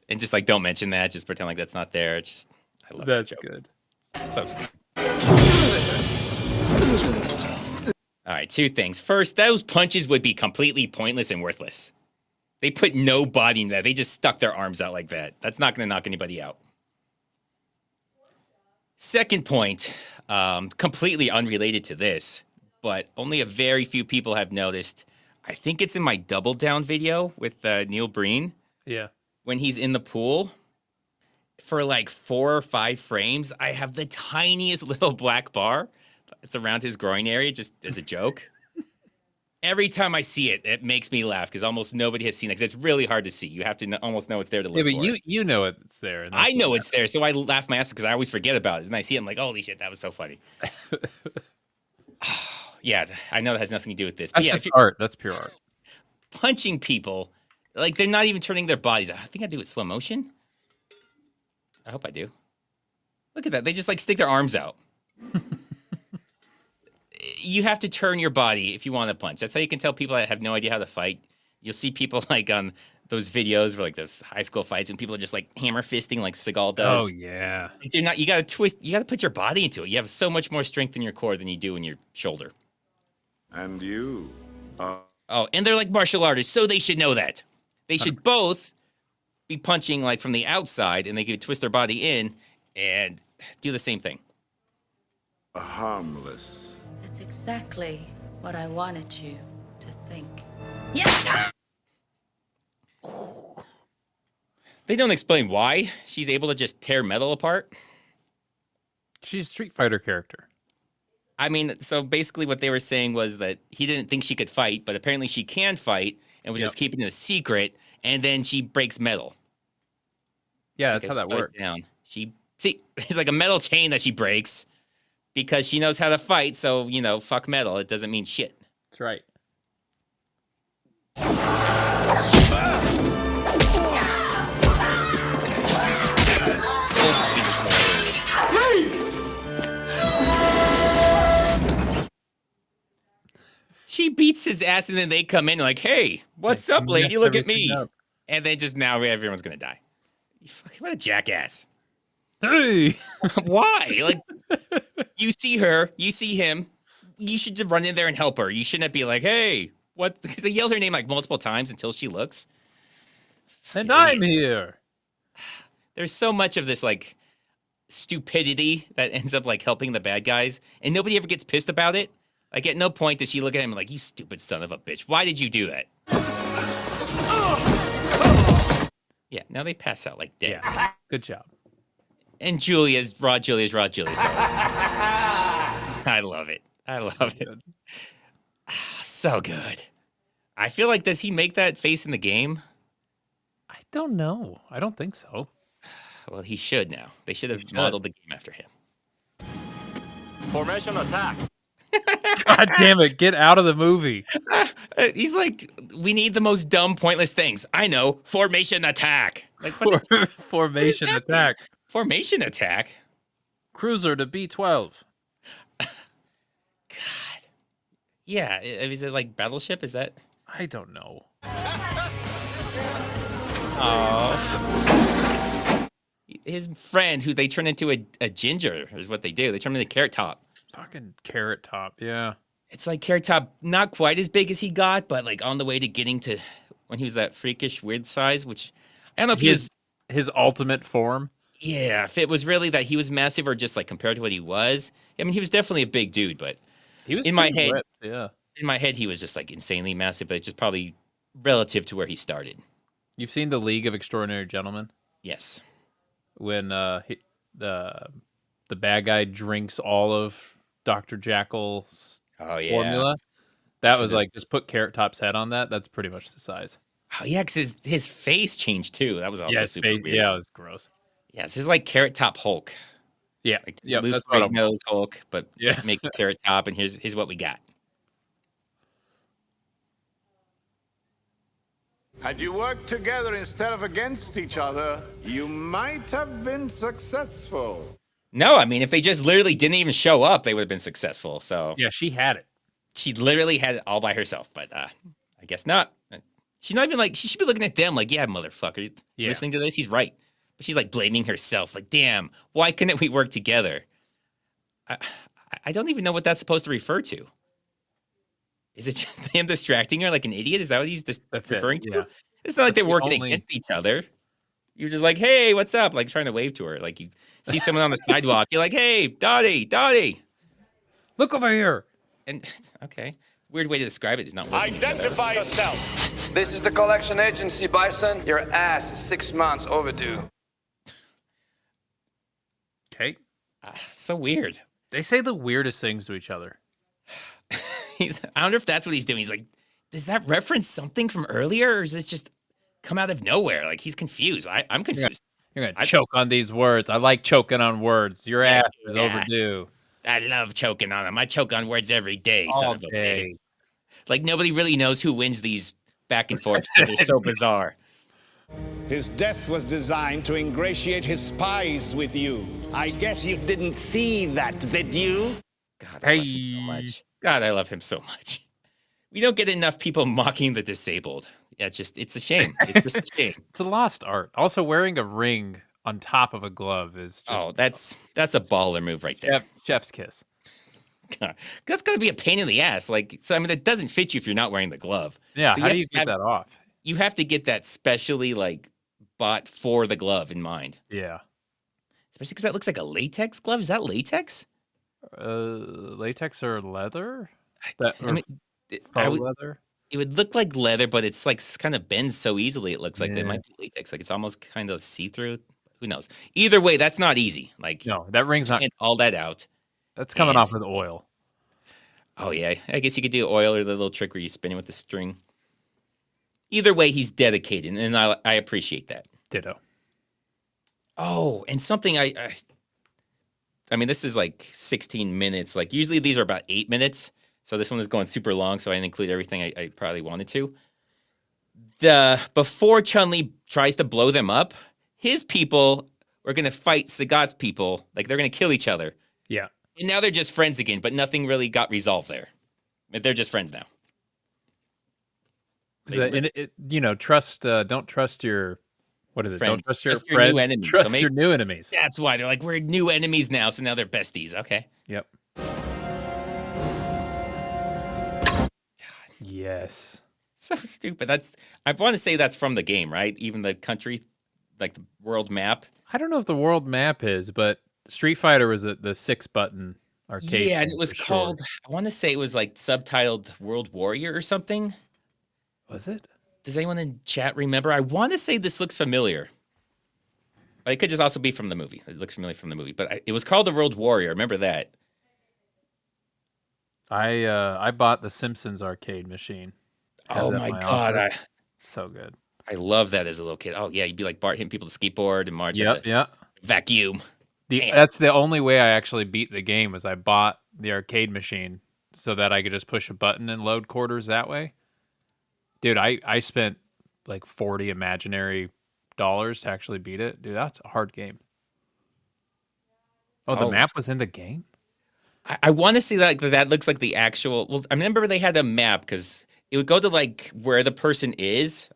And just like, don't mention that. Just pretend like that's not there. It's just, I love that joke. That's So good. stupid. All right, two things. First, those punches would be completely pointless and worthless. They put no body in that. They just stuck their arms out like that. That's not going to knock anybody out. Second point, completely unrelated to this, but only a very few people have noticed. I think it's in my Double Down video with Neil Breen. Yeah. When he's in the pool, for like 4 or 5 frames, I have the tiniest little black bar. It's around his groin area, just as a joke. Every time I see it, it makes me laugh because almost nobody has seen it. Because it's really hard to see. You have to almost know it's there to look for. Yeah, but you know it's there. And I know it's there, so I laugh my ass because I always forget about it. And I see it, I'm like, holy shit, that was so funny. Yeah, I know that has nothing to do with this. That's just art. That's pure art. Punching people, like they're not even turning their bodies. I think I do it slow motion. I hope I do. Look at that. They just like stick their arms out. You have to turn your body if you want to punch. That's how you can tell people that have no idea how to fight. You'll see people like on those videos where like those high school fights and people are just like hammer fisting like Seagal does. Oh yeah. They're not. You got to twist. You got to put your body into it. You have so much more strength in your core than you do in your shoulder. And you. Oh, and they're like martial artists, so they should know that. They should both be punching like from the outside, and they could twist their body in and do the same thing. Harmless. That's exactly what I wanted you to think. Yes! They don't explain why she's able to just tear metal apart. She's a Street Fighter character. I mean, so basically what they were saying was that he didn't think she could fight, but apparently she can fight and was just keeping it a secret, and then she breaks metal. Yeah, that's how that works. Down. It's like a metal chain that she breaks because she knows how to fight, so, you know, fuck metal. It doesn't mean shit. That's right. She beats his ass, and then they come in like, hey, what's up, lady? Look at me. And then just now everyone's going to die. You fucking, what a jackass. Hey. Why? Like, you see her, you see him. You should just run in there and help her. You shouldn't be like, hey, what? Because they yelled her name like multiple times until she looks. And I'm here. There's so much of this, like, stupidity that ends up, like, helping the bad guys. And nobody ever gets pissed about it. Like, at no point does she look at him like, you stupid son of a bitch. Why did you do that? Yeah, now they pass out like dead. Yeah, good job. And Julia's Rod Julia's. Sorry. I love it. I love it. So good. I feel like, does he make that face in the game? I don't know. I don't think so. Well, he should now. They should have modeled the game after him. Formation attack. God damn it. Get out of the movie. He's like, we need the most dumb, pointless things. I know. Formation attack. Like, Formation attack. Formation attack? Cruiser to B-12. God. Yeah. Is it like Battleship? Is that? I don't know. Oh. His friend, who they turn into a ginger, is what they do. They turn him into Carrot Top. Fucking Carrot Top, yeah. It's like Carrot Top, not quite as big as he got, but like on the way to getting to when he was that freakish weird size, which I don't know if he was his ultimate form. Yeah, if it was really that he was massive or just like compared to what he was. I mean, he was definitely a big dude, but he was in my head, ripped, yeah. In my head, he was just like insanely massive, but it's just probably relative to where he started. You've seen The League of Extraordinary Gentlemen? Yes. When the bad guy drinks all of Dr. Jekyll's formula. That was like, just put Carrot Top's head on that. That's pretty much the size. Oh, yeah, because his face changed too. That was also super weird. Yeah, it was gross. Yeah, this is like Carrot Top Hulk. Yeah, like that's what I'm nose Hulk, but yeah, make a Carrot Top, and here's what we got. Had you worked together instead of against each other, you might have been successful. No, I mean, if they just literally didn't even show up, they would have been successful. So yeah, she had it. She literally had it all by herself, but I guess not. She's not even like, she should be looking at them like, yeah, motherfucker, listening to this, he's right. But she's like blaming herself, like, damn, why couldn't we work together? I don't even know what that's supposed to refer to. Is it just him distracting her like an idiot? Is that what he's referring to? Yeah. It's not like they're working against each other. You're just like, hey, what's up? Like trying to wave to her. Like you see someone on the sidewalk. You're like, hey, Dottie. Look over here. And okay. Weird way to describe it is not working. Identify yourself. This is the collection agency, Bison. Your ass is 6 months overdue. Okay. So weird. They say the weirdest things to each other. I wonder if that's what he's doing. He's like, does that reference something from earlier, or is this just come out of nowhere? Like he's confused. I'm confused. You're gonna choke on these words. I like choking on words. Your ass is overdue. I love choking on them. I choke on words every day. All Son of a day. bitch. Like nobody really knows who wins these back and forth because they're so bizarre. His death was designed to ingratiate his spies with you. I guess you didn't see that, did you? God, I love him so much. God, I love him so much. We don't get enough people mocking the disabled. Yeah, it's a shame. It's just a shame. It's a lost art. Also, wearing a ring on top of a glove is just... that's a baller move right there. Chef's kiss. God, that's gonna be a pain in the ass. Like, so I mean, it doesn't fit you if you're not wearing the glove. Yeah, so how do you get that off? You have to get that specially like bought for the glove in mind. Yeah, especially because that looks like a latex glove. Is that latex? Latex or leather? Leather. It would look like leather, but it's like kind of bends so easily. It looks like it might be latex. Like it's almost kind of see-through. Who knows? Either way, that's not easy. Like no, that ring's not all that out. That's coming off with oil. Oh yeah, I guess you could do oil or the little trick where you spin it with the string. Either way, he's dedicated, and I appreciate that. Ditto. Oh, and something I mean, this is like 16 minutes. Like usually these are about 8 minutes. So this one is going super long, so I didn't include everything I probably wanted to. Before Chun-Li tries to blow them up, his people are going to fight Sagat's people. Like they're going to kill each other. Yeah. And now they're just friends again, but nothing really got resolved there. They're just friends now. Trust. Don't trust your. What is it? Friends. Don't trust your friends. New enemies. Trust your new enemies. That's why they're like, we're new enemies now, so now they're besties. Okay. Yep. Yes. So stupid. I want to say that's from the game, right? Even the country, like the world map. I don't know if the world map is, but Street Fighter was the 6-button arcade. Yeah, and it was called, I want to say it was like subtitled World Warrior or something. Was it? Does anyone in chat remember? I want to say this looks familiar. But it could just also be from the movie. It looks familiar from the movie. But it was called the World Warrior. Remember that. I bought the Simpsons arcade machine. Oh my God. So good. I love that as a little kid. Oh yeah, you'd be like Bart hitting people with a skateboard and Marge. Yeah. Vacuum. That's the only way I actually beat the game was I bought the arcade machine so that I could just push a button and load quarters that way. Dude, I spent like 40 imaginary dollars to actually beat it. Dude, that's a hard game. Oh, the map was in the game? I want to see that looks like the actual. Well, I remember they had a map because it would go to like where the person is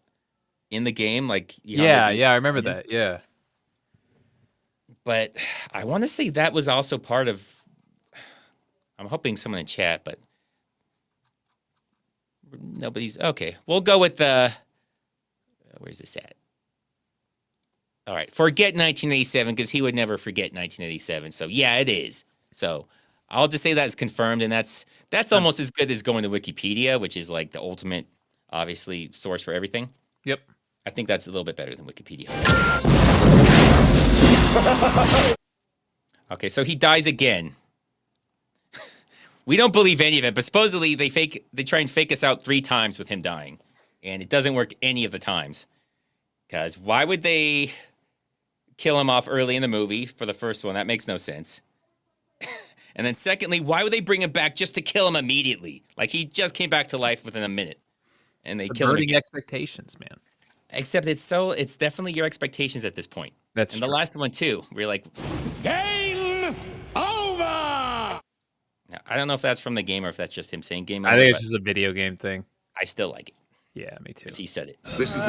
in the game. Like Yeah, I remember that. Yeah. But I want to say that was also part of. I'm hoping someone in chat, but nobody's okay. We'll go with the. Where's this at? All right, forget 1987 because he would never forget 1987. So yeah, it is. So I'll just say that's confirmed, and that's almost as good as going to Wikipedia, which is like the ultimate, obviously, source for everything. Yep. I think that's a little bit better than Wikipedia. Okay, so he dies again. We don't believe any of it, but supposedly they try and fake us out 3 times with him dying, and it doesn't work any of the times. Because why would they kill him off early in the movie for the first one? That makes no sense. And then secondly, why would they bring him back just to kill him immediately? Like he just came back to life within a minute, and they kill him. Subverting expectations, man. Except it's definitely your expectations at this point. That's and true. the last one too. We're like, Game over. now, I don't know if that's from the game or if that's just him saying game over. I think it's just a video game thing. I still like it. Yeah, me too. He said it. This is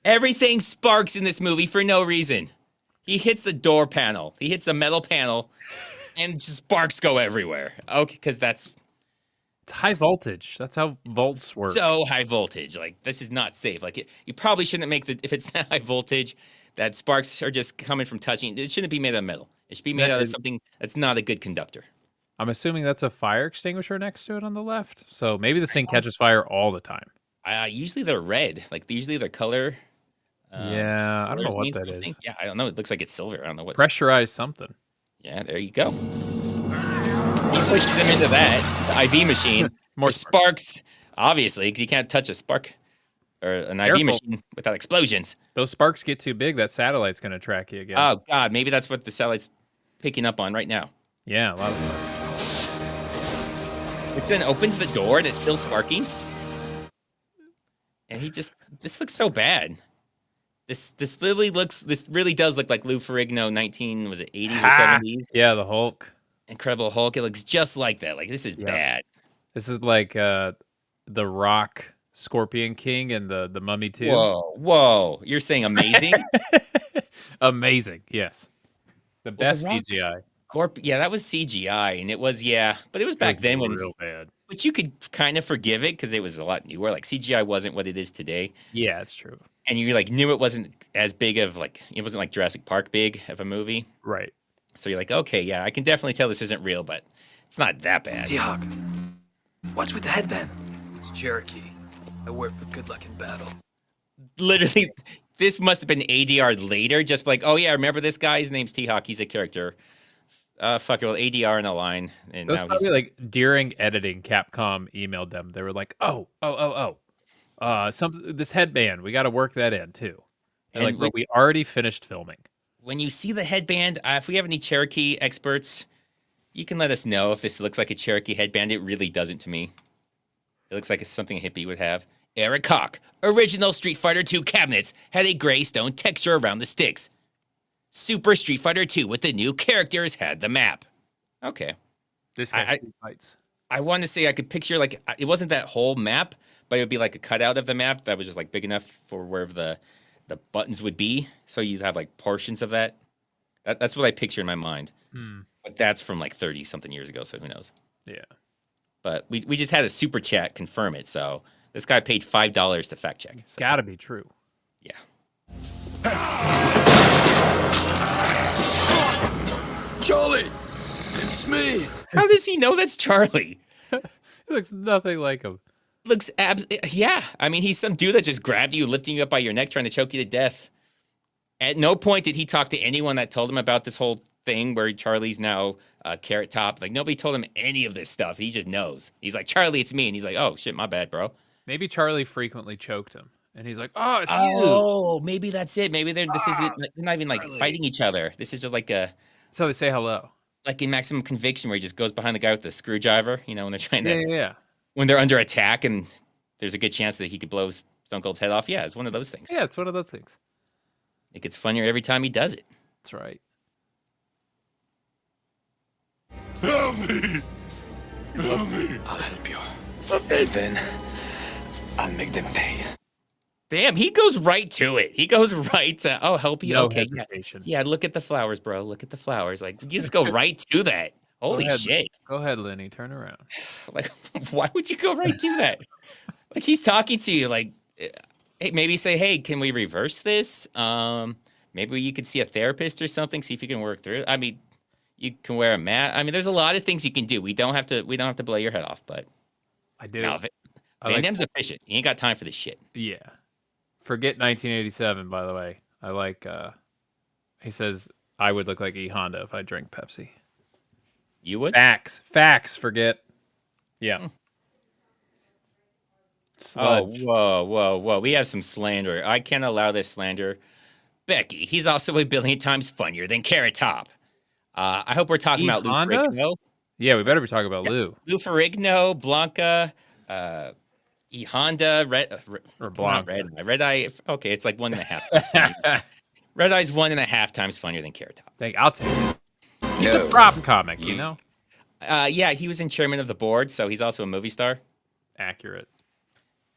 Everything sparks in this movie for no reason. He hits the door panel. He hits the metal panel, and sparks go everywhere. Okay, because it's high voltage. That's how volts work. So high voltage. Like this is not safe. Like you probably shouldn't make if it's that high voltage, that sparks are just coming from touching. It shouldn't be made out of metal. It should be made out of something that's not a good conductor. I'm assuming that's a fire extinguisher next to it on the left. So maybe this thing catches fire all the time. Usually they're red. Like usually their color. Yeah, I don't know what that is. Yeah, I don't know. It looks like it's silver. I don't know what. Pressurized something. Yeah, there you go. He pushes them into that the IV machine. More sparks, obviously, because you can't touch a spark or an IV machine without explosions. Those sparks get too big, that satellite's going to track you again. Oh God, maybe that's what the satellite's picking up on right now. Yeah, a lot of sparks. It then opens the door and it's still sparking. And this looks so bad. This really does look like Lou Ferrigno 80s or 70s? Yeah, the Hulk. Incredible Hulk. It looks just like that. Like this is bad. This is like The Rock, Scorpion King, and the Mummy 2. Whoa. You're saying amazing? Amazing, yes. The best CGI. Yeah, that was CGI, and it was, but it was back then when real bad. But you could kind of forgive it because it was a lot newer. Like CGI wasn't what it is today. Yeah, it's true. And you like knew it wasn't as big of it wasn't like Jurassic Park big of a movie. Right. So you're like, okay, yeah, I can definitely tell this isn't real, but it's not that bad. T-Hawk, what's with the headband? It's Cherokee. I wear for good luck in battle. Literally, this must have been ADR later, just like, oh yeah, remember this guy? His name's T-Hawk. He's a character. Fuck it, well, ADR in a line. And that's probably like during editing, Capcom emailed them. They were like, this headband, we got to work that in too. And like, bro, we already finished filming. When you see the headband, if we have any Cherokee experts, you can let us know if this looks like a Cherokee headband. It really doesn't to me. It looks like it's something a hippie would have. Eric Hawk, original Street Fighter II cabinets had a gray stone texture around the sticks. Super Street Fighter 2 with the new characters had the map. Okay. This guy fights. I want to say I could picture like it wasn't that whole map, but it would be like a cutout of the map that was just like big enough for where the buttons would be. So you'd have like portions of that. That's what I picture in my mind. But that's from like 30 something years ago, so who knows? Yeah. But we just had a super chat confirm it, so this guy paid $5 to fact check. So. Gotta be true. Yeah. Charlie, it's me. How does he know that's Charlie? He looks nothing like him. Looks yeah. I mean, he's some dude that just grabbed you, lifting you up by your neck, trying to choke you to death. At no point did he talk to anyone that told him about this whole thing where Charlie's now Carrot Top. Like nobody told him any of this stuff. He just knows. He's like, Charlie, it's me, and he's like, oh shit, my bad, bro. Maybe Charlie frequently choked him. And he's like, "Oh, it's you." Oh, maybe that's it. Maybe they're not even like fighting each other. This is just like a. So they say hello. Like in Maximum Conviction, where he just goes behind the guy with the screwdriver. You know, when they're trying to. Yeah. When they're under attack, and there's a good chance that he could blow Stone Cold's head off. Yeah, it's one of those things. Yeah, it's one of those things. It gets funnier every time he does it. That's right. Help me! I'll help you. And then I'll make them pay. Damn, he goes right to it. He goes right to, oh, help you? No Okay, hesitation. yeah, look at the flowers, bro. Look at the flowers. Like, you just go right to that. Holy shit. Go ahead, Lenny. Turn around. Like, why would you go right to that? Like, he's talking to you, like, hey, maybe say, hey, can we reverse this? Maybe you could see a therapist or something, see if you can work through it. I mean, you can wear a mat. I mean, there's a lot of things you can do. We don't have to blow your head off, but I do. No, Van Damme's efficient. He ain't got time for this shit. Yeah. Forget 1987, by the way. I like, he says, I would look like E. Honda if I drank Pepsi. You would? Facts, forget. Yeah. Sludge. Oh, whoa. We have some slander. I can't allow this slander. Becky, he's also a billion times funnier than Carrot Top. I hope we're talking about Lou Ferrigno. Yeah, we better be talking about Lou. Lou Ferrigno, Blanca, E. Honda, or Blanca. Redeye. Okay, it's like 1.5 times funnier. Redeye's 1.5 times funnier than Carrot Top. I'll take it. He's a prop comic, you know? Yeah, he was in chairman of the board, so he's also a movie star. Accurate.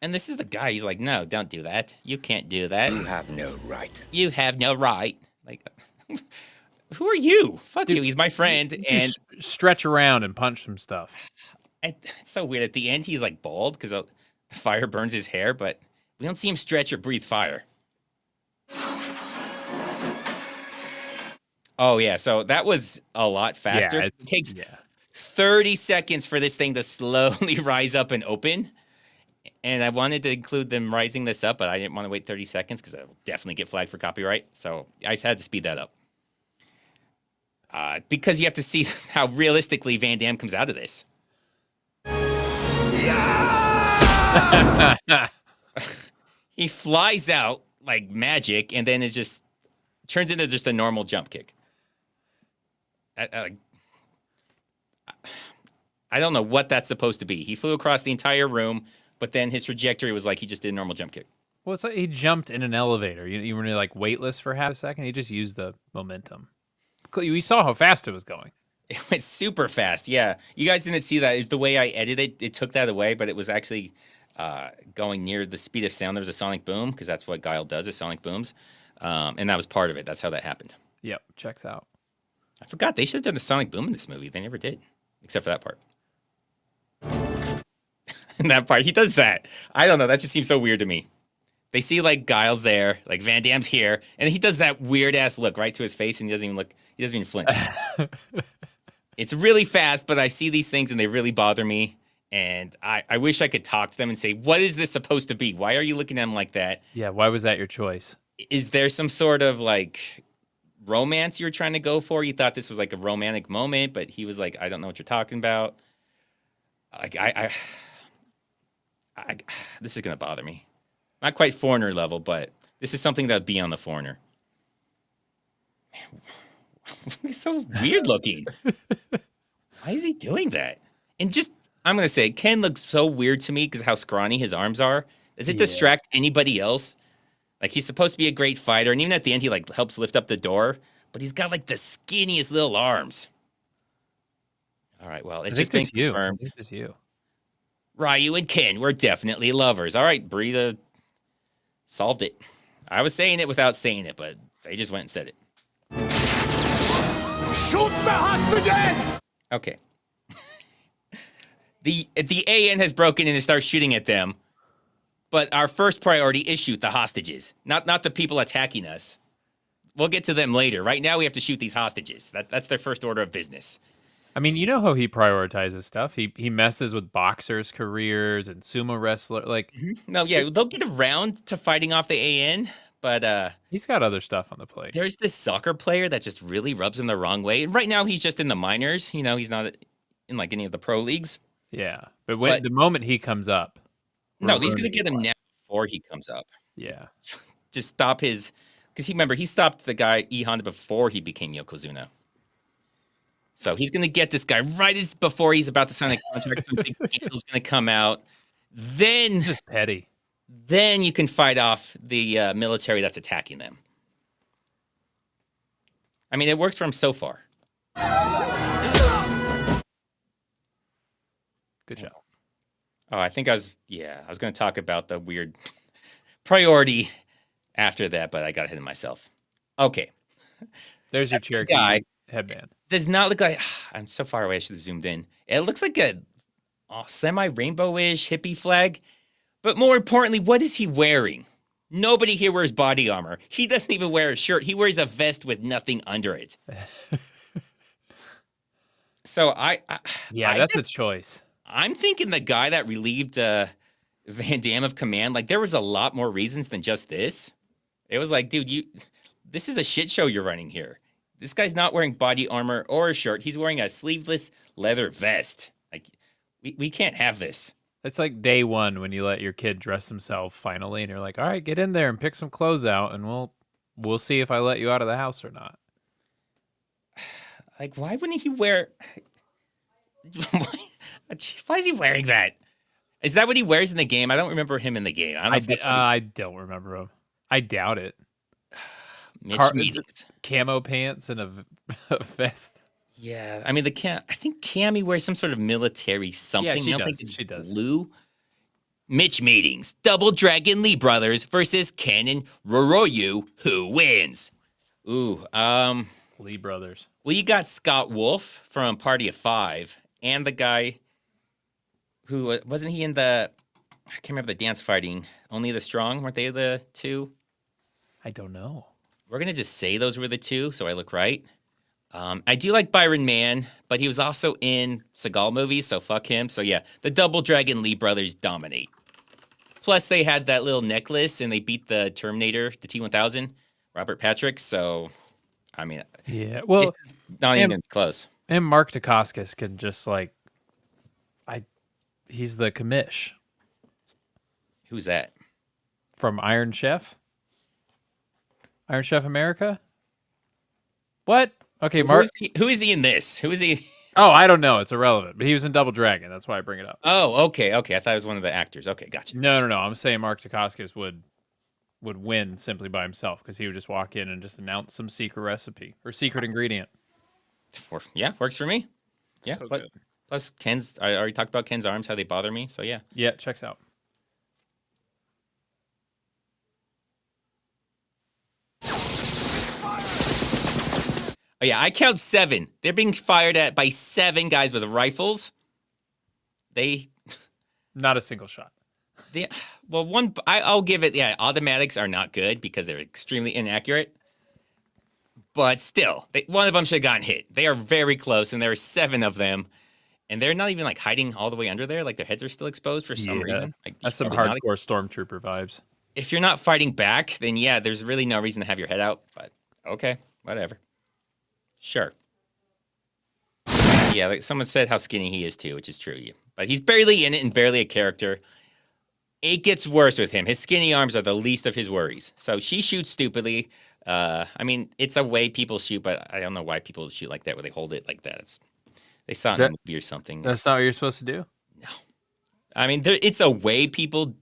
And this is the guy. He's like, no, don't do that. You can't do that. You have no right. You have no right. Like, who are you? Fuck you. He's my friend. And stretch around and punch some stuff. It's so weird. At the end, he's like bald because the fire burns his hair, but we don't see him stretch or breathe fire. Oh, yeah. So that was a lot faster. Yeah, it takes 30 seconds for this thing to slowly rise up and open. And I wanted to include them rising this up, but I didn't want to wait 30 seconds because I will definitely get flagged for copyright. So I had to speed that up. Because you have to see how realistically Van Damme comes out of this. He flies out like magic and then turns into just a normal jump kick. I don't know what that's supposed to be. He flew across the entire room, but then his trajectory was like he just did a normal jump kick. Well, it's like he jumped in an elevator. You were like weightless for half a second. He just used the momentum. We saw how fast it was going. It went super fast. Yeah. You guys didn't see that. The way I edited it took that away, but it was actually going near the speed of sound. There was a sonic boom because that's what Guile does is sonic booms. And that was part of it. That's how that happened. Yep. Checks out. I forgot. They should have done the sonic boom in this movie. They never did, except for that part. In that part, he does that. I don't know. That just seems so weird to me. They see like Guile's there, like Van Damme's here, and he does that weird ass look right to his face, and he doesn't even look. He doesn't even flinch. It's really fast, but I see these things and they really bother me. And I wish I could talk to them and say, what is this supposed to be? Why are you looking at him like that? Yeah, why was that your choice? Is there some sort of like romance you were trying to go for? You thought this was like a romantic moment, but he was like, I don't know what you're talking about. Like this is gonna bother me. Not quite Foreigner level, but this is something that would be on the Foreigner. Man, he's so weird looking. Why is he doing that? And I'm going to say, Ken looks so weird to me because how scrawny his arms are. Does it distract anybody else? Like, he's supposed to be a great fighter, and even at the end, he, like, helps lift up the door, but he's got, like, the skinniest little arms. All right, well, it's just been confirmed. I think it's you. Ryu and Ken were definitely lovers. All right, Brita solved it. I was saying it without saying it, but they just went and said it. Shoot the hostages! Okay. The AN has broken in and starts shooting at them, but our first priority is shoot the hostages, not the people attacking us. We'll get to them later. Right now, we have to shoot these hostages. That's their first order of business. I mean, you know how he prioritizes stuff. He messes with boxers' careers and sumo wrestler. Like, no, yeah, they'll get around to fighting off the AN, but he's got other stuff on the plate. There's this soccer player that just really rubs him the wrong way. And right now, he's just in the minors. You know, he's not in like any of the pro leagues. Yeah, but the moment he comes up, no, he's gonna get him now before he comes up. Yeah, just stop his because he stopped the guy E Honda before he became Yokozuna. So he's going to get this guy right before he's about to sign a contract. Some big scandal's going to come out. Then, just petty. Then you can fight off the military that's attacking them. I mean, it works for him so far. Good job. Oh, I think I was going to talk about the weird priority after that, but I got ahead of myself. Okay. There's your Cherokee guy headband. Does not look like, I'm so far away, I should have zoomed in. It looks like a semi-rainbow-ish hippie flag, but more importantly, what is he wearing? Nobody here wears body armor. He doesn't even wear a shirt. He wears a vest with nothing under it. So that's a choice. I'm thinking the guy that relieved Van Damme of command, like there was a lot more reasons than just this. It was like, dude, this is a shit show you're running here. This guy's not wearing body armor or a shirt. He's wearing a sleeveless leather vest. Like, we can't have this. It's like day one when you let your kid dress himself finally, and you're like, all right, get in there and pick some clothes out, and we'll see if I let you out of the house or not. Like, why wouldn't he wear... Why is he wearing that? Is that what he wears in the game? I don't remember him in the game. I don't remember him. I doubt it. Meetings. Camo pants and a vest. Yeah, I mean I think Cammy wears some sort of military something. Yeah, she does. Blue. Mitch Meetings, Double Dragon Lee brothers versus Ken and Roroyu. Who wins? Ooh, Lee brothers. Well, you got Scott Wolf from Party of Five, and the guy who wasn't he in the? I can't remember the dance fighting. Only the Strong, weren't they the two? I don't know. We're gonna just say those were the two, so I look right. I do like Byron Mann, but he was also in Seagal movies, so fuck him. So yeah, the Double Dragon Lee brothers dominate. Plus, they had that little necklace, and they beat the Terminator, the T-1000, Robert Patrick. So, I mean, yeah, well, it's not even gonna be close. And Mark Dacascos can just he's the commish. Who's that? From Iron Chef? Iron Chef America? What? Okay, Mark. Who is he in this? Who is he? Oh, I don't know. It's irrelevant. But he was in Double Dragon. That's why I bring it up. Oh, okay. I thought it was one of the actors. Okay, gotcha. No. I'm saying Mark Dacascos would win simply by himself because he would just walk in and just announce some secret recipe or secret ingredient. Yeah, works for me. Yeah, so good. Plus Ken's. I already talked about Ken's arms, how they bother me. So yeah. Yeah, checks out. Oh yeah, I count 7. They're being fired at by 7 guys with rifles. Not a single shot. I'll give it. Yeah, automatics are not good because they're extremely inaccurate. But still, one of them should have gotten hit. They are very close, and there are 7 of them, and they're not even like hiding all the way under there. Like their heads are still exposed for some reason. Like, that's some hardcore stormtrooper vibes. If you're not fighting back, then yeah, there's really no reason to have your head out. But okay, whatever. Sure. Yeah, like someone said how skinny he is too, which is true. Yeah. But he's barely in it and barely a character. It gets worse with him. His skinny arms are the least of his worries. So she shoots stupidly. I mean, it's a way people shoot, but I don't know why people shoot like that, where they hold it like that. They saw it in a movie or something. That's not what you're supposed to do? No. I mean, it's a way people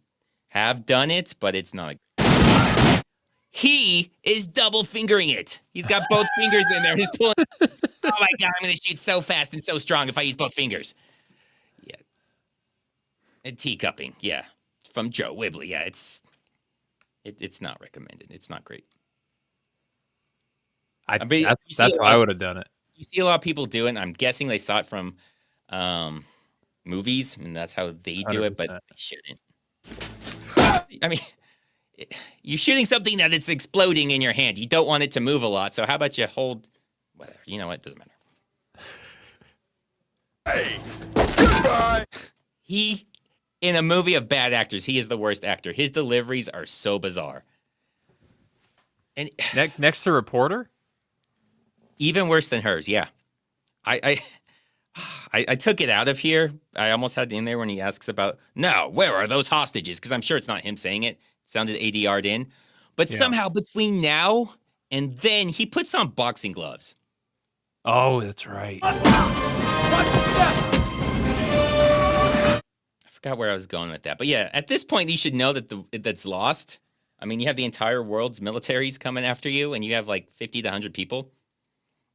have done it, but it's not. He is double fingering it. He's got both fingers in there. He's pulling. Oh my God, I'm going to shoot so fast and so strong if I use both fingers. Yeah. And teacupping. Yeah. From Joe Wibley. Yeah, it's not recommended. It's not great. I mean, that's how I would have done it. You see a lot of people do it, and I'm guessing they saw it from movies, and that's how they do 100%. It, but they shouldn't. I mean, you're shooting something that it's exploding in your hand. You don't want it to move a lot, so how about you hold... Whatever. You know what? It doesn't matter. Hey! Goodbye! In a movie of bad actors, he is the worst actor. His deliveries are so bizarre. And next to Reporter? Even worse than hers, yeah. I took it out of here. I almost had it in there when he asks about, no, where are those hostages? Because I'm sure it's not him saying it. It sounded ADR'd in. But somehow between now and then, he puts on boxing gloves. Oh, that's right. Watch the step! I forgot where I was going with that. But yeah, at this point, you should know that that's lost. I mean, you have the entire world's militaries coming after you, and you have like 50 to 100 people.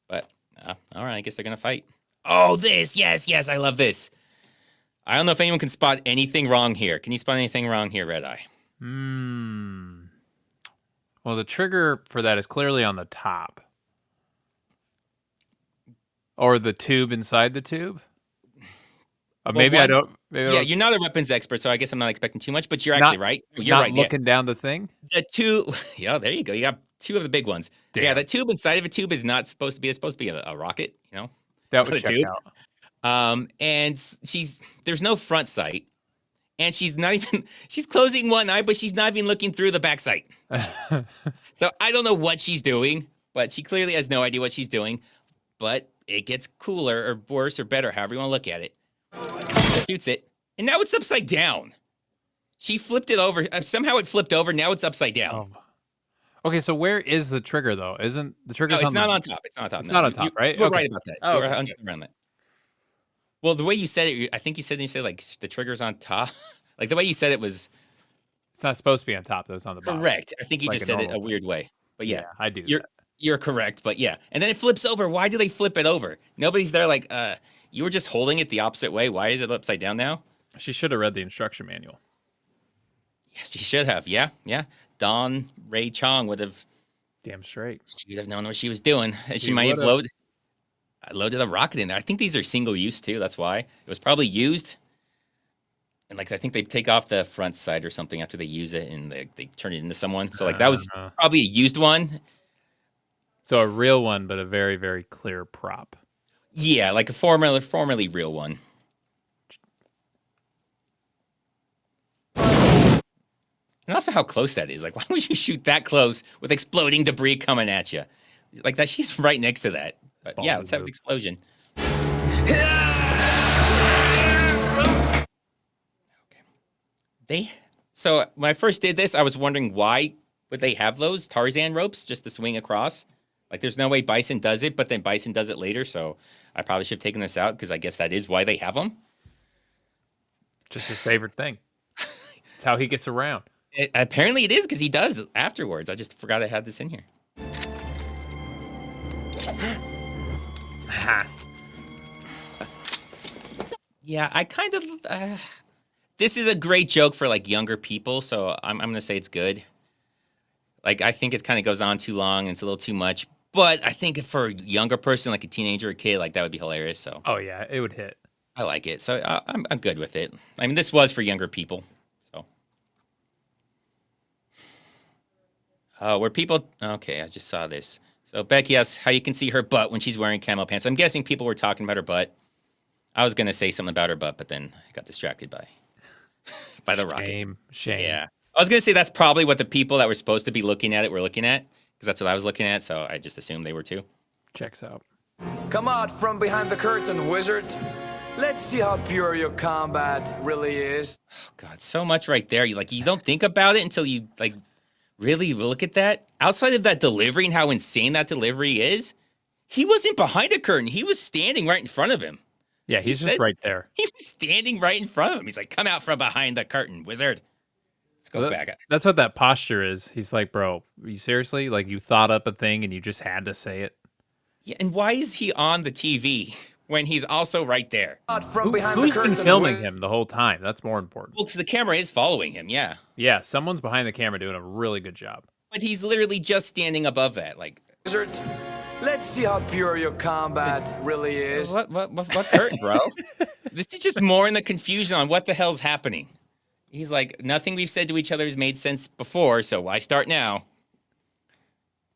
But, all right, I guess they're going to fight. Oh, this. Yes, I love this. I don't know if anyone can spot anything wrong here. Can you spot anything wrong here, Redeye? Well, the trigger for that is clearly on the top. Or the tube inside the tube? Maybe I don't. You're not a weapons expert, so I guess I'm not expecting too much, but you're actually right. You're right. Looking down the thing? The tube. Yeah, there you go. You got two of the big ones. Damn. Yeah, the tube inside of a tube is not supposed to be. It's supposed to be a rocket, you know? That would check out. And there's no front sight. And she's closing one eye, but she's not even looking through the back sight. So I don't know what she's doing, but she clearly has no idea what she's doing. But it gets cooler or worse or better, however you want to look at it. Shoots it, and now it's upside down. She flipped it over. Somehow it flipped over. Now it's upside down. Oh. Okay, so where is the trigger, though? Isn't the trigger? No, it's not on top. It's not on top. It's not on top, right? You're right about that. You're 100% around that. Well, the way you said it, I think you said like the trigger's on top. Like the way you said it was. It's not supposed to be on top, though. It's on the bottom. Correct. I think you just said it a weird way. But yeah I do. You're correct. But yeah, and then it flips over. Why do they flip it over? Nobody's there. Like, you were just holding it the opposite way. Why is it upside down now? She should have read the instruction manual. Yeah, she should have. Yeah. Dawn Ray Chong would have. Damn straight. She would have known what she was doing, and she might have loaded a rocket in there. I think these are single use too. That's why it was probably used. And like I think they take off the front side or something after they use it, and they turn it into someone. So like that was probably a used one. So a real one, but a very, very clear prop. Yeah, like a formerly real one. And also how close that is. Like, why would you shoot that close with exploding debris coming at you? Like that, she's right next to that. But yeah, let's have an explosion. Okay. So when I first did this, I was wondering why would they have those Tarzan ropes just to swing across? Like, there's no way Bison does it, but then Bison does it later. So I probably should have taken this out because I guess that is why they have them. Just his favorite thing. It's how he gets around. Apparently it is because he does afterwards. I just forgot I had this in here. Yeah, I kind of... this is a great joke for, like, younger people, so I'm going to say it's good. Like, I think it kind of goes on too long and it's a little too much. But I think for a younger person, like a teenager or a kid, like, that would be hilarious. So. Oh, yeah, it would hit. I like it, so I'm good with it. I mean, this was for younger people, so. Where people... Okay, I just saw this. So Becky asks how you can see her butt when she's wearing camo pants. I'm guessing people were talking about her butt. I was going to say something about her butt, but then I got distracted by the rocket. Shame. Yeah. I was going to say that's probably what the people that were supposed to be looking at it were looking at, because that's what I was looking at, so I just assumed they were too. Checks out. Come out from behind the curtain, wizard. Let's see how pure your combat really is. Oh, God, so much right there. You don't think about it until you, like, really look at that. Outside of that delivery and how insane that delivery is, he wasn't behind a curtain. He was standing right in front of him. Yeah, he's just right there. He was standing right in front of him. He's like, come out from behind the curtain, wizard. Let's go back. That's what that posture is. He's like, bro, you seriously? Like, you thought up a thing and you just had to say it? Yeah, and why is he on the TV when he's also right there? Who's been filming him the whole time? That's more important. Well, because the camera is following him, yeah. Yeah, someone's behind the camera doing a really good job. But he's literally just standing above that. Like, wizard, let's see how pure your combat really is. What curtain, bro? This is just more in the confusion on what the hell's happening. He's like, nothing we've said to each other has made sense before, so why start now?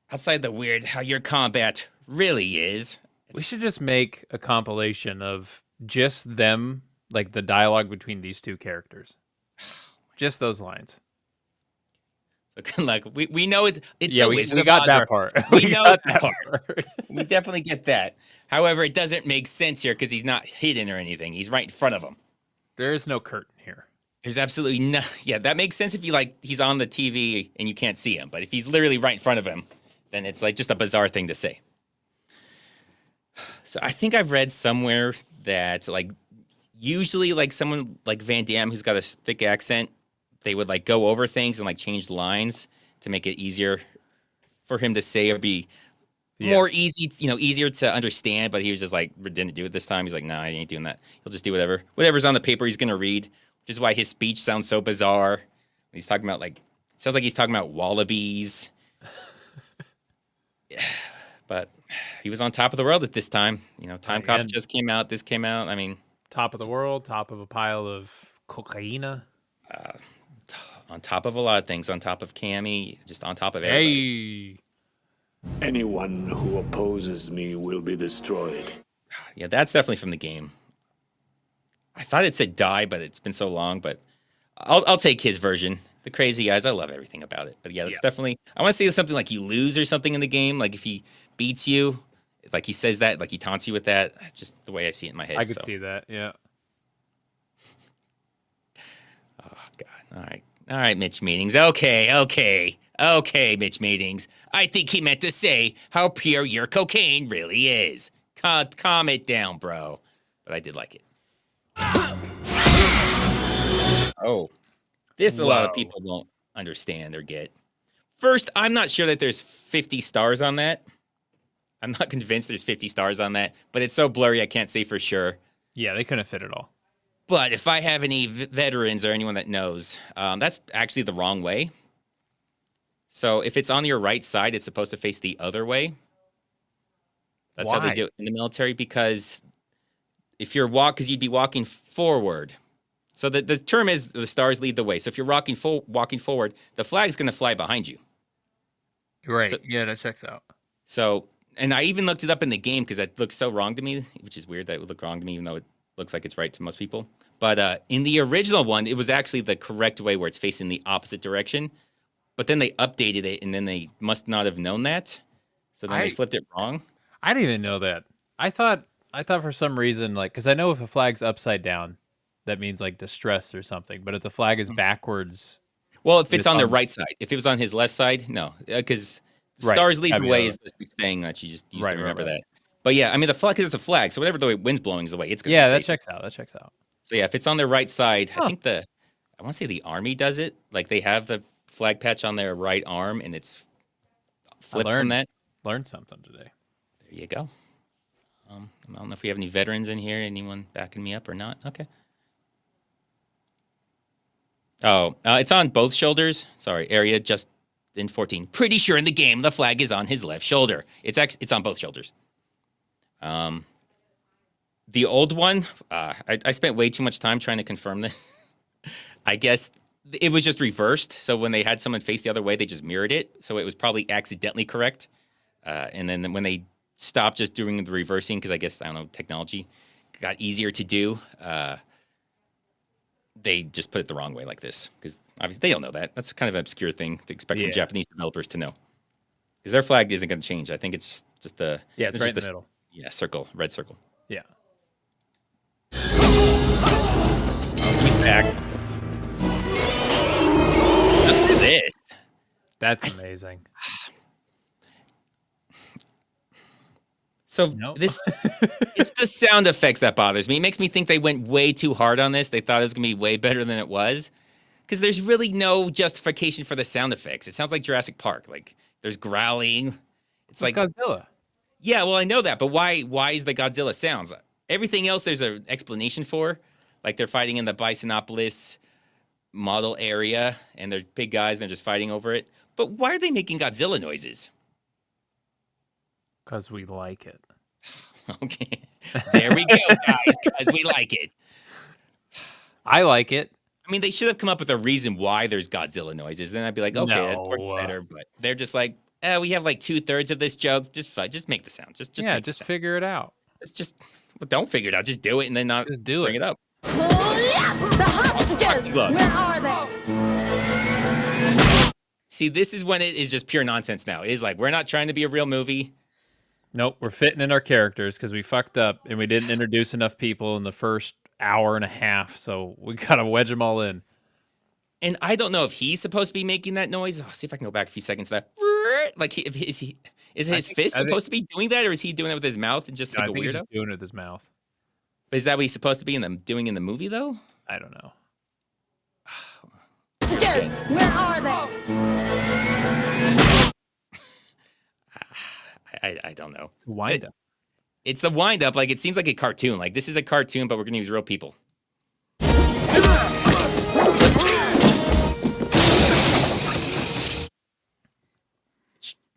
Outside the weird how your combat really is. We should just make a compilation of just them, like the dialogue between these two characters. Just those lines. So, like, we know it's yeah, we got that part. We know that part. We definitely get that. However, it doesn't make sense here because he's not hidden or anything. He's right in front of him. There is no curtain here. There's absolutely no... Yeah, that makes sense if he's on the TV and you can't see him. But if he's literally right in front of him, then it's like just a bizarre thing to say. So I think I've read somewhere that, like, usually, like, someone like Van Damme who's got a thick accent, they would, like, go over things and, like, change lines to make it easier for him to say or be more easy, easier to understand. But he was just like, didn't do it this time. He's like, nah, I ain't doing that. He'll just do whatever's on the paper he's gonna read, which is why his speech sounds so bizarre. He's talking about sounds like he's talking about wallabies. But he was on top of the world at this time. Timecop just came out. This came out. I mean, top of the world, top of a pile of cocaine. On top of a lot of things. On top of Cammy, just on top of everybody. Anyone who opposes me will be destroyed. Yeah, that's definitely from the game. I thought it said die, but it's been so long. But I'll take his version. The crazy guys, I love everything about it. But yeah, that's definitely. I want to see something like you lose or something in the game. Like if he beats you, like he says that, like he taunts you with that. Just the way I see it in my head. I could see that. Yeah. Oh God. All right, Mitch Meetings. Okay, Mitch Meetings. I think he meant to say how pure your cocaine really is. Calm it down, bro. But I did like it. Oh. This a lot of people won't understand or get. First, I'm not sure that there's 50 stars on that. I'm not convinced there's 50 stars on that, but it's so blurry I can't say for sure. Yeah, they couldn't fit it all. But if I have any veterans or anyone that knows, that's actually the wrong way. So if it's on your right side, it's supposed to face the other way. That's how they do it in the military, because if you're because you'd be walking forward. So the term is the stars lead the way. So if you're walking forward, the flag's going to fly behind you. Right. So, yeah, that checks out. So, and I even looked it up in the game because that looks so wrong to me, which is weird that it would look wrong to me, even though it looks like it's right to most people. But in the original one, it was actually the correct way, where it's facing the opposite direction. But then they updated it, and then they must not have known that. So then they flipped it wrong. I didn't even know that. I thought for some reason, because I know if a flag's upside down, that means like distress or something. But if the flag is backwards, well, if it's on the right side, if it was on his left side, no, because stars lead the way is the thing that you just used to remember that. But yeah, I mean the flag is a flag, so whatever the wind's blowing is the way it's going. Yeah, that checks out. That checks out. So yeah, if it's on their right side, I think I want to say the army does it. Like they have the flag patch on their right arm, and it's flipped from that. Learned something today. There you go. I don't know if we have any veterans in here. Anyone backing me up or not? Okay. Oh, it's on both shoulders. Sorry, area just in 14. Pretty sure in the game the flag is on his left shoulder. It's on both shoulders. The old one, I spent way too much time trying to confirm this. I guess it was just reversed. So when they had someone face the other way, they just mirrored it. So it was probably accidentally correct. And then when they stopped just doing the reversing, because I guess, I don't know, technology got easier to do, they just put it the wrong way like this. Because obviously they don't know that. That's kind of an obscure thing to expect from Japanese developers to know. Because their flag isn't going to change. I think it's just a... Yeah, it's right in the middle. Yeah, circle, red circle. Yeah. He's back. Just do this. That's amazing. So it's the sound effects that bothers me. It makes me think they went way too hard on this. They thought it was going to be way better than it was. Because there's really no justification for the sound effects. It sounds like Jurassic Park. Like, there's growling. It's like Godzilla. Yeah, well, I know that. But why is the Godzilla sounds? Everything else there's an explanation for. Like, they're fighting in the Bisonopolis model area. And they're big guys and they're just fighting over it. But why are they making Godzilla noises? Because we like it. Okay. There we go, guys. Because we like it. I like it. I mean, they should have come up with a reason why there's Godzilla noises. Then I'd be like, okay, that works better. But they're just like, we have like 2/3 of this joke. Just make the sound. Just figure it out. Don't figure it out. Just do it and then not just bring it up. The hostages! Where are they? See, this is when it is just pure nonsense now. It is like, we're not trying to be a real movie. Nope, we're fitting in our characters because we fucked up and we didn't introduce enough people in the first hour and a half, so we gotta wedge them all in. And I don't know if he's supposed to be making that noise. I'll see if I can go back a few seconds. Like, is his fist supposed to be doing that, or is he doing it with his mouth and just like a weirdo? He's just doing it with his mouth. But is that what he's supposed to be doing in the movie, though? I don't know. Hostages! Where are they? I don't know. Wind up. It's the wind up. Like, it seems like a cartoon. Like, this is a cartoon, but we're going to use real people.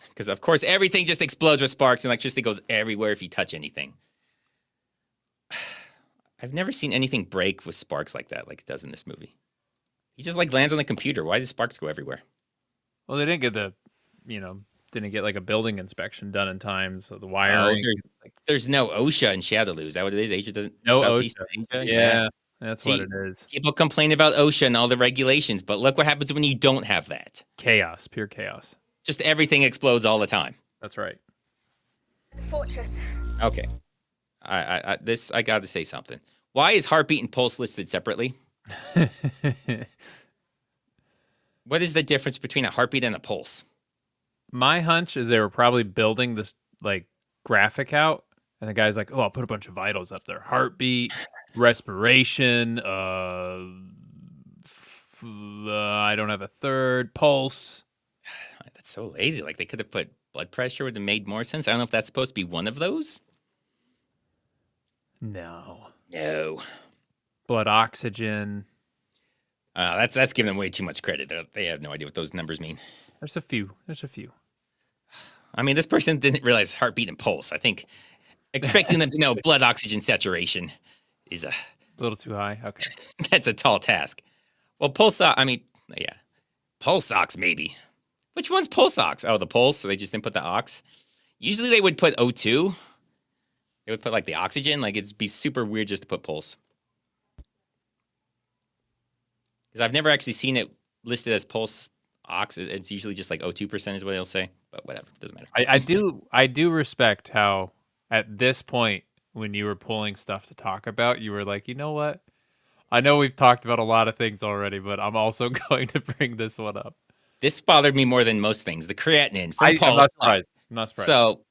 Because, of course, everything just explodes with sparks and electricity goes everywhere if you touch anything. I've never seen anything break with sparks like that, like it does in this movie. He just, like, lands on the computer. Why do sparks go everywhere? Well, they didn't get didn't get like a building inspection done in time, so the wiring. There's no OSHA in Shadaloo. Is that what it is? Asia doesn't. No Southeast OSHA. Asia? Yeah, that's See, what it is. People complain about OSHA and all the regulations, but look what happens when you don't have that. Chaos, pure chaos. Just everything explodes all the time. That's right. Fortress. Okay. I got to say something. Why is heartbeat and pulse listed separately? What is the difference between a heartbeat and a pulse? My hunch is they were probably building this like graphic out, and the guy's like, "Oh, I'll put a bunch of vitals up there: heartbeat, respiration. I don't have a third pulse." That's so lazy. Like, they could have put blood pressure. Would have made more sense. I don't know if that's supposed to be one of those. No. Blood oxygen. That's giving them way too much credit. They have no idea what those numbers mean. There's a few. I mean, this person didn't realize heartbeat and pulse. I think expecting them to know blood oxygen saturation is a little too high. Okay. That's a tall task. Well, pulse ox maybe. Which one's pulse ox? Oh, the pulse. So they just didn't put the ox. Usually they would put O2. They would put like the oxygen. Like, it'd be super weird just to put pulse. Because I've never actually seen it listed as pulse ox. It's usually just like 02% is what they'll say. But whatever, doesn't matter. I do respect how at this point when you were pulling stuff to talk about, you were like, you know what? I know we've talked about a lot of things already, but I'm also going to bring this one up. This bothered me more than most things. The creatinine from Paul. I'm not surprised. So,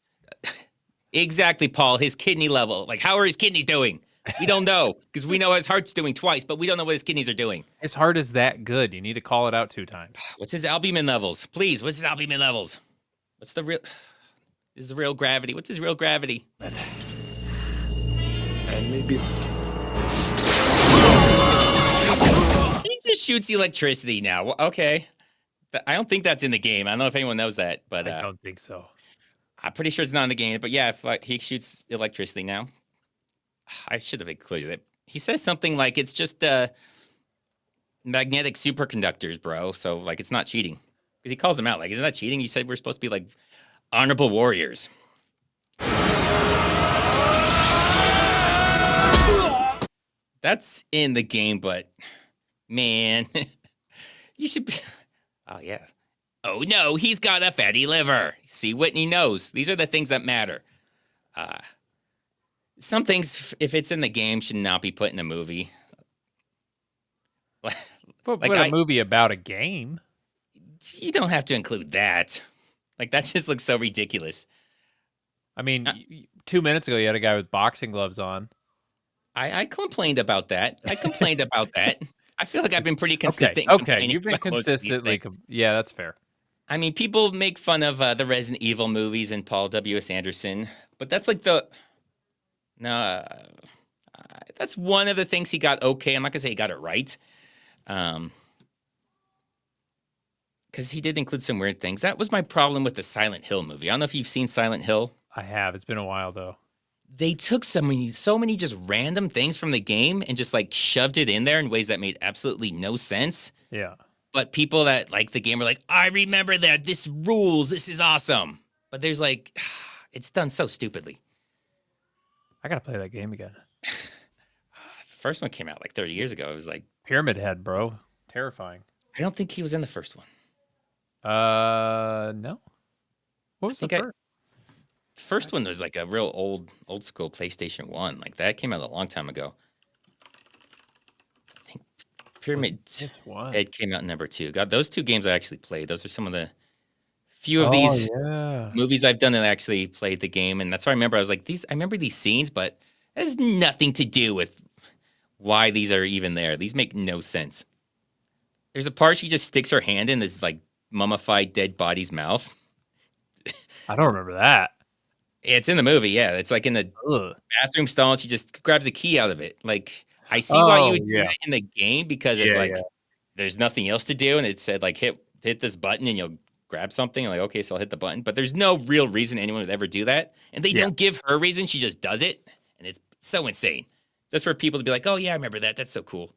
exactly, Paul. His kidney level. Like, how are his kidneys doing? We don't know, because we know his heart's doing twice, but we don't know what his kidneys are doing. His heart is that good. You need to call it out 2 times. What's his albumin levels? Please, what's his albumin levels? What's the real... Is the real gravity? What's his real gravity? And maybe... He just shoots electricity now. Okay. I don't think that's in the game. I don't know if anyone knows that, but... I don't think so. I'm pretty sure it's not in the game, but yeah, if he shoots electricity now. I should have included it. He says something like it's just magnetic superconductors, bro. So, like, it's not cheating. Because he calls them out. Like, isn't that cheating? You said we're supposed to be, like, honorable warriors. That's in the game, but, man, you should be... Oh, yeah. Oh, no, he's got a fatty liver. See, Whitney knows. These are the things that matter. Some things, if it's in the game, should not be put in a movie. But a movie about a game. You don't have to include that. Like, that just looks so ridiculous. I mean, 2 minutes ago, you had a guy with boxing gloves on. I complained about that. I feel like I've been pretty consistent. Okay. You've been consistently. Yeah, that's fair. I mean, people make fun of the Resident Evil movies and Paul W.S. Anderson, but that's like that's one of the things he got okay. I'm not going to say he got it right. Because he did include some weird things. That was my problem with the Silent Hill movie. I don't know if you've seen Silent Hill. I have. It's been a while, though. They took so many just random things from the game and just, like, shoved it in there in ways that made absolutely no sense. Yeah. But people that like the game were like, I remember that. This rules. This is awesome. But there's like, it's done so stupidly. I got to play that game again. The first one came out like 30 years ago. It was like... Pyramid Head, bro. Terrifying. I don't think he was in the first one. No. What was the first? The first one was like a real old school PlayStation 1. Like, that came out a long time ago. I think Pyramid Head came out number 2. God, those 2 games I actually played. Those are some of the few of these movies I've done that actually played the game. And that's why I remember. I was like, I remember these scenes, but it has nothing to do with why these are even there. These make no sense. There's a part she just sticks her hand in this like mummified dead body's mouth. I don't remember that. It's in the movie, yeah. It's like in the bathroom stall. And she just grabs a key out of it. Like, I see why you would do that in the game because it's like there's nothing else to do, and it said like hit this button and you'll grab something. I'm like, okay, so I'll hit the button. But there's no real reason anyone would ever do that, and they don't give her a reason. She just does it, and it's so insane. Just for people to be like, oh yeah, I remember that. That's so cool.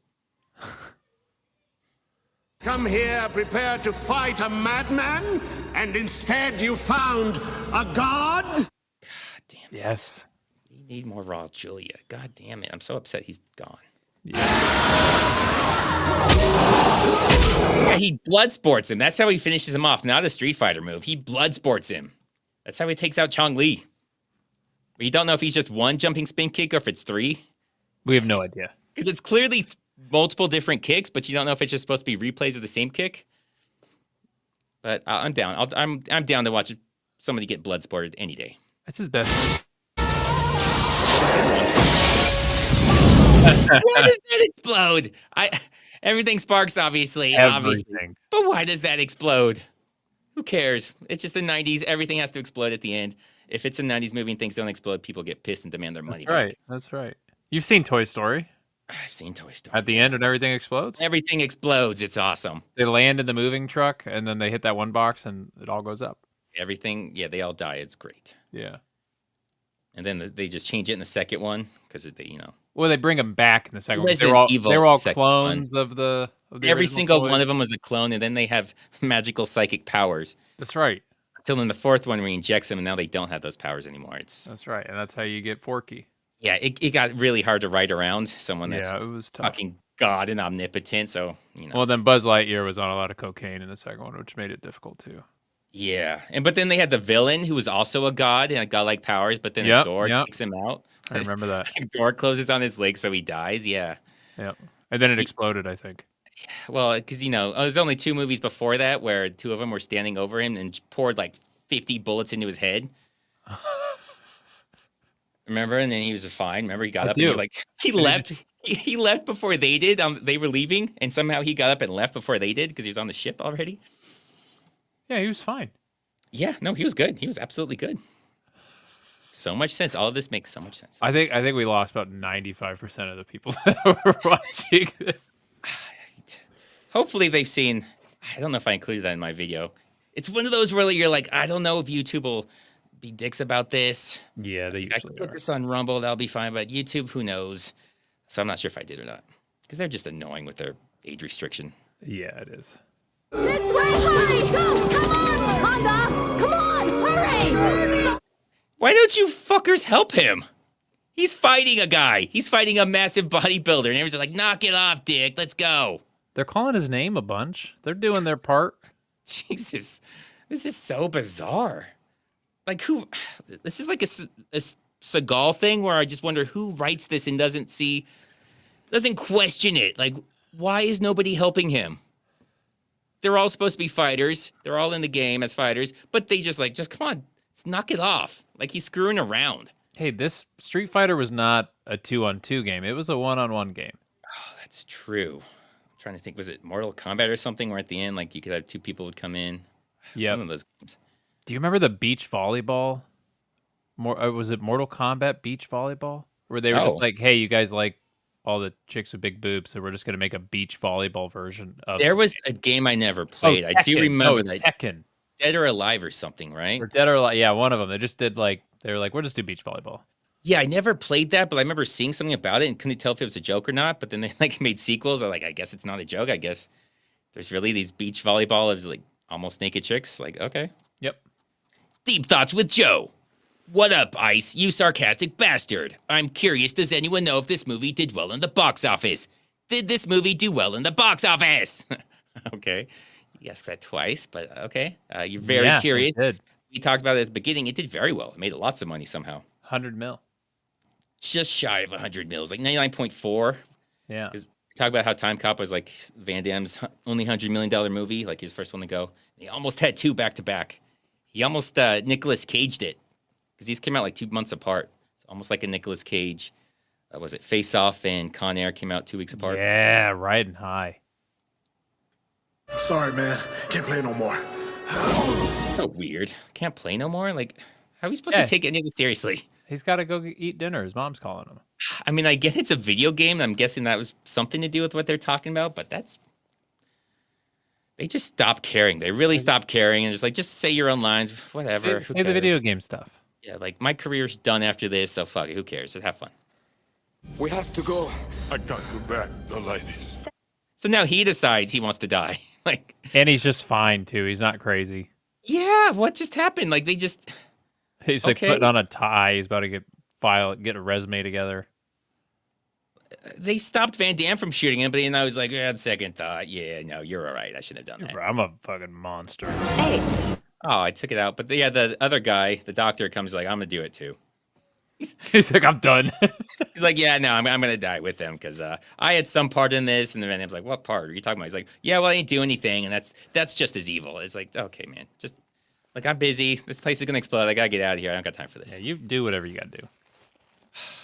Come here prepared to fight a madman, and instead you found a god? God damn it. Yes. We need more Raul Julia. God damn it. I'm so upset he's gone. Yeah, he blood sports him. That's how he finishes him off. Not a Street Fighter move. He blood sports him. That's how he takes out Chong Li. But you don't know if he's just one jumping spin kick or if it's 3. We have no idea. Because it's clearly multiple different kicks, but you don't know if it's just supposed to be replays of the same kick. But I'm down. I'm down to watch somebody get blood sported any day. That's his best. Why does that explode? Everything sparks, obviously. Everything. But why does that explode? Who cares? It's just the 90s. Everything has to explode at the end. If it's a 90s movie and things don't explode, people get pissed and demand their money back. That's right. You've seen Toy Story. I've seen Toy Story. At the end when everything explodes? Everything explodes. It's awesome. They land in the moving truck, and then they hit that one box, and it all goes up. Everything, they all die. It's great. Yeah. And then they just change it in the second one because Well, they bring them back in the second one. Resident They're all second clones one. of the Every single toys. one of them was a clone, and then they have magical psychic powers. That's right. Until in the fourth one where he injects them, and now they don't have those powers anymore. That's right, and that's how you get Forky. Yeah, it got really hard to write around someone that's it was tough. fucking god and omnipotent. So Well, then Buzz Lightyear was on a lot of cocaine in the second one, which made it difficult too. Yeah, but then they had the villain who was also a god and a godlike powers, but then a door kicks him out. I remember that. The door closes on his leg, so he dies. Yeah. Yep. And then it exploded, I think. Well, because there's only 2 movies before that where 2 of them were standing over him and poured like 50 bullets into his head. Remember? And then he was fine. Remember, he got up and he left. He left before they did. They were leaving, and somehow he got up and left before they did because he was on the ship already. Yeah, he was fine. Yeah, no, he was good. He was absolutely good. So much sense. All of this makes so much sense. I think we lost about 95% of the people that were watching this. Hopefully they've seen. I don't know if I included that in my video. It's one of those where you're like, I don't know if YouTube will be dicks about this. Yeah, they usually I can put this on Rumble, that'll be fine. But YouTube, who knows? So I'm not sure if I did or not because they're just annoying with their age restriction. Yeah, it is. This way, hurry! Go! Come on! Honda! Come on! Hurry! Why don't you fuckers help him? He's fighting a guy. He's fighting a massive bodybuilder. And everyone's like, knock it off, dick. Let's go. They're calling his name a bunch. They're doing their part. Jesus. This is so bizarre. Like, who? This is like a Seagal thing where I just wonder who writes this and doesn't question it. Like, why is nobody helping him? They're all supposed to be fighters. They're all in the game as fighters. But they just come on. Let's knock it off. Like, he's screwing around. Hey, this Street Fighter was not a 2-on-2 game. It was a 1-on-1 game. Oh, that's true. I'm trying to think. Was it Mortal Kombat or something where at the end, like, you could have 2 people would come in? Yeah. One of those games. Do you remember the beach volleyball? Was it Mortal Kombat beach volleyball? Where they were just like, hey, you guys like all the chicks with big boobs, so we're just going to make a beach volleyball version of There was a game I never played. I do remember that. Tekken. Dead or Alive or something, right? Or Dead or Alive. Yeah, one of them. They just did they were like, we'll just do beach volleyball. Yeah, I never played that, but I remember seeing something about it and couldn't tell if it was a joke or not. But then they made sequels. I'm like, I guess it's not a joke. I guess there's really these beach volleyball of almost naked chicks. Like, okay. Yep. Deep Thoughts with Joe. What up, Ice? You sarcastic bastard. I'm curious, does anyone know if this movie did well in the box office? Did this movie do well in the box office? Okay. You asked that twice, but okay. You're very curious. It did. We talked about it at the beginning. It did very well. It made lots of money somehow. 100 mil. Just shy of 100 mils, like 99.4. Yeah. Talk about how Timecop was like Van Damme's only $100 million movie, like his first one to go. He almost had 2 back to back. He almost Nicolas Caged it because these came out like 2 months apart. It's almost like a Nicolas Cage. Was it Face Off and Con Air came out 2 weeks apart? Yeah, riding high. Sorry, man. Can't play no more. So weird. Can't play no more? Like, How are we supposed to take any of this seriously? He's got to go eat dinner. His mom's calling him. I mean, I get it's a video game. I'm guessing that was something to do with what they're talking about, but they just stopped caring. They really stopped caring and just say your own lines, whatever. Say the video game stuff. Yeah, like my career's done after this, so fuck it. Who cares? Just have fun. We have to go. I can't go back. Not like this. So now he decides he wants to die. And he's just fine too. He's not crazy. Yeah, what just happened? Like they just He's like putting on a tie. He's about to get a resume together. They stopped Van Damme from shooting him, but then I was like, second thought. Yeah, no, you're all right. I shouldn't have done that. I'm a fucking monster. Hey. Oh, I took it out. But the other guy, the doctor, comes like, I'm going to do it too. He's like, I'm done. He's like, yeah, no, I'm going to die with them because I had some part in this. And then Van Damme's like, what part are you talking about? He's like, yeah, well, I didn't do anything. And that's just as evil. It's like, okay, man, just like I'm busy. This place is going to explode. I got to get out of here. I don't got time for this. Yeah, you do whatever you got to do.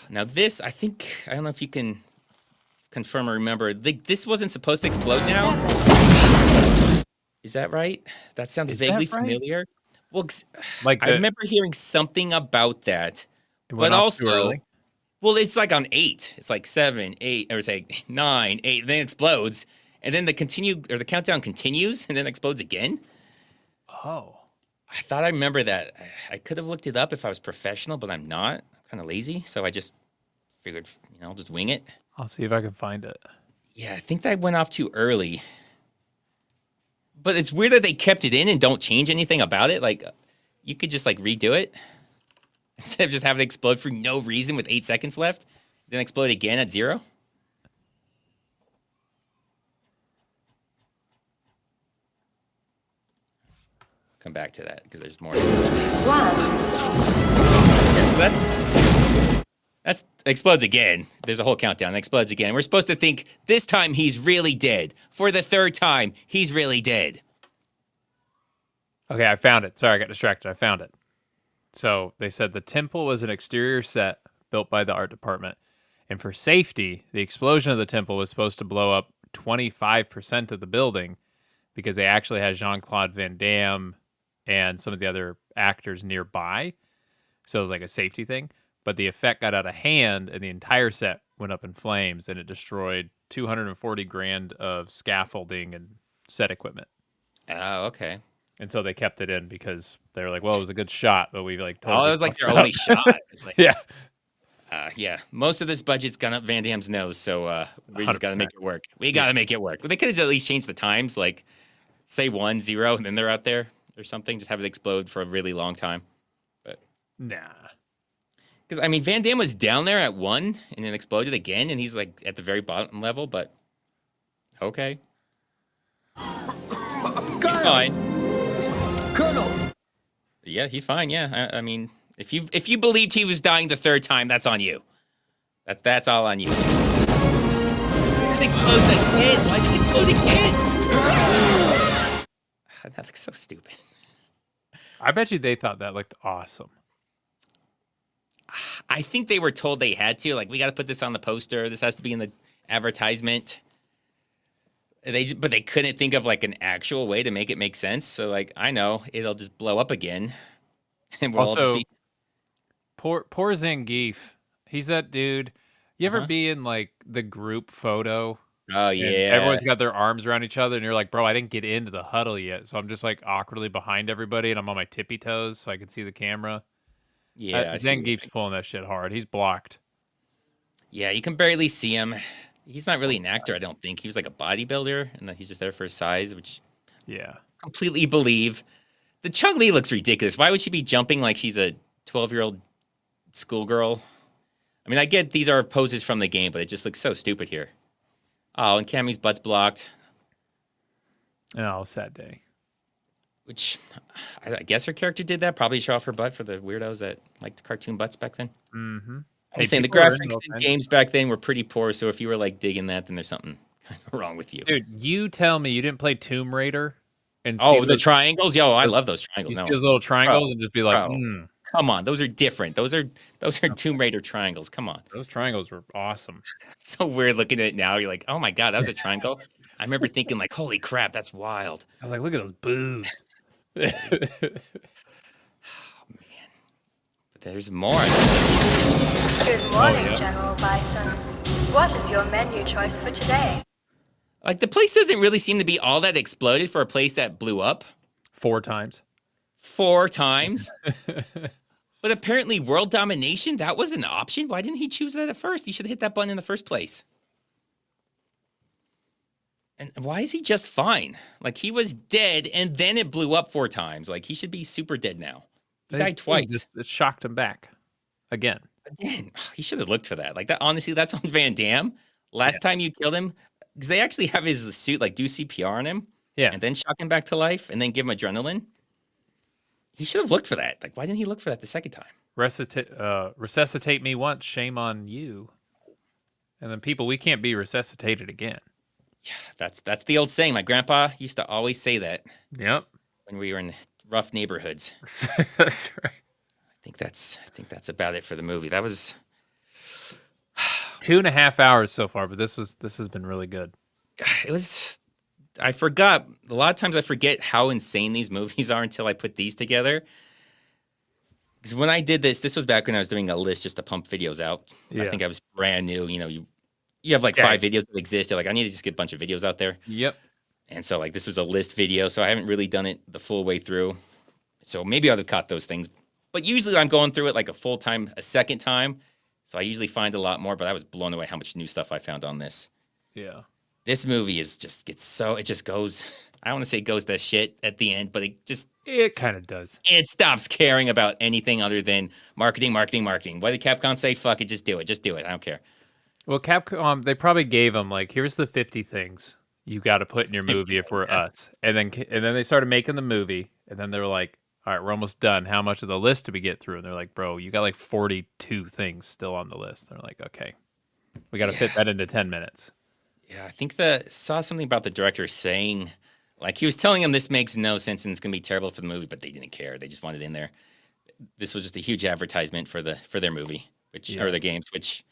Now this, I don't know if you can confirm or remember, this wasn't supposed to explode now. Is that right? That sounds vaguely familiar. Well, I remember hearing something about that, but also, well, it's like on 8. It's like 7, 8, or it's like 9, 8, then it explodes, and then the countdown continues, and then explodes again. Oh, I thought I remember that. I could have looked it up if I was professional, but I'm not. I'm kind of lazy, so I just figured, I'll just wing it. I'll see if I can find it. Yeah, I think that went off too early. But it's weird that they kept it in and don't change anything about it. Like, you could just, redo it. Instead of just having it explode for no reason with 8 seconds left. Then explode again at 0. Come back to that, because there's more. That's explodes again. There's a whole countdown. It explodes again. We're supposed to think this time he's really dead. For the 3rd time, he's really dead. Okay, I found it. Sorry, I got distracted. I found it. So they said the temple was an exterior set built by the art department. And for safety, the explosion of the temple was supposed to blow up 25% of the building because they actually had Jean-Claude Van Damme and some of the other actors nearby. So it was like a safety thing. But the effect got out of hand and the entire set went up in flames and it destroyed $240,000 of scaffolding and set equipment. Oh, okay. And so they kept it in because they were like, well, it was a good shot, but we totally it was like their only shot. Yeah. Yeah. Most of this budget's gone up Van Damme's nose, so we just got to make it work. We got to make it work. But they could have at least changed the times, like say 1, 0, and then they're out there or something. Just have it explode for a really long time. But nah. Because, Van Damme was down there at 1 and then exploded again, and he's, at the very bottom level, but okay. He's fine. Colonel! Yeah, he's fine, yeah. If you believed he was dying the 3rd time, that's on you. That's all on you. It explodes again! Why did it explode again? That looks so stupid. I bet you they thought that looked awesome. I think they were told they had to. We got to put this on the poster. This has to be in the advertisement. But they couldn't think of an actual way to make it make sense. So I know it'll just blow up again, and we'll also all just be poor Zangief. He's that dude. You ever be in the group photo? Oh yeah. Everyone's got their arms around each other, and you're like, bro, I didn't get into the huddle yet, so I'm just awkwardly behind everybody, and I'm on my tippy toes so I can see the camera. Yeah, Zangief's pulling that shit hard. He's blocked. Yeah, you can barely see him. He's not really an actor, I don't think. He was a bodybuilder, and he's just there for his size, which completely believe. The Chun-Li looks ridiculous. Why would she be jumping like she's a 12-year-old schoolgirl? I get these are poses from the game, but it just looks so stupid here. Oh, and Cammy's butt's blocked. Oh, sad day. Which, I guess her character did that. Probably show off her butt for the weirdos that liked cartoon butts back then. Mm-hmm. I'm saying the graphics in games back then were pretty poor, so if you were digging that, then there's something kind of wrong with you. Dude, you tell me you didn't play Tomb Raider? And the triangles? Yo, I love those triangles. You see those little triangles and just be like, Come on, those are different. Those are Tomb Raider triangles. Come on. Those triangles were awesome. It's so weird looking at it now. You're like, oh my God, that was a triangle? I remember thinking holy crap, that's wild. I was like, look at those boobs. Oh, man. There's more. Good morning, General Bison. What is your menu choice for today? Like, the place doesn't really seem to be all that exploded for a place that blew up. 4 times. 4 times? But apparently world domination, that was an option? Why didn't he choose that at first? He should have hit that button in the first place. And why is he just fine? Like, he was dead, and then it blew up 4 times. Like, he should be super dead now. He died twice. It shocked him back. Again. He should have looked for that. Like, that, honestly, that's on Van Damme. Last time you killed him, because they actually have his suit, like, do CPR on him. Yeah. And then shock him back to life, and then give him adrenaline. He should have looked for that. Like, why didn't he look for that the second time? Resuscitate me once, shame on you. And then people, we can't be resuscitated again. Yeah, that's the old saying. My grandpa used to always say that. Yep. When we were in rough neighborhoods. That's right. I think that's about it for the movie. That was 2.5 hours so far, but this has been really good. It was. I forgot a lot of times. I forget how insane these movies are until I put these together. Because when I did this was back when I was doing a list just to pump videos out. Yeah. I think I was brand new. You know, you have like 5 videos that exist. You're like, I need to just get a bunch of videos out there. Yep. And so like this was a list video, so I haven't really done it the full way through. So maybe I'd have caught those things. But usually I'm going through it like a second time. So I usually find a lot more, but I was blown away how much new stuff I found on this. Yeah. This movie it just goes, I don't want to say it goes to shit at the end, but it kind of does. It stops caring about anything other than marketing. What did Capcom say? Fuck it, just do it. I don't care. Well, Capcom, they probably gave them like, here's the 50 things you got to put in your movie if we're us. And then they started making the movie, and then they were like, all right, we're almost done. How much of the list do we get through? And they're like, bro, you got like 42 things still on the list. They're like, okay, we got to fit that into 10 minutes. Yeah, I think saw something about the director saying, like, he was telling them this makes no sense and it's going to be terrible for the movie, but they didn't care. They just wanted it in there. This was just a huge advertisement for their movie, or the games, which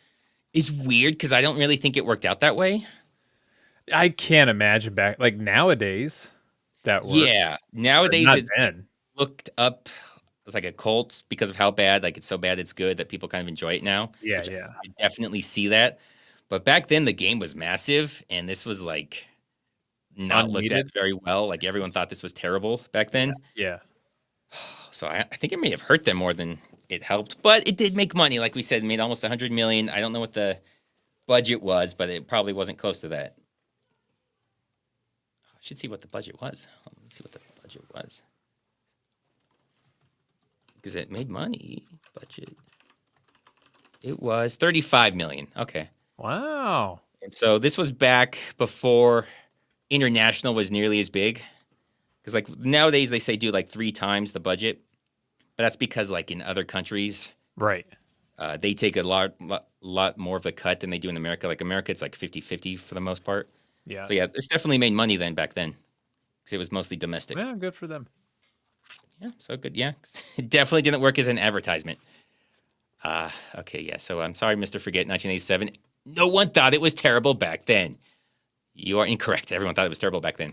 is weird because I don't really think it worked out that way. I can't imagine back, like, nowadays that worked. Yeah, nowadays it's then. Looked up as like a cult because of how bad, like it's so bad it's good that people kind of enjoy it now. Yeah, I definitely see that. But back then the game was massive and this was like not looked at very well. Like everyone thought this was terrible back then. Yeah. So I think it may have hurt them more than it helped, but it did make money. Like we said, it made almost $100 million. I don't know what the budget was, but it probably wasn't close to that. I should see what the budget was. Let me see what the budget was. Because it made money. Budget. It was $35 million. Okay. Wow. And so this was back before international was nearly as big. Because like nowadays they say do like 3 times the budget. But that's because like in other countries, right? They take a lot more of a cut than they do in America. Like America, it's like 50-50 for the most part. Yeah. So yeah, this definitely made money then back then. Because it was mostly domestic. Yeah, good for them. Yeah, so good. Yeah, it definitely didn't work as an advertisement. Okay, yeah. So I'm sorry, Mr. Forget 1987. No one thought it was terrible back then. You are incorrect. Everyone thought it was terrible back then.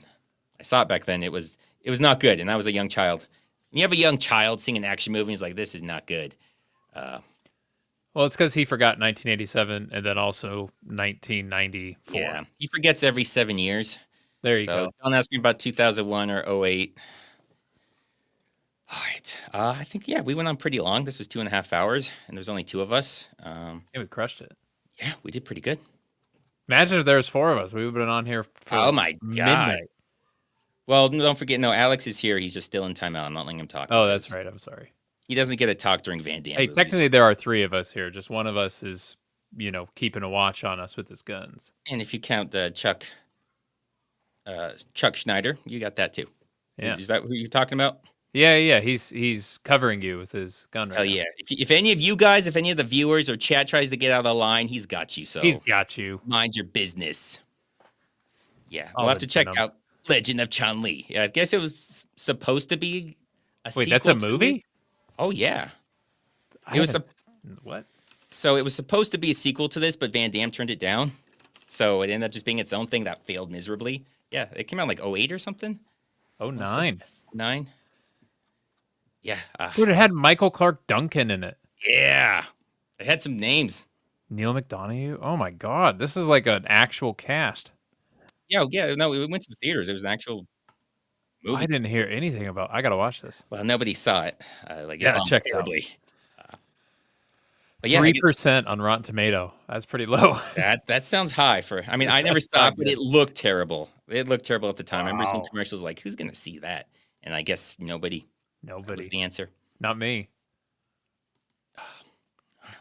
I saw it back then. It was not good, and I was a young child. When you have a young child seeing an action movie, he's like, "This is not good." Well, it's because he forgot 1987 and then also 1994. Yeah, he forgets every 7 years. There you go. Don't ask me about 2001 or 08. All right. I think, we went on pretty long. This was 2.5 hours, and there's only 2 of us. Yeah, we crushed it. Yeah, we did pretty good. Imagine if there was 4 of us. We would have been on here for oh my God. midnight. Well, don't forget, no, Alex is here. He's just still in timeout. I'm not letting him talk. Oh, that's right. I'm sorry. He doesn't get to talk during Van Damme Hey, movies. technically there are 3 of us here. Just one of us is, keeping a watch on us with his guns. And if you count Chuck Schneider, you got that too. Yeah. Is that who you're talking about? Yeah. He's covering you with his gun right now. Yeah. If any of you guys, if any of the viewers or chat tries to get out of the line, he's got you. So he's got you. Mind your business. Yeah. We'll have to check out Legend of Chun-Li. Yeah, I guess it was supposed to be a sequel. Wait, that's a movie? Oh, yeah. What? So it was supposed to be a sequel to this, but Van Damme turned it down. So it ended up just being its own thing that failed miserably. Yeah, it came out like 08 or something. 09. 9. Yeah. Dude, it had Michael Clark Duncan in it. Yeah. They had some names. Neil McDonough. Oh my God, this is like an actual cast. Yeah. No, we went to the theaters. It was an actual movie. I didn't hear anything about. I gotta watch this. Well, nobody saw it. Yeah, it bombed checks out. terribly. But yeah, 3% on Rotten Tomato. That's pretty low. that sounds high for. I mean, I never saw it, but it looked terrible. It looked terrible at the time. I remember seeing commercials like, "Who's gonna see that?" And I guess nobody. That was the answer. Not me.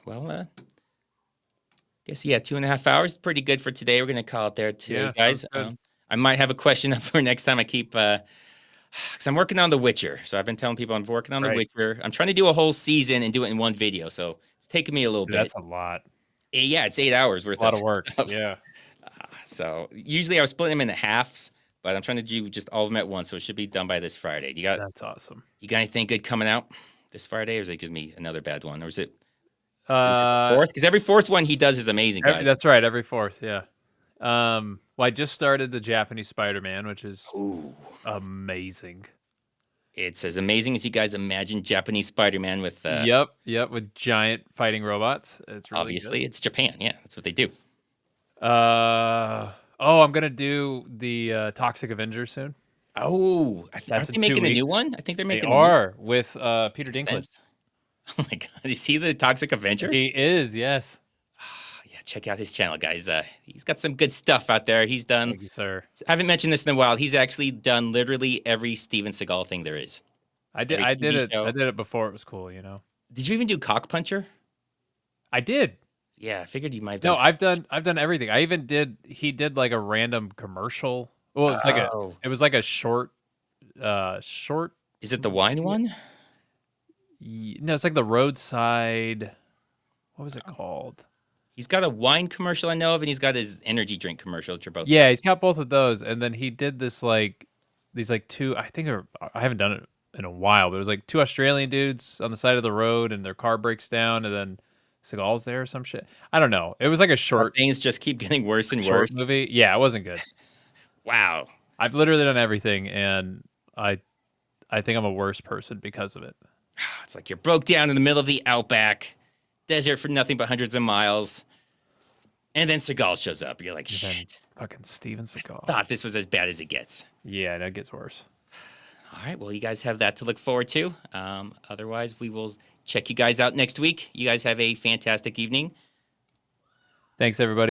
Well, guess 2.5 hours. Pretty good for today. We're gonna call it there today, guys. I might have a question up for next time. I keep because I'm working on The Witcher. So I've been telling people I'm working on The Witcher. I'm trying to do a whole season and do it in one video. So it's taking me a little bit. That's a lot. Yeah, it's 8 hours worth. A lot of work. Stuff. Yeah. So usually I was splitting them into halves, but I'm trying to do just all of them at once. So it should be done by this Friday. That's awesome. You got anything good coming out this Friday, or is it just me another bad one, or is it? Fourth, because every fourth one he does is amazing, guys. That's right, every fourth, yeah. Well, I just started the Japanese Spider-Man, which is amazing. It's as amazing as you guys imagine Japanese Spider-Man with. Yep, with giant fighting robots. It's really obviously good. It's Japan. Yeah, that's what they do. I'm gonna do the Toxic Avenger soon. Oh, aren't they making a new one? I think they're making. They are with Peter Dinklage. Oh my God! Is he the Toxic Avenger? He is. Yes. Yeah, check out his channel, guys. He's got some good stuff out there. He's done. Thank you, sir. I haven't mentioned this in a while. He's actually done literally every Steven Seagal thing there is. I did it before it was cool. Did you even do Cock Puncher? I did. Yeah, I figured you might have done. No, I've done everything. I even did. He did like a random commercial. Well, it was like a short. Is it the wine one? No, it's like the roadside. What was it called? He's got a wine commercial I know of, and he's got his energy drink commercial, which are both. Yeah, he's got both of those, and then he did these two. I haven't done it in a while, but it was like two Australian dudes on the side of the road, and their car breaks down, and then Seagal's there or some shit. I don't know. It was like a short. Things just keep getting worse and worse. Movie. Yeah, it wasn't good. Wow. I've literally done everything, and I think I'm a worse person because of it. It's like you're broke down in the middle of the outback, desert for nothing but hundreds of miles, and then Seagal shows up. You're like, shit. Fucking Steven Seagal. Thought this was as bad as it gets. Yeah, that gets worse. All right, well, you guys have that to look forward to. Otherwise, we will check you guys out next week. You guys have a fantastic evening. Thanks, everybody.